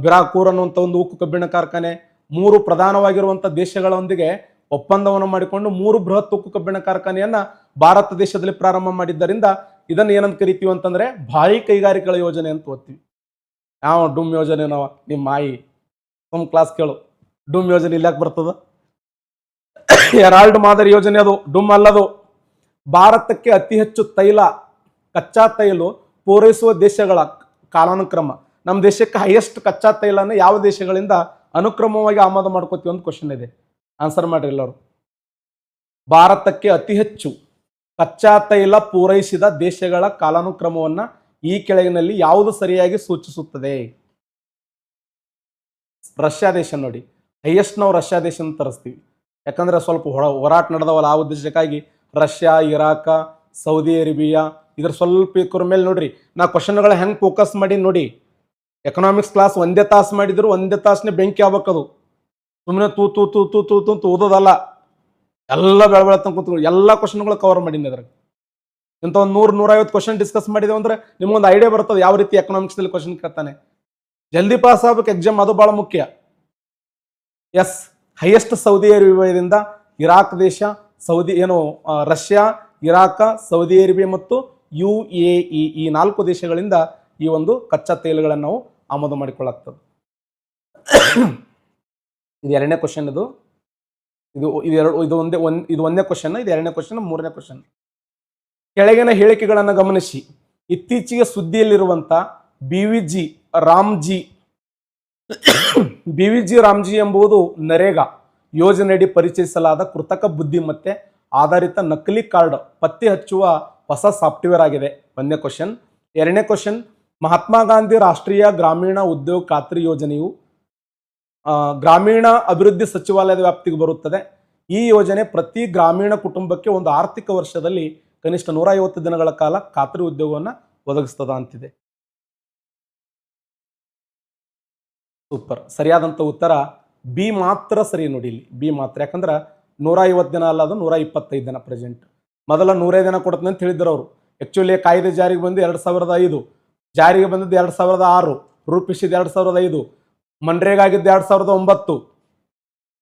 ಬಿರಾಕೂರ್ ಅನ್ನುವಂಥ ಒಂದು ಉಕ್ಕು ಕಬ್ಬಿಣ ಕಾರ್ಖಾನೆ, 3 ಪ್ರಧಾನವಾಗಿರುವಂಥ ದೇಶಗಳೊಂದಿಗೆ ಒಪ್ಪಂದವನ್ನು ಮಾಡಿಕೊಂಡು 3 ಬೃಹತ್ ಉಕ್ಕು ಕಬ್ಬಿಣ ಕಾರ್ಖಾನೆಯನ್ನ ಭಾರತ ದೇಶದಲ್ಲಿ ಪ್ರಾರಂಭ ಮಾಡಿದ್ದರಿಂದ ಇದನ್ನು ಏನಂತ ಕರಿತೀವಿ ಅಂತಂದ್ರೆ ಭಾರಿ ಕೈಗಾರಿಕೆಗಳ ಯೋಜನೆ ಅಂತ ಓದ್ತೀವಿ. ಯಾವ ಡುಮ್ ಯೋಜನೆ ನಾವು ನಿಮ್ಮ ಮಾಯಿ ನಮ್ಮ ಕ್ಲಾಸ್ ಕೇಳು. ಡುಮ್ ಯೋಜನೆ ಇಲ್ಲಾಕ್ ಬರ್ತದ? ಹೆರಾಲ್ಡ್ ಮಾದರಿ ಯೋಜನೆ ಅದು, ಡುಮ್ ಅಲ್ಲದು. ಭಾರತಕ್ಕೆ ಅತಿ ಹೆಚ್ಚು ಕಚ್ಚಾ ತೈಲ ಪೂರೈಸುವ ದೇಶಗಳ ಕಾಲಾನುಕ್ರಮ. ನಮ್ಮ ದೇಶಕ್ಕೆ ಹೈಯೆಸ್ಟ್ ಕಚ್ಚಾ ತೈಲನ್ನು ಯಾವ ದೇಶಗಳಿಂದ ಅನುಕ್ರಮವಾಗಿ ಆಮದು ಮಾಡ್ಕೋತೀವಿ ಅಂತ ಕ್ವಶನ್ ಇದೆ. ಆನ್ಸರ್ ಮಾಡ್ರಿ ಎಲ್ಲರೂ. ಭಾರತಕ್ಕೆ ಅತಿ ಹೆಚ್ಚು ಕಚ್ಚಾ ತೈಲ ಪೂರೈಸಿದ ದೇಶಗಳ ಕಾಲಾನುಕ್ರಮವನ್ನ ಈ ಕೆಳಗಿನಲ್ಲಿ ಯಾವುದು ಸರಿಯಾಗಿ ಸೂಚಿಸುತ್ತದೆ? ರಷ್ಯಾ ದೇಶ ನೋಡಿ, ಹೈಯೆಸ್ಟ್ ನಾವು ರಷ್ಯಾ ದೇಶ ಅಂತ ತರಿಸ್ತೀವಿ. ಯಾಕಂದ್ರೆ ಸ್ವಲ್ಪ ಹೋರಾಟ ನಡೆದವಲ್ಲ, ಆ ಉದ್ದೇಶಕ್ಕಾಗಿ ರಷ್ಯಾ, ಇರಾಕ್, ಸೌದಿ ಅರೇಬಿಯಾ ಇದ್ರ ಸ್ವಲ್ಪ ಇಕ್ರ ಮೇಲೆ ನೋಡ್ರಿ. ನಾ ಕ್ವಶನ್ಗಳ ಹೆಂಗೆ ಫೋಕಸ್ ಮಾಡಿ ನೋಡಿ. ಎಕನಾಮಿಕ್ಸ್ ಕ್ಲಾಸ್ ಒಂದೇ ತಾಸು ಮಾಡಿದ್ರು ಒಂದೇ ತಾಸನೇ ಬೆಂಕಿ ಆಗ್ಬೇಕದು. ಸುಮ್ಮನೆ ತೂ ಓದೋದಲ್ಲ, ಎಲ್ಲ ಬೆಳತಂಕ ಕೂತ್ಕೊಂಡು ಎಲ್ಲ ಕ್ವಶನ್ಗಳು ಕವರ್ ಮಾಡೀನಿ ಅದ್ರಾಗ. ಇಂಥ ಒಂದು 100-150 ಕ್ವಶನ್ ಡಿಸ್ಕಸ್ ಮಾಡಿದೇವೆ ಅಂದ್ರೆ ನಿಮ್ಗೊಂದು ಐಡಿಯಾ ಬರ್ತದೆ ಯಾವ ರೀತಿ ಎಕನಾಮಿಕ್ಸ್ನಲ್ಲಿ ಕ್ವಶನ್ ಕೇಳ್ತಾನೆ. ಜಲ್ದಿ ಪಾಸ್ ಆಗ್ಬೇಕು ಎಕ್ಸಾಮ್, ಅದು ಬಹಳ ಮುಖ್ಯ. ಎಸ್, ಹೈಯೆಸ್ಟ್ ಸೌದಿ ಅರೇಬಿಯಾದಿಂದ ಇರಾಕ್ ದೇಶ, ರಷ್ಯಾ, ಇರಾಕ್, ಸೌದಿ ಅರೇಬಿಯಾ ಮತ್ತು UAE ಈ 4 ದೇಶಗಳಿಂದ ಈ ಒಂದು ಕಚ್ಚಾ ತೈಲಗಳನ್ನು ನಾವು ಆಮದು ಮಾಡಿಕೊಳ್ಳುತ್ತದೆ. ಇದು ಎರಡನೇ ಕ್ವಶನ್. ಇದು ಒಂದನೇ ಕ್ವಶನ್, ಇದು ಎರಡನೇ ಕ್ವಶನ್. ಮೂರನೇ ಕ್ವಶನ್, ಕೆಳಗಿನ ಹೇಳಿಕೆಗಳನ್ನು ಗಮನಿಸಿ. ಇತ್ತೀಚೆಗೆ ಸುದ್ದಿಯಲ್ಲಿರುವಂತ BVG ರಾಮ್ಜಿ ಎಂಬುದು ನರೇಗಾ ಯೋಜನೆಯಡಿ ಪರಿಚಯಿಸಲಾದ ಕೃತಕ ಬುದ್ಧಿಮತ್ತೆ ಆಧಾರಿತ ನಕಲಿ ಕಾರ್ಡ್ ಪತ್ತೆ ಹಚ್ಚುವ ಹೊಸ ಸಾಫ್ಟ್ವೇರ್ ಆಗಿದೆ. ಒಂದನೇ ಕ್ವಶನ್. ಎರಡನೇ ಕ್ವಶನ್, ಮಹಾತ್ಮ ಗಾಂಧಿ ರಾಷ್ಟ್ರೀಯ ಗ್ರಾಮೀಣ ಉದ್ಯೋಗ ಖಾತ್ರಿ ಯೋಜನೆಯು ಗ್ರಾಮೀಣ ಅಭಿವೃದ್ಧಿ ಸಚಿವಾಲಯದ ವ್ಯಾಪ್ತಿಗೆ ಬರುತ್ತದೆ. ಈ ಯೋಜನೆ ಪ್ರತಿ ಗ್ರಾಮೀಣ ಕುಟುಂಬಕ್ಕೆ ಒಂದು ಆರ್ಥಿಕ ವರ್ಷದಲ್ಲಿ ಕನಿಷ್ಠ 150 ದಿನಗಳ ಕಾಲ ಖಾತ್ರಿ ಉದ್ಯೋಗವನ್ನು ಒದಗಿಸ್ತದ ಅಂತಿದೆ. ಸೂಪರ್. ಸರಿಯಾದಂಥ ಉತ್ತರ ಬಿ ಮಾತ್ರ ಸರಿ ನೋಡಿ, ಇಲ್ಲಿ ಬಿ ಮಾತ್ರ. ಯಾಕಂದ್ರೆ 150 ದಿನ ಅಲ್ಲ, ಅದು 125 ದಿನ ಪ್ರೆಸೆಂಟ್. ಮೊದಲ 100 ದಿನ ಕೊಡ್ತೀನಿ ಅಂತ ಹೇಳಿದ್ರು ಅವರು. ಆಕ್ಚುಲಿ ಕಾಯ್ದೆ ಜಾರಿಗೆ ಬಂದು 2005, ಜಾರಿಗೆ ಬಂದಿದ್ದು 2006, ರೂಪಿಸಿದ್ದು 2005, ಮನ್ರೇಗಾ ಆಗಿದ್ದು 2009.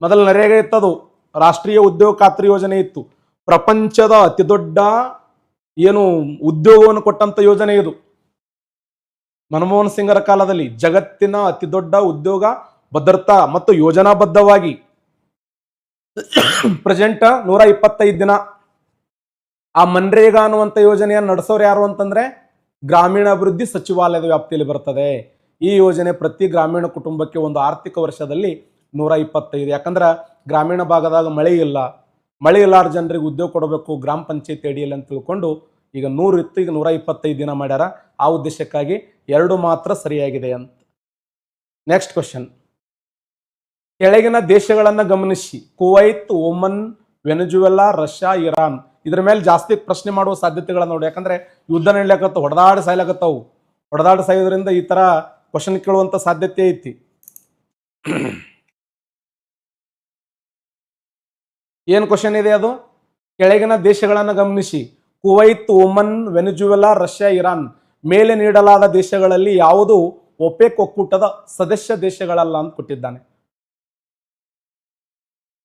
ಮೊದಲ ನರೇಗಾ ಇತ್ತದು, ರಾಷ್ಟ್ರೀಯ ಉದ್ಯೋಗ ಖಾತ್ರಿ ಯೋಜನೆ ಇತ್ತು. ಪ್ರಪಂಚದ ಅತಿ ದೊಡ್ಡ ಏನು ಉದ್ಯೋಗವನ್ನು ಕೊಟ್ಟಂತ ಯೋಜನೆ ಇದು. ಮನಮೋಹನ್ ಸಿಂಗರ ಕಾಲದಲ್ಲಿ ಜಗತ್ತಿನ ಅತಿ ದೊಡ್ಡ ಉದ್ಯೋಗ ಭದ್ರತಾ ಮತ್ತು ಯೋಜನಾಬದ್ಧವಾಗಿ ಪ್ರೆಸೆಂಟ್ 125 ದಿನ. ಆ ಮನ್ರೇಗಾ ಅನ್ನುವಂಥ ಯೋಜನೆಯನ್ನು ನಡೆಸೋರು ಯಾರು ಅಂತಂದ್ರೆ ಗ್ರಾಮೀಣ ಅಭಿವೃದ್ಧಿ ಸಚಿವಾಲಯದ ವ್ಯಾಪ್ತಿಯಲ್ಲಿ ಬರ್ತದೆ. ಈ ಯೋಜನೆ ಪ್ರತಿ ಗ್ರಾಮೀಣ ಕುಟುಂಬಕ್ಕೆ ಒಂದು ಆರ್ಥಿಕ ವರ್ಷದಲ್ಲಿ 125. ಯಾಕಂದ್ರೆ ಗ್ರಾಮೀಣ ಭಾಗದಾಗ ಮಳೆ ಇಲ್ಲಾರ ಜನರಿಗೆ ಉದ್ಯೋಗ ಕೊಡಬೇಕು ಗ್ರಾಮ ಪಂಚಾಯತಿ ಅಡಿಯಲ್ಲಿ ಅಂತ ತಿಳ್ಕೊಂಡು ಈಗ 100 ಇತ್ತು, ಈಗ 125 ದಿನ ಮಾಡ್ಯಾರ. ಆ ಉದ್ದೇಶಕ್ಕಾಗಿ 2 ಮಾತ್ರ ಸರಿಯಾಗಿದೆ ಅಂತ. ನೆಕ್ಸ್ಟ್ ಕ್ವಶನ್, ಕೆಳಗಿನ ದೇಶಗಳನ್ನು ಗಮನಿಸಿ. Kuwait, Oman, Venezuela, Russia, Iran. ಇದ್ರ ಮೇಲೆ ಜಾಸ್ತಿ ಪ್ರಶ್ನೆ ಮಾಡುವ ಸಾಧ್ಯತೆಗಳನ್ನ ನೋಡಿ. ಯಾಕಂದ್ರೆ ಯುದ್ಧ ನಡೀಲಕತ್ತ, ಹೊಡೆದಾಡಿ ಸಾಯ್ಲಾಕತ್ತಾವು. ಹೊಡೆದಾಡಿ ಸಾಯೋದ್ರಿಂದ ಈ ತರ ಕ್ವಶನ್ ಕೇಳುವಂತ ಸಾಧ್ಯತೆ ಐತಿ. ಏನ್ ಕ್ವಶನ್ ಇದೆ ಅದು? ಕೆಳಗಿನ ದೇಶಗಳನ್ನು ಗಮನಿಸಿ. Kuwait, Oman, Venezuela, Russia, Iran ಮೇಲೆ ನೀಡಲಾದ ದೇಶಗಳಲ್ಲಿ ಯಾವುದು ಒಪೆಕ್ ಒಕ್ಕೂಟದ ಸದಸ್ಯ ದೇಶಗಳಲ್ಲ ಅಂತ ಕೊಟ್ಟಿದ್ದಾನೆ.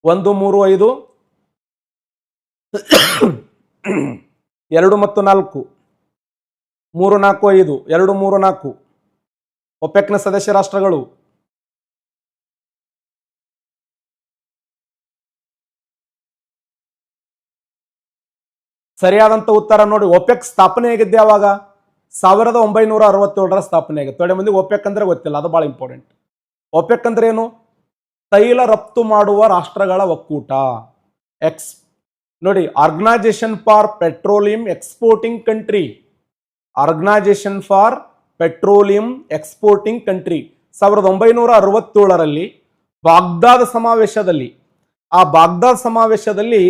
1, 3, 5, 2 ಮತ್ತು 4, 3, 4, 5, 2, 3, 4 ಒಪೆಕ್ನ ಸದಸ್ಯ ರಾಷ್ಟ್ರಗಳು. ಸರಿಯಾದಂತ ಉತ್ತರ ನೋಡಿ. ಒಪೆಕ್ ಸ್ಥಾಪನೆ ಆಗಿದ್ದೆ ಯಾವಾಗ? 1967 ಸ್ಥಾಪನೆ ಆಗಿದೆ. ತೊಡೆ ಮಂದಿ ಒಪೆಕ್ ಅಂದ್ರೆ ಗೊತ್ತಿಲ್ಲ, ಅದು ಬಹಳ ಇಂಪಾರ್ಟೆಂಟ್. ಒಪೆಕ್ ಅಂದ್ರೆ ಏನು? ತೈಲ ರಫ್ತು ಮಾಡುವ ರಾಷ್ಟ್ರಗಳ ಒಕ್ಕೂಟ. ನೋಡಿ, organisation for petroleum exporting country. Organisation for petroleum exporting country 1967ರಲ್ಲಿ ಬಾಗ್ದಾದ್ ಸಮಾವೇಶದಲ್ಲಿ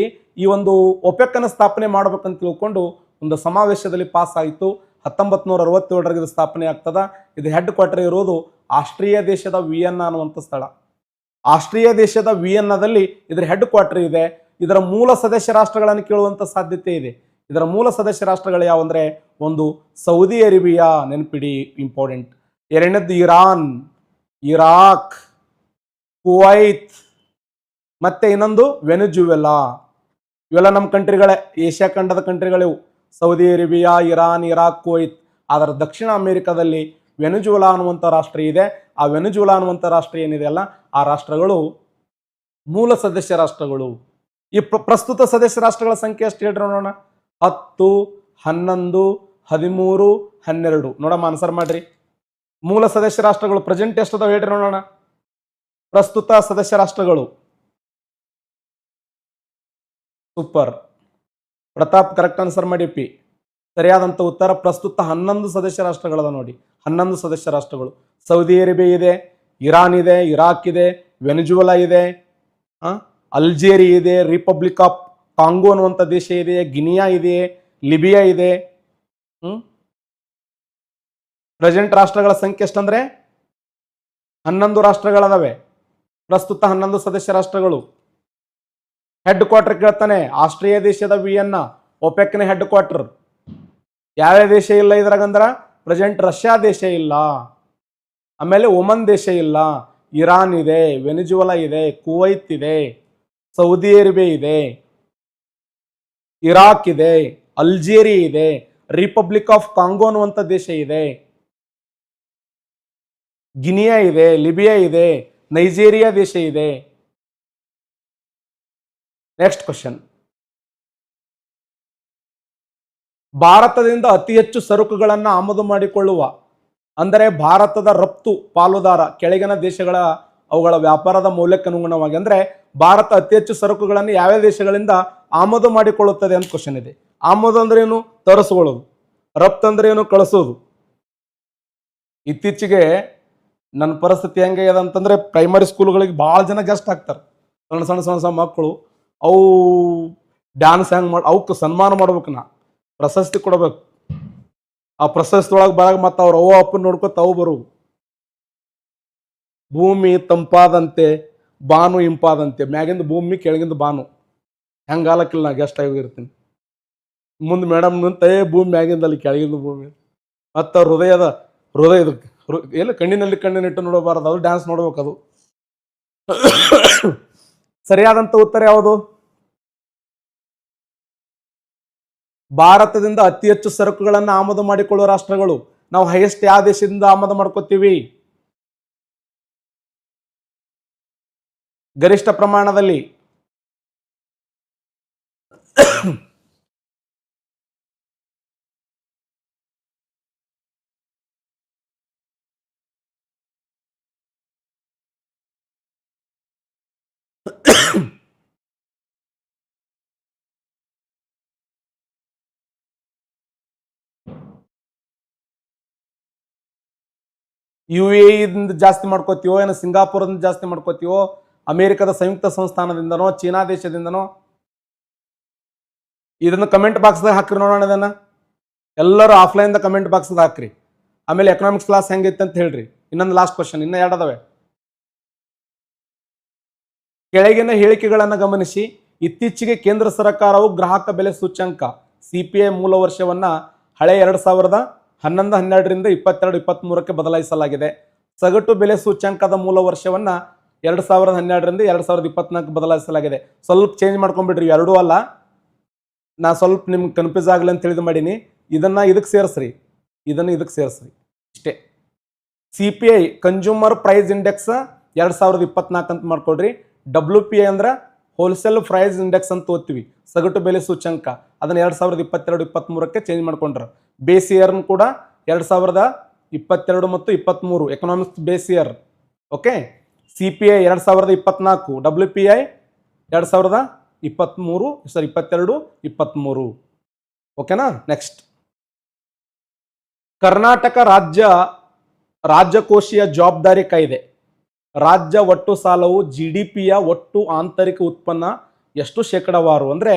ಈ ಒಂದು ಒಪೆಕ್ ಅನ್ನು ಸ್ಥಾಪನೆ ಮಾಡಬೇಕಂತ ತಿಳ್ಕೊಂಡು ಒಂದು ಸಮಾವೇಶದಲ್ಲಿ ಪಾಸ್ ಆಯಿತು. 1967ರಲ್ಲಿ ಇದು ಸ್ಥಾಪನೆ ಆಗ್ತದ. ಇದು ಹೆಡ್ ಕ್ವಾರ್ಟರ್ ಇರೋದು ಆಸ್ಟ್ರಿಯಾ ದೇಶದ ವಿಯೆನ್ನಾ ಅನ್ನುವಂಥ ಸ್ಥಳ. ಆಸ್ಟ್ರಿಯಾ ದೇಶದ ವಿಯೆನ್ನಾದಲ್ಲಿ ಇದರ ಹೆಡ್ ಕ್ವಾರ್ಟರ್ ಇದೆ. ಇದರ ಮೂಲ ಸದಸ್ಯ ರಾಷ್ಟ್ರಗಳನ್ನು ಕೇಳುವಂತ ಸಾಧ್ಯತೆ ಇದೆ. ಇದರ ಮೂಲ ಸದಸ್ಯ ರಾಷ್ಟ್ರಗಳು ಯಾವಂದ್ರೆ, ಒಂದು ಸೌದಿ ಅರೇಬಿಯಾ, ನೆನಪಿಡಿ ಇಂಪಾರ್ಟೆಂಟ್. ಎರಡನೇದ್ದು ಇರಾನ್, ಇರಾಕ್, ಕುವೈತ್, ಮತ್ತೆ ಇನ್ನೊಂದು ವೆನೆಜುವೆಲಾ. ಇವೆಲ್ಲ ನಮ್ಮ ಕಂಟ್ರಿಗಳೇ, ಏಷ್ಯಾ ಖಂಡದ ಕಂಟ್ರಿಗಳಿವು. Saudi Arabia, Iran, Iraq, Kuwait. ಅದರ ದಕ್ಷಿಣ ಅಮೆರಿಕದಲ್ಲಿ ವೆನೆಜುವೆಲಾ ಅನ್ನುವಂಥ ರಾಷ್ಟ್ರ ಇದೆ. ಆ ವೆನೆಜುವೆಲಾ ಅನ್ನುವಂಥ ರಾಷ್ಟ್ರ ಏನಿದೆ ಅಲ್ಲ, ಆ ರಾಷ್ಟ್ರಗಳು ಮೂಲ ಸದಸ್ಯ ರಾಷ್ಟ್ರಗಳು. ಈ ಪ್ರಸ್ತುತ ಸದಸ್ಯ ರಾಷ್ಟ್ರಗಳ ಸಂಖ್ಯೆ ಎಷ್ಟು ಹೇಳ್ರಿ ನೋಡೋಣ? 10, 11, 13, 12. ನೋಡಮ್ಮ, ಆನ್ಸರ್ ಮಾಡ್ರಿ. ಮೂಲ ಸದಸ್ಯ ರಾಷ್ಟ್ರಗಳು ಪ್ರೆಸೆಂಟ್ ಎಷ್ಟದಾವ ಹೇಳ್ರಿ ನೋಡೋಣ? ಪ್ರಸ್ತುತ ಸದಸ್ಯ ರಾಷ್ಟ್ರಗಳು. ಸೂಪರ್ ಪ್ರತಾಪ್, ಕರೆಕ್ಟ್ ಆನ್ಸರ್ ಮಾಡಿ ಪಿ. ಸರಿಯಾದಂತ ಉತ್ತರ ಪ್ರಸ್ತುತ 11 ಸದಸ್ಯ ರಾಷ್ಟ್ರಗಳದ ನೋಡಿ. 11 ಸದಸ್ಯ ರಾಷ್ಟ್ರಗಳು. ಸೌದಿ ಅರೇಬಿಯಾ ಇದೆ, ಇರಾನ್ ಇದೆ, ಇರಾಕ್ ಇದೆ, ವೆನೆಜುವೆಲಾ ಇದೆ, ಅಲ್ಜೇರಿಯಾ ಇದೆ, ರಿಪಬ್ಲಿಕ್ ಆಫ್ ಕಾಂಗೋ ಅನ್ನುವಂಥ ದೇಶ ಇದೆ, ಗಿನಿಯಾ ಇದೆ, ಲಿಬಿಯಾ ಇದೆ. ಪ್ರೆಸೆಂಟ್ ರಾಷ್ಟ್ರಗಳ ಸಂಖ್ಯೆ ಎಷ್ಟಂದ್ರೆ 11 ರಾಷ್ಟ್ರಗಳದಾವೆ. ಪ್ರಸ್ತುತ 11 ಸದಸ್ಯ ರಾಷ್ಟ್ರಗಳು. ಹೆಡ್ ಕ್ವಾರ್ಟರ್ ಕೇಳ್ತಾನೆ, ಆಸ್ಟ್ರಿಯಾ ದೇಶದ ವಿಯೆನ್ನಾ, ಒಪೆಕ್ನ ಹೆಡ್ ಕ್ವಾರ್ಟರ್. ಯಾವ್ಯಾವ ದೇಶ ಇಲ್ಲ ಇದ್ರಾಗಂದ್ರ? ಪ್ರೆಸೆಂಟ್ ರಷ್ಯಾ ದೇಶ ಇಲ್ಲ, ಆಮೇಲೆ ಒಮನ್ ದೇಶ ಇಲ್ಲ, ಇರಾನ್ ಇದೆ, ವೆನೆಜುವೆಲಾ ಇದೆ, ಕುವೈತ್ ಇದೆ, ಸೌದಿ ಅರೇಬಿಯಾ ಇದೆ, ಇರಾಕ್ ಇದೆ, ಅಲ್ಜೇರಿಯಾ ಇದೆ, ರಿಪಬ್ಲಿಕ್ ಆಫ್ ಕಾಂಗೋ ಅನ್ನುವಂಥ ದೇಶ ಇದೆ. ಗಿನಿಯಾ ಇದೆ, ಲಿಬಿಯಾ ಇದೆ, ನೈಜೀರಿಯಾ ದೇಶ ಇದೆ. Next question. ಭಾರತದಿಂದ ಅತಿ ಹೆಚ್ಚು ಸರಕುಗಳನ್ನು ಆಮದು ಮಾಡಿಕೊಳ್ಳುವ, ಅಂದರೆ ಭಾರತದ ರಫ್ತು ಪಾಲುದಾರ ಕೆಳಗಿನ ದೇಶಗಳ ಅವುಗಳ ವ್ಯಾಪಾರದ ಮೌಲ್ಯಕ್ಕೆ ಅನುಗುಣವಾಗಿ, ಅಂದ್ರೆ ಭಾರತ ಅತಿ ಹೆಚ್ಚು ಸರಕುಗಳನ್ನು ಯಾವ ದೇಶಗಳಿಂದ ಆಮದು ಮಾಡಿಕೊಳ್ಳುತ್ತದೆ ಅಂತ ಕ್ವಶನ್ ಇದೆ. ಆಮದು ಅಂದ್ರೆ ಏನು? ತರಿಸ್ಕೊಳ್ಳೋದು. ರಫ್ತು ಅಂದ್ರೆ ಏನು? ಕಳಿಸೋದು. ಇತ್ತೀಚೆಗೆ ನನ್ನ ಪರಿಸ್ಥಿತಿ ಹೆಂಗೆ ಇದೆ ಅಂತಂದ್ರೆ, ಪ್ರೈಮರಿ ಸ್ಕೂಲ್ಗಳಿಗೆ ಭಾಳ ಜನ ಗೆಸ್ಟ್ ಆಗ್ತಾರೆ. ಸಣ್ಣ ಸಣ್ಣ ಸಣ್ಣ ಸಣ್ಣ ಮಕ್ಕಳು. ಅವು ಡ್ಯಾನ್ಸ್ ಹೆಂಗೆ ಮಾಡಿ ಅವಕ್ಕೆ ಸನ್ಮಾನ ಮಾಡ್ಬೇಕು, ನಾ ಪ್ರಶಸ್ತಿ ಕೊಡಬೇಕು. ಆ ಪ್ರಶಸ್ತಿ ಒಳಗೆ ಬರಾಗ ಮತ್ತೆ ಅವ್ರ ಅವ್ವ ಅಪ್ಪನ ನೋಡ್ಕೊತ ಅವು ಬರು. ಭೂಮಿ ತಂಪಾದಂತೆ ಬಾನು ಇಂಪಾದಂತೆ, ಮ್ಯಾಗಿಂದ ಭೂಮಿ ಕೆಳಗಿಂದ ಬಾನು. ಹೆಂಗಾಲಕ್ಕಿಲ್ಲ, ನಾ ಗೆಸ್ಟ್ ಆಗಿರ್ತೀನಿ. ಮುಂದೆ ಮೇಡಮ್ ನಿಂತ ಭೂಮಿ ಮ್ಯಾಗಿಂದ ಅಲ್ಲಿ ಕೆಳಗಿಂದ ಭೂಮಿ. ಮತ್ತು ಹೃದಯದ ಎಲ್ಲ ಕಣ್ಣಿನಲ್ಲಿ ಕಣ್ಣಿನಿಟ್ಟು ನೋಡಬಾರದು, ಅದು ಡ್ಯಾನ್ಸ್ ನೋಡ್ಬೇಕು. ಅದು ಸರಿಯಾದಂತ ಉತ್ತರ ಯಾವುದು? ಭಾರತದಿಂದ ಅತಿ ಹೆಚ್ಚು ಸರಕುಗಳನ್ನು ಆಮದು ಮಾಡಿಕೊಳ್ಳುವ ರಾಷ್ಟ್ರಗಳು. ನಾವು ಹೈಯೆಸ್ಟ್ ಯಾವ ದೇಶದಿಂದ ಆಮದು ಮಾಡ್ಕೋತೀವಿ? ಗರಿಷ್ಠ ಪ್ರಮಾಣದಲ್ಲಿ UAE ಜಾಸ್ತಿ ಮಾಡ್ಕೋತೀವೋ, ಏನೋ ಸಿಂಗಾಪುರದಿಂದ ಜಾಸ್ತಿ ಮಾಡ್ಕೋತೀವೋ, ಅಮೆರಿಕದ ಸಂಯುಕ್ತ ಸಂಸ್ಥಾನದಿಂದನೋ, ಚೀನಾ ದೇಶದಿಂದನೋ? ಇದನ್ನ ಕಮೆಂಟ್ ಬಾಕ್ಸ್ದಾಗ ಹಾಕ್ರಿ ನೋಡೋಣ. ಇದನ್ನ ಎಲ್ಲರೂ ಆಫ್ಲೈನ್ ಕಮೆಂಟ್ ಬಾಕ್ಸ್ದಾಗ ಹಾಕ್ರಿ. ಆಮೇಲೆ ಎಕನಾಮಿಕ್ಸ್ ಕ್ಲಾಸ್ ಹೆಂಗೈತೆ ಅಂತ ಹೇಳ್ರಿ. ಇನ್ನೊಂದು ಲಾಸ್ಟ್ ಕ್ವಶನ್, ಇನ್ನ ಎರಡದವೆ. ಕೆಳಗಿನ ಹೇಳಿಕೆಗಳನ್ನು ಗಮನಿಸಿ. ಇತ್ತೀಚೆಗೆ ಕೇಂದ್ರ ಸರ್ಕಾರವು ಗ್ರಾಹಕ ಬೆಲೆ ಸೂಚ್ಯಂಕ CPI ಮೂಲ ವರ್ಷವನ್ನ ಹಳೆ 2011-12ರಿಂದ 22-23ಕ್ಕೆ ಬದಲಾಯಿಸಲಾಗಿದೆ. ಸಗಟು ಬೆಲೆ ಸೂಚ್ಯಂಕದ ಮೂಲ ವರ್ಷವನ್ನ 2012ರಿಂದ 2024 ಬದಲಾಯಿಸಲಾಗಿದೆ. ಸ್ವಲ್ಪ ಚೇಂಜ್ ಮಾಡ್ಕೊಂಡ್ಬಿಡ್ರಿ, ಎರಡೂ ಅಲ್ಲ. ನಾ ಸ್ವಲ್ಪ ನಿಮ್ಗೆ ಕನ್ಫ್ಯೂಸ್ ಆಗಲಿ ಅಂತ ತಿಳಿದು ಮಾಡೀನಿ. ಇದನ್ನ ಇದಕ್ಕೆ ಸೇರಿಸ್ರಿ, ಇದನ್ನು ಇದಕ್ಕೆ ಸೇರಿಸ್ರಿ, ಇಷ್ಟೇ. CPI ಕನ್ಸ್ಯೂಮರ್ ಪ್ರೈಸ್ ಇಂಡೆಕ್ಸ್ 2024 ಅಂತ ಮಾಡ್ಕೊಡ್ರಿ. WPI ಅಂದ್ರೆ ಹೋಲ್ಸೇಲ್ ಪ್ರೈಸ್ ಇಂಡೆಕ್ಸ್ ಅಂತ ಓದ್ತೀವಿ, ಸಗಟು ಬೆಲೆ ಸೂಚ್ಯಂಕ. ಅದನ್ನ 2022-23ಕ್ಕೆ ಚೇಂಜ್ ಮಾಡ್ಕೊಂಡ್ರ. ಬೇಸ್ ಇಯರ್ ಕೂಡ 2022 ಮತ್ತು 23 economics base year. Okay. CPI 2024, WPI 2022-23. ಓಕೆನಾ? ನೆಕ್ಸ್ಟ್, ಕರ್ನಾಟಕ ರಾಜ್ಯಕೋಶೀಯ ಜವಾಬ್ದಾರಿ ಕಾಯ್ದೆ. ರಾಜ್ಯ ಒಟ್ಟು ಸಾಲವು GDPಯ ಒಟ್ಟು ಆಂತರಿಕ ಉತ್ಪನ್ನ ಎಷ್ಟು ಶೇಕಡಾವಾರು? ಅಂದ್ರೆ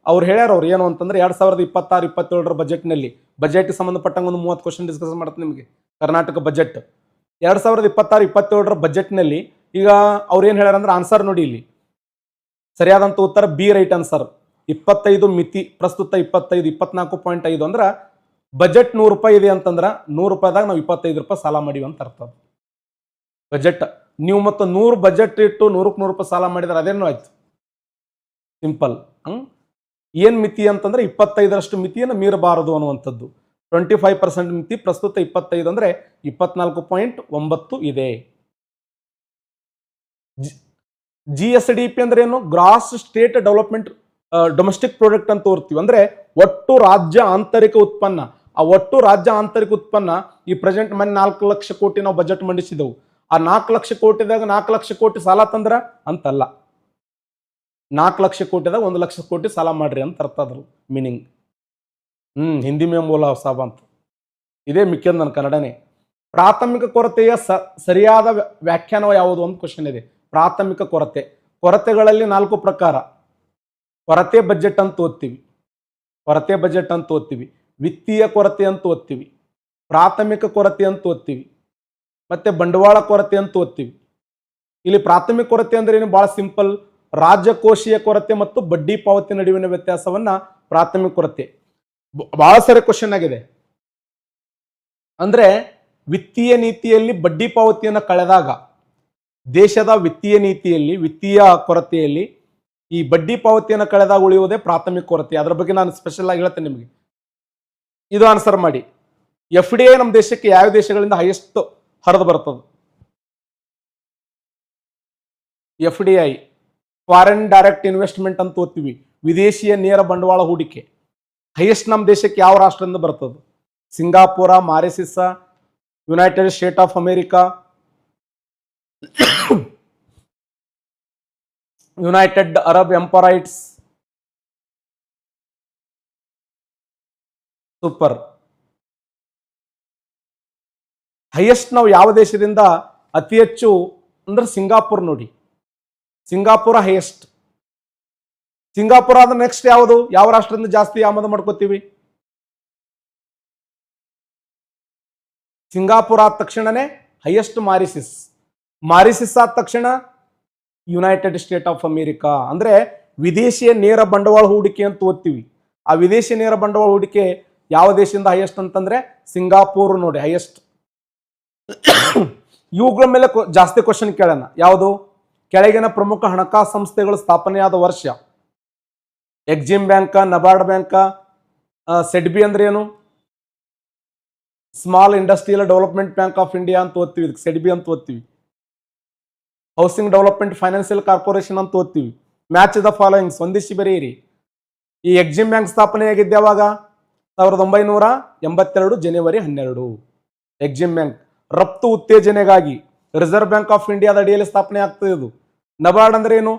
ಅವ್ರು ಹೇಳ್ಯಾರ, ಅವ್ರು ಏನು ಅಂತಂದ್ರೆ 2026-27 ಬಜೆಟ್ನಲ್ಲಿ, ಬಜೆಟ್ ಸಂಬಂಧಪಟ್ಟಂಗೆ ಒಂದು 30 ಕ್ವಶನ್ ಡಿಸ್ಕಸ್ ಮಾಡ್ತೀನಿ ನಿಮಗೆ. ಕರ್ನಾಟಕ ಬಜೆಟ್ 2026-27 ಬಜೆಟ್ನಲ್ಲಿ ಈಗ ಅವ್ರು ಏನು ಹೇಳ್ಯಾರ ಅಂದ್ರೆ, ಆನ್ಸರ್ ನೋಡಿ ಇಲ್ಲಿ. ಸರಿಯಾದಂತ ಉತ್ತರ ಬಿ, ರೈಟ್ ಆನ್ಸರ್. 25 ಮಿತಿ, ಪ್ರಸ್ತುತ 24.5 ಅಂದ್ರೆ ಬಜೆಟ್ 100 ರೂಪಾಯಿ ಇದೆ ಅಂತಂದ್ರೆ 100 ರೂಪಾಯಿದಾಗ ನಾವು 25 ರೂಪಾಯಿ ಸಾಲ ಮಾಡಿವಿ ಅಂತ ಅರ್ಥ. ಬಜೆಟ್ ನೀವು ಮತ್ತು 100 ಬಜೆಟ್ ಇಟ್ಟು 100ಕ್ಕೆ 100 ರೂಪಾಯಿ ಸಾಲ ಮಾಡಿದ್ರೆ ಅದೇನು ಆಯ್ತು? ಸಿಂಪಲ್. ಏನ್ ಮಿತಿ ಅಂತಂದ್ರೆ 25ರಷ್ಟು ಮಿತಿಯನ್ನು ಮೀರಬಾರದು ಅನ್ನುವಂಥದ್ದು. 25% ಮಿತಿ, ಪ್ರಸ್ತುತ 25 ಅಂದ್ರೆ 24.9 ಇದೆ. GSDP ಅಂದ್ರೆ ಏನು? Gross state development domestic product ಅಂತ ಓದ್ತೀವಿ. ಅಂದ್ರೆ ಒಟ್ಟು ರಾಜ್ಯ ಆಂತರಿಕ ಉತ್ಪನ್ನ. ಆ ಒಟ್ಟು ರಾಜ್ಯ ಆಂತರಿಕ ಉತ್ಪನ್ನ ಈ ಪ್ರೆಸೆಂಟ್ ಮನೆ 4 ಲಕ್ಷ ಕೋಟಿ ನಾವು ಬಜೆಟ್ ಮಂಡಿಸಿದೆವು. ಆ 4 ಲಕ್ಷ ಕೋಟಿದಾಗ 4 ಲಕ್ಷ ಕೋಟಿ ಸಾಲ ತಂದ್ರ ಅಂತಲ್ಲ, 4 ಲಕ್ಷ ಕೋಟಿದಾಗ 1 ಲಕ್ಷ ಕೋಟಿ ಸಾಲ ಮಾಡ್ರಿ ಅಂತ ಅರ್ಥ ಅದ್ರ ಮೀನಿಂಗ್. ಹಿಂದಿ ಮೇ ಮೂಲ ಸಾಬ್ ಅಂತ. ಇದೇ ಮಿಕ್ಕಿದ ನನ್ನ ಕನ್ನಡನೇ. ಪ್ರಾಥಮಿಕ ಕೊರತೆಯ ಸರಿಯಾದ ವ್ಯಾಖ್ಯಾನ ಯಾವುದು ಅಂತ ಕ್ವಶನ್ ಇದೆ. ಪ್ರಾಥಮಿಕ ಕೊರತೆಗಳಲ್ಲಿ 4 ಪ್ರಕಾರ. ಕೊರತೆ ಬಜೆಟ್ ಅಂತ ಓದ್ತೀವಿ, ವಿತ್ತೀಯ ಕೊರತೆ ಅಂತ ಓದ್ತೀವಿ, ಪ್ರಾಥಮಿಕ ಕೊರತೆ ಅಂತ ಓದ್ತೀವಿ, ಮತ್ತೆ ಬಂಡವಾಳ ಕೊರತೆ ಅಂತ ಓದ್ತೀವಿ. ಇಲ್ಲಿ ಪ್ರಾಥಮಿಕ ಕೊರತೆ ಅಂದ್ರೆ ಏನು? ಬಹಳ ಸಿಂಪಲ್. ರಾಜ್ಯಕೋಶೀಯ ಕೊರತೆ ಮತ್ತು ಬಡ್ಡಿ ಪಾವತಿ ನಡುವಿನ ವ್ಯತ್ಯಾಸವನ್ನ ಪ್ರಾಥಮಿಕ ಕೊರತೆ. ಬಹಳ ಸರಿ ಕ್ವಶನ್ ಆಗಿದೆ. ಅಂದ್ರೆ ವಿತ್ತೀಯ ನೀತಿಯಲ್ಲಿ ಬಡ್ಡಿ ಪಾವತಿಯನ್ನು ಕಳೆದಾಗ, ದೇಶದ ವಿತ್ತೀಯ ನೀತಿಯಲ್ಲಿ, ವಿತ್ತೀಯ ಕೊರತೆಯಲ್ಲಿ ಈ ಬಡ್ಡಿ ಪಾವತಿಯನ್ನು ಕಳೆದಾಗ ಉಳಿಯುವುದೇ ಪ್ರಾಥಮಿಕ ಕೊರತೆ. ಅದರ ಬಗ್ಗೆ ನಾನು ಸ್ಪೆಷಲ್ ಆಗಿ ಹೇಳ್ತೇನೆ ನಿಮಗೆ. ಇದು ಆನ್ಸರ್ ಮಾಡಿ. FDI ನಮ್ಮ ದೇಶಕ್ಕೆ ಯಾವ ದೇಶಗಳಿಂದ ಹೈಯೆಸ್ಟ್ ಹರಿದು ಬರ್ತದೆ? FDI, ಫಾರಿನ್ ಡೈರೆಕ್ಟ್ ಇನ್ವೆಸ್ಟ್ಮೆಂಟ್ ಅಂತ ಓದ್ತೀವಿ, ವಿದೇಶಿಯ ನೇರ ಬಂಡವಾಳ ಹೂಡಿಕೆ. ಹೈಯೆಸ್ಟ್ ನಮ್ಮ ದೇಶಕ್ಕೆ ಯಾವ ರಾಷ್ಟ್ರದಿಂದ ಬರ್ತದೆ? Singapore, Mauritius, United State of America, United Arab Emirates. Super. Highest ನಾವು ಯಾವ ದೇಶದಿಂದ ಅತಿ ಹೆಚ್ಚು ಅಂದ್ರೆ ಸಿಂಗಾಪುರ್ ನೋಡಿ, ಸಿಂಗಾಪುರ ಹೈಯೆಸ್ಟ್. ಸಿಂಗಾಪುರ ಆದ ನೆಕ್ಸ್ಟ್ ಯಾವುದು? ಯಾವ ರಾಷ್ಟ್ರದಿಂದ ಜಾಸ್ತಿ ಆಮದು ಮಾಡ್ಕೋತೀವಿ? ಸಿಂಗಾಪುರ ಆದ ತಕ್ಷಣನೇ ಹೈಯೆಸ್ಟ್ ಮಾರಿಸಿಸ್. ಮಾರಿಸಿಸ್ ಆದ ತಕ್ಷಣ ಯುನೈಟೆಡ್ ಸ್ಟೇಟ್ ಆಫ್ ಅಮೇರಿಕಾ. ಅಂದ್ರೆ ವಿದೇಶಿಯ ನೇರ ಬಂಡವಾಳ ಹೂಡಿಕೆ ಅಂತ ಓದ್ತೀವಿ. ಆ ವಿದೇಶಿ ನೇರ ಬಂಡವಾಳ ಹೂಡಿಕೆ ಯಾವ ದೇಶದಿಂದ ಹೈಯೆಸ್ಟ್ ಅಂತಂದ್ರೆ ಸಿಂಗಾಪುರ್ ನೋಡಿ ಹೈಯೆಸ್ಟ್. ಇವುಗಳ ಮೇಲೆ ಜಾಸ್ತಿ ಕ್ವಶನ್ ಕೇಳೋಣ. ಯಾವುದು? ಕೆಳಗಿನ ಪ್ರಮುಖ ಹಣಕಾಸು ಸಂಸ್ಥೆಗಳು ಸ್ಥಾಪನೆಯಾದ ವರ್ಷ? ಎಕ್ಸಿಮ್ ಬ್ಯಾಂಕ್, ನಬಾರ್ಡ್ ಬ್ಯಾಂಕ್, ಸೆಡ್ಬಿ ಅಂದ್ರೆ ಏನು? Small industrial development bank of India ಅಂತ ಓದ್ತೀವಿ, ಇದಕ್ಕೆ ಸೆಡ್ಬಿ ಅಂತ ಓದ್ತೀವಿ. ಹೌಸಿಂಗ್ ಡೆವಲಪ್ಮೆಂಟ್ ಫೈನಾನ್ಷಿಯಲ್ ಕಾರ್ಪೊರೇಷನ್ ಅಂತ ಓದ್ತೀವಿ. ಮ್ಯಾಚ್ ದ ಫಾಲೋಯಿಂಗ್ಸ್, ಒಂದಿಷ್ಟು ಬರೆಯಿರಿ. ಈ ಎಕ್ಸಿಮ್ ಬ್ಯಾಂಕ್ ಸ್ಥಾಪನೆಯಾಗಿದ್ದೆ ಯಾವಾಗ? 1982 ಜನವರಿ 12. ಎಕ್ಸಿಮ್ ಬ್ಯಾಂಕ್ ರಫ್ತು ಉತ್ತೇಜನೆಗಾಗಿ ರಿಸರ್ವ್ ಬ್ಯಾಂಕ್ ಆಫ್ ಇಂಡಿಯಾದ ಅಡಿಯಲ್ಲಿ ಸ್ಥಾಪನೆ ಆಗ್ತದೆ ಇದು. ನಬಾರ್ಡ್ ಅಂದ್ರೆ ಏನು?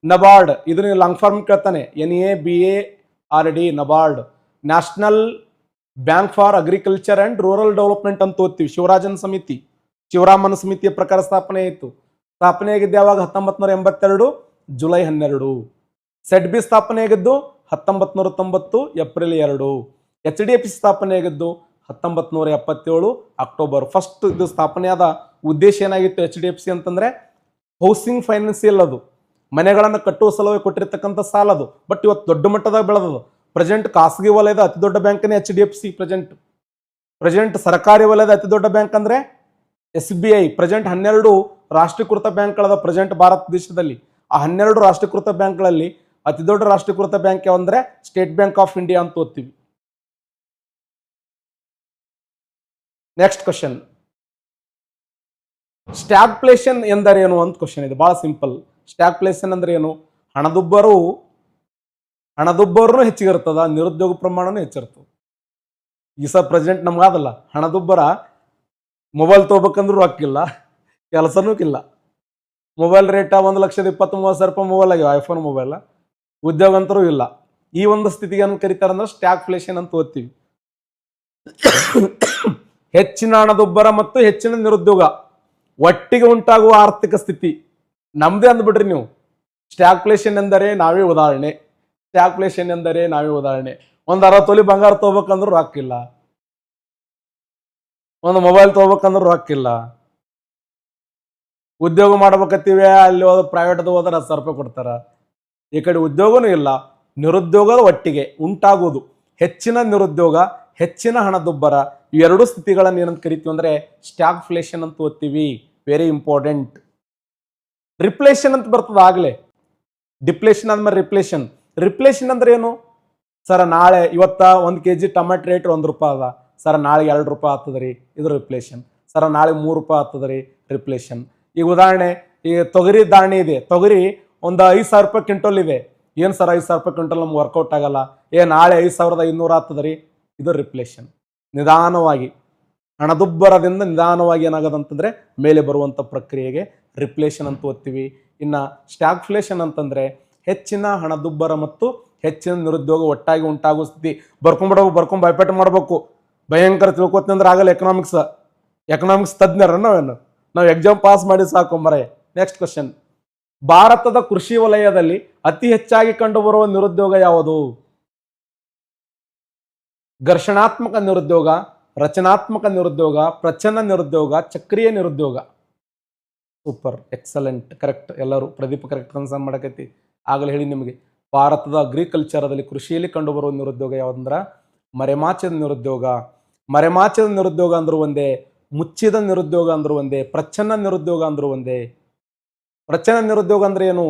ನಬಾರ್ಡ್ ಇದು ನೀವು ಲಾಂಗ್ ಫಾರ್ಮ್ ಕೇಳ್ತಾನೆ, NABARD, NABARD. National bank for agriculture and rural development ಅಂತ ಓದ್ತೀವಿ. ಶಿವರಾಮನ್ ಸಮಿತಿಯ ಪ್ರಕಾರ ಸ್ಥಾಪನೆ ಆಯಿತು. ಸ್ಥಾಪನೆ ಆಗಿದ್ದು ಯಾವಾಗ? 1982 ಜುಲೈ 12. ಸೆಡ್ಬಿ ಸ್ಥಾಪನೆ ಆಗಿದ್ದು 1990 ಏಪ್ರಿಲ್ 2. HDFC ಸ್ಥಾಪನೆ ಆಗಿದ್ದು 1977 ಅಕ್ಟೋಬರ್ 1. ಇದು ಸ್ಥಾಪನೆಯಾದ ಉದ್ದೇಶ ಏನಾಗಿತ್ತು? HDFC ಅಂತಂದ್ರೆ ಹೌಸಿಂಗ್ ಫೈನಾನ್ಸಿಯಲ್, ಅದು ಮನೆಗಳನ್ನು ಕಟ್ಟುವ ಸಲುವಾಗಿ ಕೊಟ್ಟಿರ್ತಕ್ಕಂಥ ಸಾಲ ಅದು. ಬಟ್ ಇವತ್ತು ದೊಡ್ಡ ಮಟ್ಟದಾಗ ಬೆಳೆದದು. ಪ್ರೆಸೆಂಟ್ ಖಾಸಗಿ ವಲಯದ ಅತಿ ದೊಡ್ಡ ಬ್ಯಾಂಕ್ನೇ HDFC. ಪ್ರೆಸೆಂಟ್ ಸರ್ಕಾರಿ ವಲಯದ ಅತಿ ದೊಡ್ಡ ಬ್ಯಾಂಕ್ ಅಂದ್ರೆ SBI. ಪ್ರೆಸೆಂಟ್ 12 ರಾಷ್ಟ್ರೀಕೃತ ಬ್ಯಾಂಕ್ಗಳದ ಪ್ರೆಸೆಂಟ್ ಭಾರತ ದೇಶದಲ್ಲಿ. ಆ 12 ರಾಷ್ಟ್ರೀಕೃತ ಬ್ಯಾಂಕ್ಗಳಲ್ಲಿ ಅತಿ ದೊಡ್ಡ ರಾಷ್ಟ್ರೀಕೃತ ಬ್ಯಾಂಕ್ ಯಾವಂದ್ರೆ ಸ್ಟೇಟ್ ಬ್ಯಾಂಕ್ ಆಫ್ ಇಂಡಿಯಾ ಅಂತ ಓದ್ತೀವಿ. ನೆಕ್ಸ್ಟ್ ಕ್ವಶನ್, ಸ್ಟ್ಯಾಗ್ಫ್ಲೇಷನ್ ಎಂದರೇನು ಅಂತ ಕ್ವಶನ್ ಇದೆ. ಬಹಳ ಸಿಂಪಲ್. ಸ್ಟ್ಯಾಗ್ಫ್ಲೇಷನ್ ಅಂದ್ರೆ ಏನು? ಹಣದುಬ್ಬರನು ಹೆಚ್ಚಿಗಿರ್ತದ, ನಿರುದ್ಯೋಗ ಪ್ರಮಾಣನೂ ಹೆಚ್ಚಿರ್ತದೆ. ಈ ಸಹ ಪ್ರೆಸೆಂಟ್ ನಮ್ಗಾದಲ್ಲ ಹಣದುಬ್ಬರ. ಮೊಬೈಲ್ ತಗೋಬೇಕಂದ್ರೂ ರೊಕ್ಕಿಲ್ಲ, ಕೆಲಸನೂ ಇಲ್ಲ. ಮೊಬೈಲ್ ರೇಟ್ 1,23,000 ರೂಪಾಯಿ ಮೊಬೈಲ್ ಆಗ್ಯಾವ, ಐಫೋನ್ ಮೊಬೈಲ್. ಉದ್ಯೋಗ ಅಂತರೂ ಇಲ್ಲ. ಈ ಒಂದು ಸ್ಥಿತಿಗೆ ಏನು ಕರೀತಾರಂದ್ರೆ ಸ್ಟ್ಯಾಗ್ಫ್ಲೇಷನ್ ಅಂತ ಓದ್ತೀವಿ. ಹೆಚ್ಚಿನ ಹಣದುಬ್ಬರ ಮತ್ತು ಹೆಚ್ಚಿನ ನಿರುದ್ಯೋಗ ಒಟ್ಟಿಗೆ ಉಂಟಾಗುವ ಆರ್ಥಿಕ ಸ್ಥಿತಿ ನಮ್ದೇ ಅಂದ್ಬಿಟ್ರಿ ನೀವು. ಸ್ಟ್ಯಾಗ್ಫ್ಲೇಷನ್ ಎಂದರೆ ನಾವೇ ಉದಾಹರಣೆ. ಒಂದು 60 ತೊಲಿ ಬಂಗಾರ ತಗೋಬೇಕಂದ್ರೂ ರೊಕ್ಕಿಲ್ಲ, ಒಂದು ಮೊಬೈಲ್ ತಗೋಬೇಕಂದ್ರೂ ರೊಕ್ಕಿಲ್ಲ. ಉದ್ಯೋಗ ಮಾಡ್ಬೇಕತ್ತೀವಿ, ಅಲ್ಲಿ ಹೋದ ಪ್ರೈವೇಟ್ ಹೋದ್ರೆ 10,000 ರೂಪಾಯಿ ಕೊಡ್ತಾರ. ಈ ಕಡೆ ಉದ್ಯೋಗನೂ ಇಲ್ಲ, ನಿರುದ್ಯೋಗದ ಒಟ್ಟಿಗೆ ಉಂಟಾಗುವುದು ಹೆಚ್ಚಿನ ನಿರುದ್ಯೋಗ, ಹೆಚ್ಚಿನ ಹಣದುಬ್ಬರ. ಇವೆರಡು ಸ್ಥಿತಿಗಳನ್ನು ಏನಂತ ಕರಿತೀವಿ ಅಂದ್ರೆ ಸ್ಟ್ಯಾಗ್ಫ್ಲೇಷನ್ ಅಂತ ಓದ್ತೀವಿ. Very important. ರಿಪ್ಲೇಷನ್ ಅಂತ ಬರ್ತದ ಆಗ್ಲೇ. ಡಿಪ್ಲೇಷನ್ ಆದ್ಮೇಲೆ ರಿಪ್ಲೇಷನ್. ರಿಪ್ಲೇಷನ್ ಅಂದ್ರೆ ಏನು? ಸರ ನಾಳೆ ಇವತ್ತ 1 kg ಟೊಮೆಟೊ ರೇಟ್ 1 ರೂಪಾಯಿ ಅದ, ಸರ ನಾಳೆಗೆ 2 ರೂಪಾಯಿ ಆಗ್ತದ್ರಿ, ಇದು ರಿಪ್ಲೇಷನ್. ಸರ ನಾಳೆ 3 ರೂಪಾಯಿ ಆಗ್ತದ್ರಿ, ರಿಪ್ಲೇಷನ್. ಈಗ ಉದಾಹರಣೆ, ಈಗ ತೊಗರಿ ದಾಣಿ ಇದೆ, ತೊಗರಿ ಒಂದು 5,000 ರೂಪಾಯಿ ಕ್ವಿಂಟಲ್ ಇದೆ. ಏನು ಸರ್ 5,000 ರೂಪಾಯಿ ಕ್ವಿಂಟಲ್ ನಮ್ಗೆ ವರ್ಕೌಟ್ ಆಗಲ್ಲ, ನಾಳೆ 5,500 ಆಗ್ತದ್ರಿ, ಇದು ರಿಪ್ಲೇಷನ್. ನಿಧಾನವಾಗಿ ಹಣದುಬ್ಬರದಿಂದ ನಿಧಾನವಾಗಿ ಏನಾಗದಂತಂದ್ರೆ ಮೇಲೆ ಬರುವಂತ ಪ್ರಕ್ರಿಯೆಗೆ ರಿಪ್ಲೇಷನ್ ಅಂತ ಓದ್ತೀವಿ. ಇನ್ನ ಸ್ಟ್ಯಾಗ್ಫ್ಲೇಷನ್ ಅಂತಂದ್ರೆ ಹೆಚ್ಚಿನ ಹಣದುಬ್ಬರ ಮತ್ತು ಹೆಚ್ಚಿನ ನಿರುದ್ಯೋಗ ಒಟ್ಟಾಗಿ ಉಂಟಾಗುವ ಸ್ಥಿತಿ. ಬರ್ಕೊಂಡ್ ಬೈಪೇಟ ಮಾಡ್ಬೇಕು. ಭಯಂಕರ ತಿಳ್ಕೊತೀನಿ ಅಂದ್ರೆ ಆಗಲ್ಲ. ಎಕನಾಮಿಕ್ಸ್ ತಜ್ಞರ ನಾವು ಎಕ್ಸಾಮ್ ಪಾಸ್ ಮಾಡಿ ಸಾಕು ಮರೆ. ನೆಕ್ಸ್ಟ್ ಕ್ವಶನ್, ಭಾರತದ ಕೃಷಿ ವಲಯದಲ್ಲಿ ಅತಿ ಹೆಚ್ಚಾಗಿ ಕಂಡುಬರುವ ನಿರುದ್ಯೋಗ ಯಾವುದು? ಘರ್ಷಣಾತ್ಮಕ ನಿರುದ್ಯೋಗ, ರಚನಾತ್ಮಕ ನಿರುದ್ಯೋಗ, ಪ್ರಚ್ಛನ್ನ ನಿರುದ್ಯೋಗ, ಚಕ್ರೀಯ ನಿರುದ್ಯೋಗ. Super, excellent, correct. ಎಲ್ಲರೂ ಪ್ರದೀಪ ಕರೆಕ್ಟ್ ಕನ್ಸರ್ನ್ ಮಾಡಕೈತಿ. ಆಗಲೇ ಹೇಳಿ ನಿಮಗೆ, ಭಾರತದ ಅಗ್ರಿಕಲ್ಚರದಲ್ಲಿ ಕೃಷಿಯಲ್ಲಿ ಕಂಡುಬರುವ ನಿರುದ್ಯೋಗ ಯಾವುದಂದ್ರ ಮರೆಮಾಚದ ನಿರುದ್ಯೋಗ. ಮರೆಮಾಚದ ನಿರುದ್ಯೋಗ ಅಂದ್ರೂ ಒಂದೇ, ಮುಚ್ಚಿದ ನಿರುದ್ಯೋಗ ಅಂದ್ರೂ ಒಂದೇ, ಪ್ರಚ್ಛನ್ನ ನಿರುದ್ಯೋಗ ಅಂದ್ರೂ ಒಂದೇ. ಪ್ರಚ್ಛನ್ನ ನಿರುದ್ಯೋಗ ಅಂದ್ರೆ ಏನು?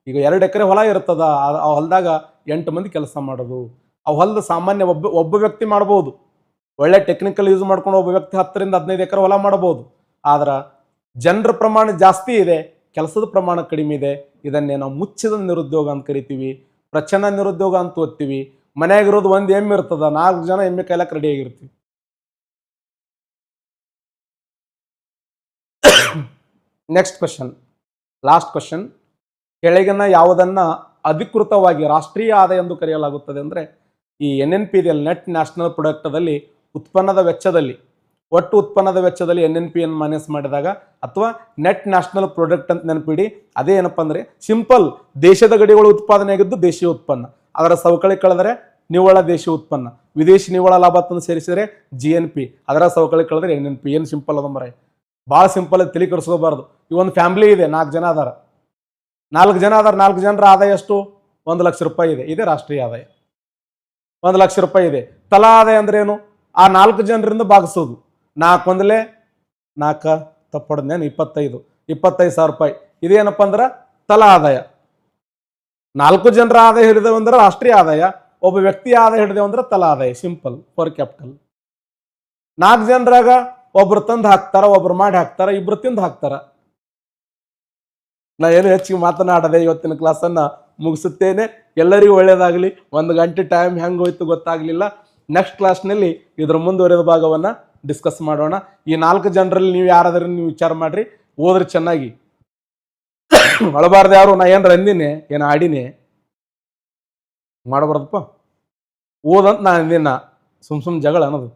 ಈಗ 2 ಎಕರೆ ಹೊಲ ಇರ್ತದ, ಆ ಹೊಲದಾಗ 8 ಮಂದಿ ಕೆಲಸ ಮಾಡೋದು. ಆ ಹೊಲದ ಸಾಮಾನ್ಯ ಒಬ್ಬ ವ್ಯಕ್ತಿ ಮಾಡಬಹುದು. ಒಳ್ಳೆ ಟೆಕ್ನಿಕಲ್ ಯೂಸ್ ಮಾಡ್ಕೊಂಡು ಒಬ್ಬ ವ್ಯಕ್ತಿ 10 ರಿಂದ 15 ಎಕರೆ ಹೊಲ ಮಾಡಬಹುದು. ಆದ್ರ ಜನರ ಪ್ರಮಾಣ ಜಾಸ್ತಿ ಇದೆ, ಕೆಲಸದ ಪ್ರಮಾಣ ಕಡಿಮೆ ಇದೆ. ಇದನ್ನೇ ನಾವು ಮುಚ್ಚಿದ ನಿರುದ್ಯೋಗ ಅಂತ ಕರಿತೀವಿ. ಪ್ರಚನ್ನ ನಿರುದ್ಯೋಗ ಅಂತ ಓದ್ತೀವಿ. ಮನೆಯಾಗಿರೋದು ಒಂದು ಎಮ್ಮೆ ಇರ್ತದ, 4 ಜನ ಎಮ್ಮೆ ಕಾಯ್ಲಕ್ಕೆ ರೆಡಿ ಆಗಿರ್ತೀವಿ. Next question, last question. ಕೆಳಗಿನ ಯಾವುದನ್ನ ಅಧಿಕೃತವಾಗಿ ರಾಷ್ಟ್ರೀಯ ಆದಾಯ ಎಂದು ಕರೆಯಲಾಗುತ್ತದೆ ಅಂದರೆ ಈ NNP ಇದೆಯಲ್ಲ, ನೆಟ್ ನ್ಯಾಷನಲ್ ಪ್ರಾಡಕ್ಟದಲ್ಲಿ ಉತ್ಪನ್ನದ ವೆಚ್ಚದಲ್ಲಿ, ಒಟ್ಟು ಉತ್ಪನ್ನದ ವೆಚ್ಚದಲ್ಲಿ NNP ಅನ್ನು ಮೈನಸ್ ಮಾಡಿದಾಗ ಅಥವಾ ನೆಟ್ ನ್ಯಾಷನಲ್ ಪ್ರಾಡಕ್ಟ್ ಅಂತ ನೆನಪಿಡಿ. ಅದೇ ಏನಪ್ಪ ಅಂದರೆ ಸಿಂಪಲ್ ದೇಶದ ಗಡಿಗಳು ಉತ್ಪಾದನೆ ಆಗಿದ್ದು ದೇಶೀಯ ಉತ್ಪನ್ನ, ಅದರ ಸವಕಳಿ ಕಳೆದರೆ ನಿವ್ವಳ ದೇಶೀಯ ಉತ್ಪನ್ನ, ವಿದೇಶಿ ನಿವ್ವಳ ಲಾಭವನ್ನು ಸೇರಿಸಿದರೆ GNP, ಅದರ ಸವಕಳಿ ಕಳೆದರೆ NNP. ಏನು ಸಿಂಪಲ್ ಅದ ಮರೆ, ಭಾಳ ಸಿಂಪಲ್ ತಲೆ ಕೆಡಿಸ್ಕೋಬಾರ್ದು. ಈ ಒಂದು ಫ್ಯಾಮಿಲಿ ಇದೆ, 4 ಜನ ಅದಾರ, 4 ಜನರ ಆದಾಯ ಎಷ್ಟು? 1 ಲಕ್ಷ ರೂಪಾಯಿ ಇದೆ. ಇದೇ ರಾಷ್ಟ್ರೀಯ ಆದಾಯ. 1 ಲಕ್ಷ ರೂಪಾಯಿ ಇದೆ. ತಲಾ ಆದಾಯ ಅಂದ್ರೆ ಏನು? ಆ 4 ಜನರಿಂದ ಭಾಗಿಸೋದು. 4 ಒಂದಲೇ 4 ತಪ್ಪೊಡನೇನು 25,000 ರೂಪಾಯಿ. ಇದೇನಪ್ಪ ಅಂದ್ರೆ ತಲಾ ಆದಾಯ. 4 ಜನರ ಆದಾಯ ಹಿಡಿದೇವು ಅಂದ್ರೆ ರಾಷ್ಟ್ರೀಯ ಆದಾಯ, ಒಬ್ಬ ವ್ಯಕ್ತಿಯ ಆದಾಯ ಹಿಡಿದೇವು ಅಂದ್ರೆ ತಲಾ ಆದಾಯ. Simple for capital. 4 ಜನರಾಗ ಒಬ್ರು ತಂದು ಹಾಕ್ತಾರ, ಒಬ್ರು ಮಾಡಿ ಹಾಕ್ತಾರ, ಇಬ್ರು ತಿಂದು ಹಾಕ್ತಾರ. ನಾ ಏನು ಹೆಚ್ಚಿಗೆ ಮಾತನಾಡದೆ ಇವತ್ತಿನ ಕ್ಲಾಸನ್ನು ಮುಗಿಸುತ್ತೇನೆ. ಎಲ್ಲರಿಗೂ ಒಳ್ಳೆಯದಾಗಲಿ. 1 ಗಂಟೆ ಟೈಮ್ ಹೆಂಗೆ ಹೋಯ್ತು ಗೊತ್ತಾಗಲಿಲ್ಲ. ನೆಕ್ಸ್ಟ್ ಕ್ಲಾಸ್ನಲ್ಲಿ ಇದರ ಮುಂದುವರೆದ ಭಾಗವನ್ನು ಡಿಸ್ಕಸ್ ಮಾಡೋಣ. ಈ 4 ಜನರಲ್ಲಿ ನೀವು ಯಾರಾದ್ರೂ ನೀವು ವಿಚಾರ ಮಾಡ್ರಿ, ಓದ್ರಿ ಚೆನ್ನಾಗಿ, ಅಳಬಾರ್ದು ಯಾರು. ನಾ ಏನ್ರ ಅಂದಿನಿ, ಏನು ಆಡಿನಿ ಮಾಡಬಾರ್ದಪ್ಪ, ಓದಂತ ನಾ ಅಂದಿನ. ಸುಮ್ ಜಗಳ ಅನ್ನೋದು.